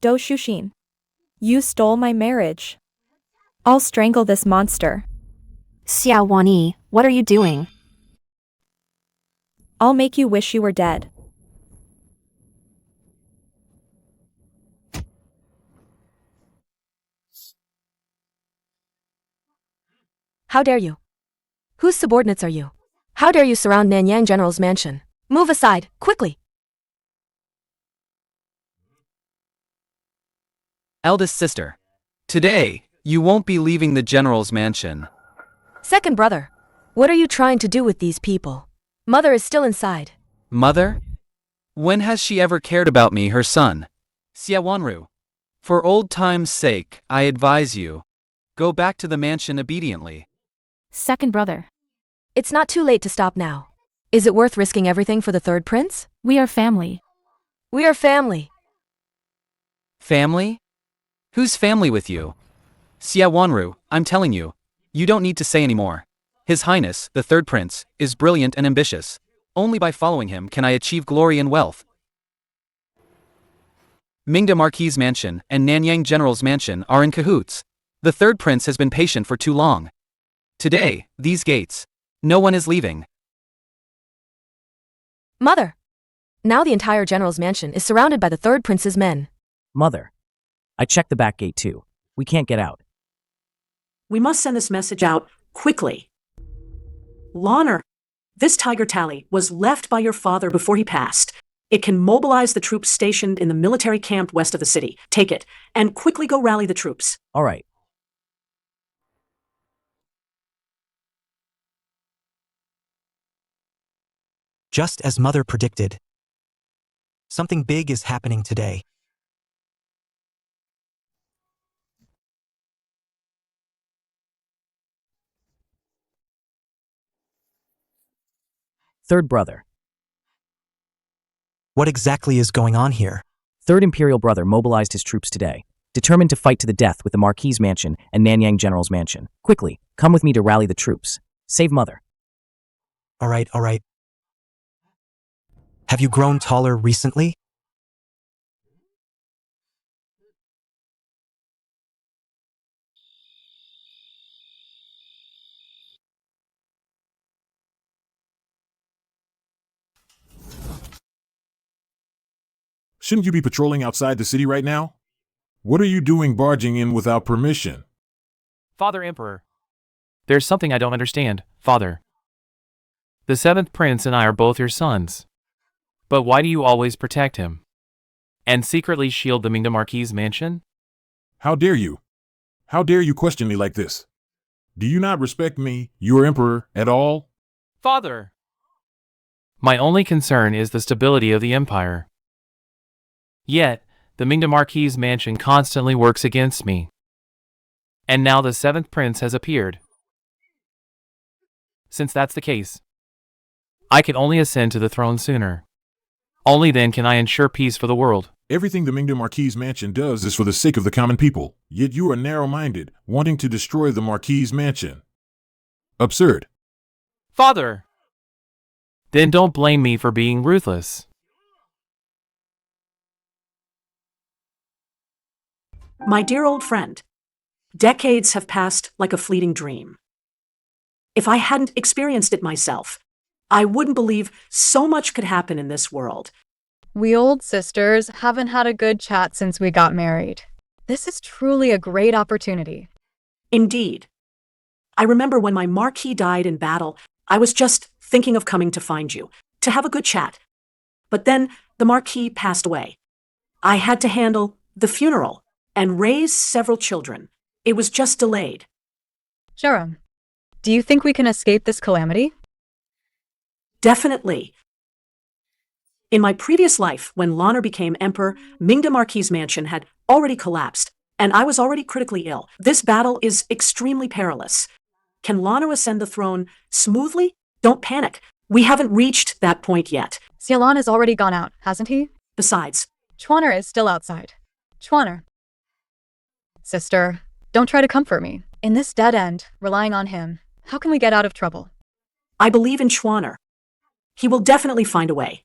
K: Do Shuxin. You stole my marriage. I'll strangle this monster.
E: Xia Wanyi, what are you doing?
K: I'll make you wish you were dead.
O: How dare you? Whose subordinates are you? How dare you surround Nanyang General's mansion? Move aside, quickly!
C: Eldest sister. Today, you won't be leaving the general's mansion.
O: Second brother, what are you trying to do with these people? Mother is still inside.
C: Mother? When has she ever cared about me, her son? Xia Wanru. For old time's sake, I advise you. Go back to the mansion obediently.
J: Second brother.
O: It's not too late to stop now. Is it worth risking everything for the third prince?
J: We are family.
O: We are family.
C: Family? Who's family with you? Xia Wanru, I'm telling you, you don't need to say any more. His Highness, the third prince, is brilliant and ambitious. Only by following him can I achieve glory and wealth. Mingda Marquis' mansion and Nanyang General's mansion are in cahoots. The third prince has been patient for too long. Today, these gates. No one is leaving.
O: Mother! Now the entire general's mansion is surrounded by the third prince's men.
D: Mother. I checked the back gate too. We can't get out.
A: We must send this message out quickly. Loner, this tiger tally was left by your father before he passed. It can mobilize the troops stationed in the military camp west of the city. Take it, and quickly go rally the troops.
D: All right.
Q: Just as Mother predicted. Something big is happening today.
D: Third brother.
Q: What exactly is going on here?
D: Third imperial brother mobilized his troops today, determined to fight to the death with the Marquis' mansion and Nanyang General's mansion. Quickly, come with me to rally the troops. Save Mother.
Q: All right. Have you grown taller recently?
I: Shouldn't you be patrolling outside the city right now? What are you doing barging in without permission?
H: Father Emperor. There's something I don't understand, Father. The seventh prince and I are both your sons. But why do you always protect him? And secretly shield the Mingda Marquis' mansion?
I: How dare you? How dare you question me like this? Do you not respect me, your emperor, at all?
H: Father! My only concern is the stability of the empire. Yet, the Mingda Marquis' mansion constantly works against me. And now the seventh prince has appeared. Since that's the case, I can only ascend to the throne sooner. Only then can I ensure peace for the world.
I: Everything the Mingda Marquis' mansion does is for the sake of the common people, yet you are narrow-minded, wanting to destroy the Marquis' mansion. Absurd.
H: Father! Then don't blame me for being ruthless.
A: My dear old friend, decades have passed like a fleeting dream. If I hadn't experienced it myself, I wouldn't believe so much could happen in this world.
P: We old sisters haven't had a good chat since we got married. This is truly a great opportunity.
A: Indeed. I remember when my Marquis died in battle, I was just thinking of coming to find you, to have a good chat. But then the Marquis passed away. I had to handle the funeral and raise several children. It was just delayed.
P: Jerome, do you think we can escape this calamity?
A: Definitely. In my previous life, when Lanner became emperor, Mingda Marquis' mansion had already collapsed, and I was already critically ill. This battle is extremely perilous. Can Lanner ascend the throne smoothly? Don't panic. We haven't reached that point yet.
P: Xialan has already gone out, hasn't he?
A: Besides,
P: Chuaner is still outside. Chuaner. Sister, don't try to comfort me. In this dead end, relying on him, how can we get out of trouble?
A: I believe in Chuaner. He will definitely find a way.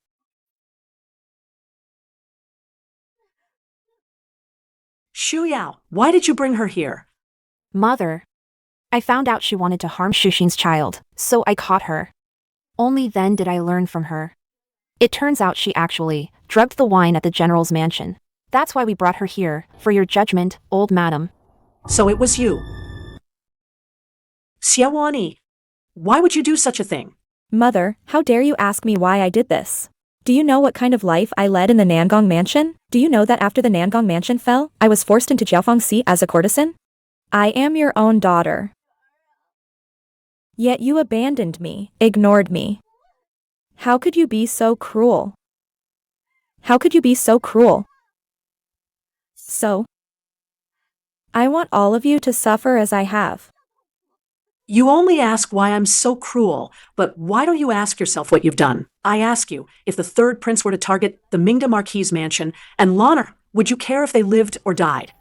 A: Shu Yao, why did you bring her here?
E: Mother. I found out she wanted to harm Shuxin's child, so I caught her. Only then did I learn from her. It turns out she actually drugged the wine at the general's mansion. That's why we brought her here, for your judgment, old madam.
A: So it was you. Xiaowani, why would you do such a thing?
K: Mother, how dare you ask me why I did this? Do you know what kind of life I led in the Nangong mansion? Do you know that after the Nangong mansion fell, I was forced into Jiaofengxi as a courtesan? I am your own daughter. Yet you abandoned me, ignored me. How could you be so cruel? How could you be so cruel? So, I want all of you to suffer as I have.
A: You only ask why I'm so cruel, but why don't you ask yourself what you've done? I ask you, if the third prince were to target the Mingda Marquis' mansion and Lanner, would you care if they lived or died?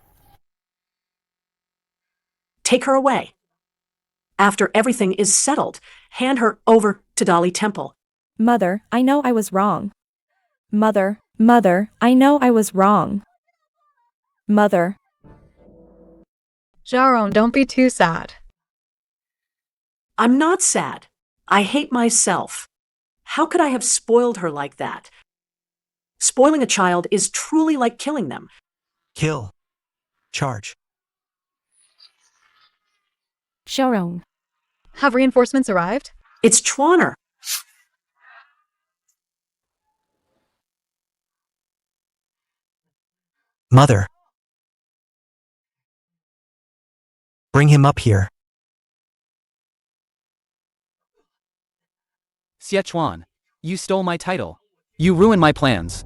A: Take her away. After everything is settled, hand her over to Dali Temple.
K: Mother, I know I was wrong. Mother, I know I was wrong. Mother.
P: Jerome, don't be too sad.
A: I'm not sad. I hate myself. How could I have spoiled her like that? Spoiling a child is truly like killing them.
Q: Kill. Charge.
J: Xiaorong.
P: Have reinforcements arrived?
A: It's Chuaner.
Q: Mother. Bring him up here.
C: Xiechuan, you stole my title. You ruined my plans.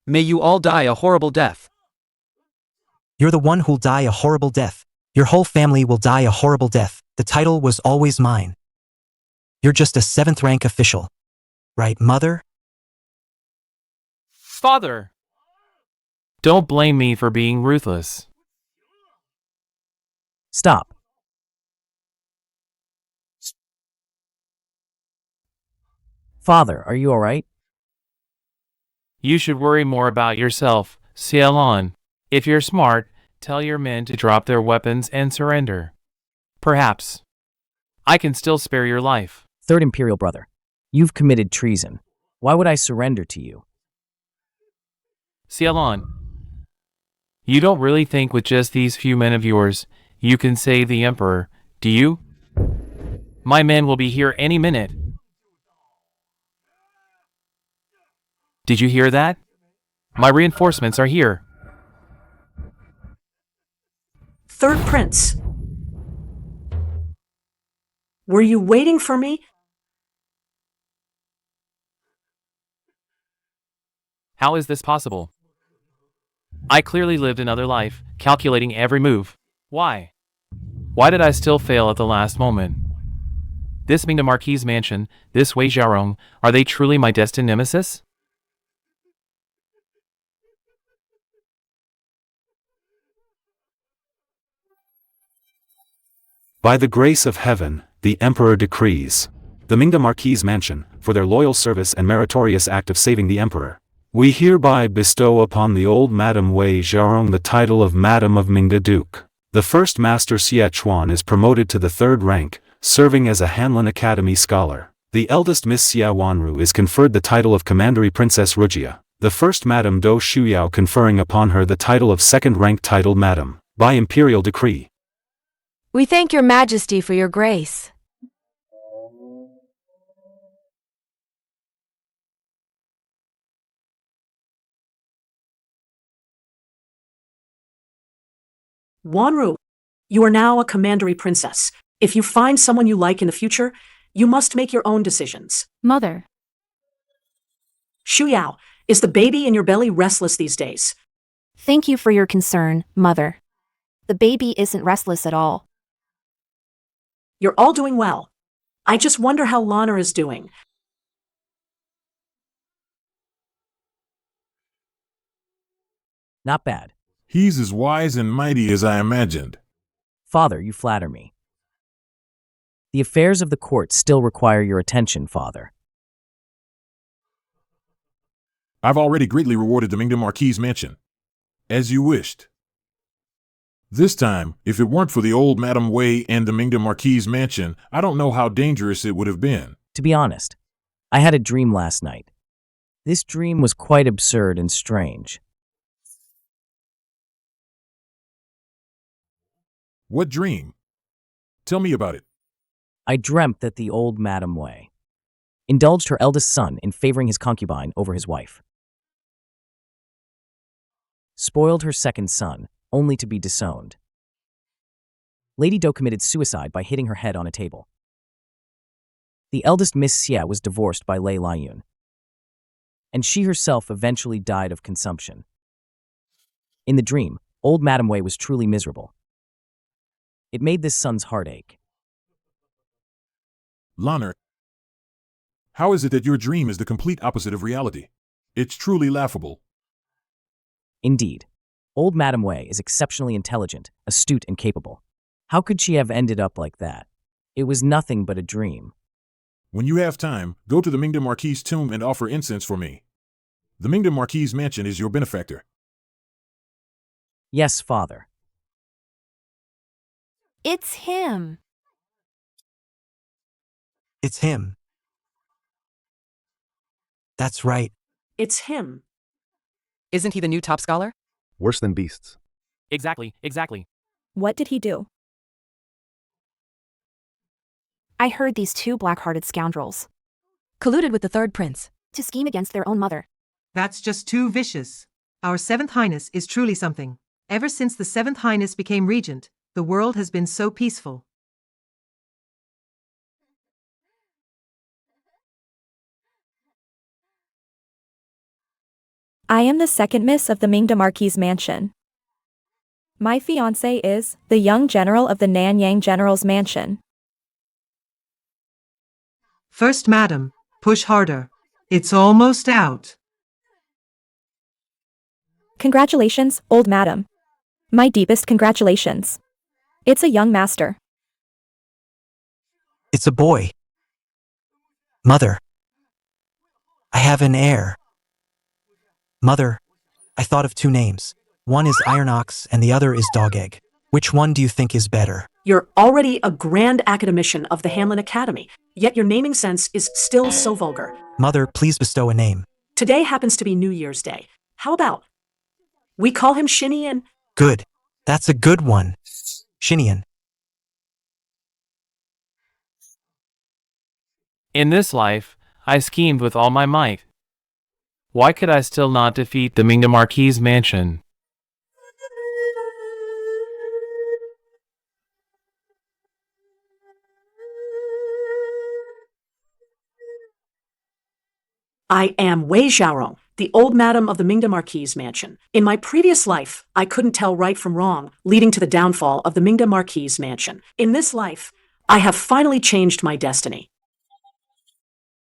C: May you all die a horrible death.
Q: You're the one who'll die a horrible death. Your whole family will die a horrible death. The title was always mine. You're just a 7th rank official. Right, Mother?
H: Father! Don't blame me for being ruthless.
D: Stop. Father, are you alright?
H: You should worry more about yourself, Xialan. If you're smart, tell your men to drop their weapons and surrender. Perhaps I can still spare your life.
D: Third Imperial Brother, you've committed treason. Why would I surrender to you?
H: Xialan, you don't really think with just these few men of yours, you can save the Emperor, Do you? My man will be here any minute. Did you hear that? My reinforcements are here.
A: Third Prince. Were you waiting for me?
H: How is this possible? I clearly lived another life, calculating every move. Why? Why did I still fail at the last moment? This being the Marquis' mansion, this Wei Xiaorong, are they truly my destined nemesis?
F: By the grace of heaven, the Emperor decrees. The Mingda Marquis' mansion, for their loyal service and meritorious act of saving the Emperor. We hereby bestow upon the old Madame Wei Xiaorong the title of Madam of Mingda Duke. The first Master Xie Chuan is promoted to the third rank, serving as a Hanlin Academy scholar. The eldest Miss Xia Wanru is conferred the title of Commandery Princess Rugia. The first Madame Do Shuyao conferring upon her the title of second rank title Madam, by imperial decree.
O: We thank your majesty for your grace.
A: Wanru, you are now a commandery princess. If you find someone you like in the future, you must make your own decisions.
J: Mother.
A: Shuyao, is the baby in your belly restless these days?
E: Thank you for your concern, Mother. The baby isn't restless at all.
A: You're all doing well. I just wonder how Lana is doing.
D: Not bad.
I: He's as wise and mighty as I imagined.
D: Father, you flatter me. The affairs of the court still require your attention, Father.
I: I've already greatly rewarded the Mingda Marquis' mansion. As you wished. This time, if it weren't for the old Madame Wei and the Mingda Marquis' mansion, I don't know how dangerous it would have been.
D: To be honest, I had a dream last night. This dream was quite absurd and strange.
I: What dream? Tell me about it.
D: I dreamt that the old Madame Wei indulged her eldest son in favoring his concubine over his wife, spoiled her second son, only to be disowned. Lady Do committed suicide by hitting her head on a table. The eldest Miss Xie was divorced by Lei Laiyun, and she herself eventually died of consumption. In the dream, old Madame Wei was truly miserable. It made this son's heart ache.
I: Lana, how is it that your dream is the complete opposite of reality? It's truly laughable.
D: Indeed, old Madame Wei is exceptionally intelligent, astute, and capable. How could she have ended up like that? It was nothing but a dream.
I: When you have time, go to the Mingda Marquis' tomb and offer incense for me. The Mingda Marquis' mansion is your benefactor.
D: Yes, Father.
E: It's him.
Q: It's him. That's right.
A: It's him.
O: Isn't he the new top scholar?
M: Worse than beasts.
H: Exactly.
K: What did he do?
E: I heard these two black-hearted scoundrels
O: Colluded with the third prince.
E: to scheme against their own mother.
T: That's just too vicious. Our Seventh Highness is truly something. Ever since the Seventh Highness became regent, the world has been so peaceful.
K: I am the second miss of the Mingda Marquis' mansion. My fiancé is the young general of the Nanyang General's mansion.
T: First Madam, push harder. It's almost out.
K: Congratulations, old madam. My deepest congratulations. It's a young master.
Q: It's a boy. Mother. I have an heir. Mother, I thought of two names. One is Iron Ox and the other is Dog Egg. Which one do you think is better?
A: You're already a grand academician of the Hanlin Academy, yet your naming sense is still so vulgar.
Q: Mother, please bestow a name.
A: Today happens to be New Year's Day. How about we call him Shinian?
Q: Good. That's a good one. Shinian.
H: In this life, I schemed with all my might. Why could I still not defeat the Mingda Marquis mansion?
A: I am Wei Xiaorong, the old madam of the Mingda Marquis mansion. In my previous life, I couldn't tell right from wrong, leading to the downfall of the Mingda Marquis mansion. In this life, I have finally changed my destiny.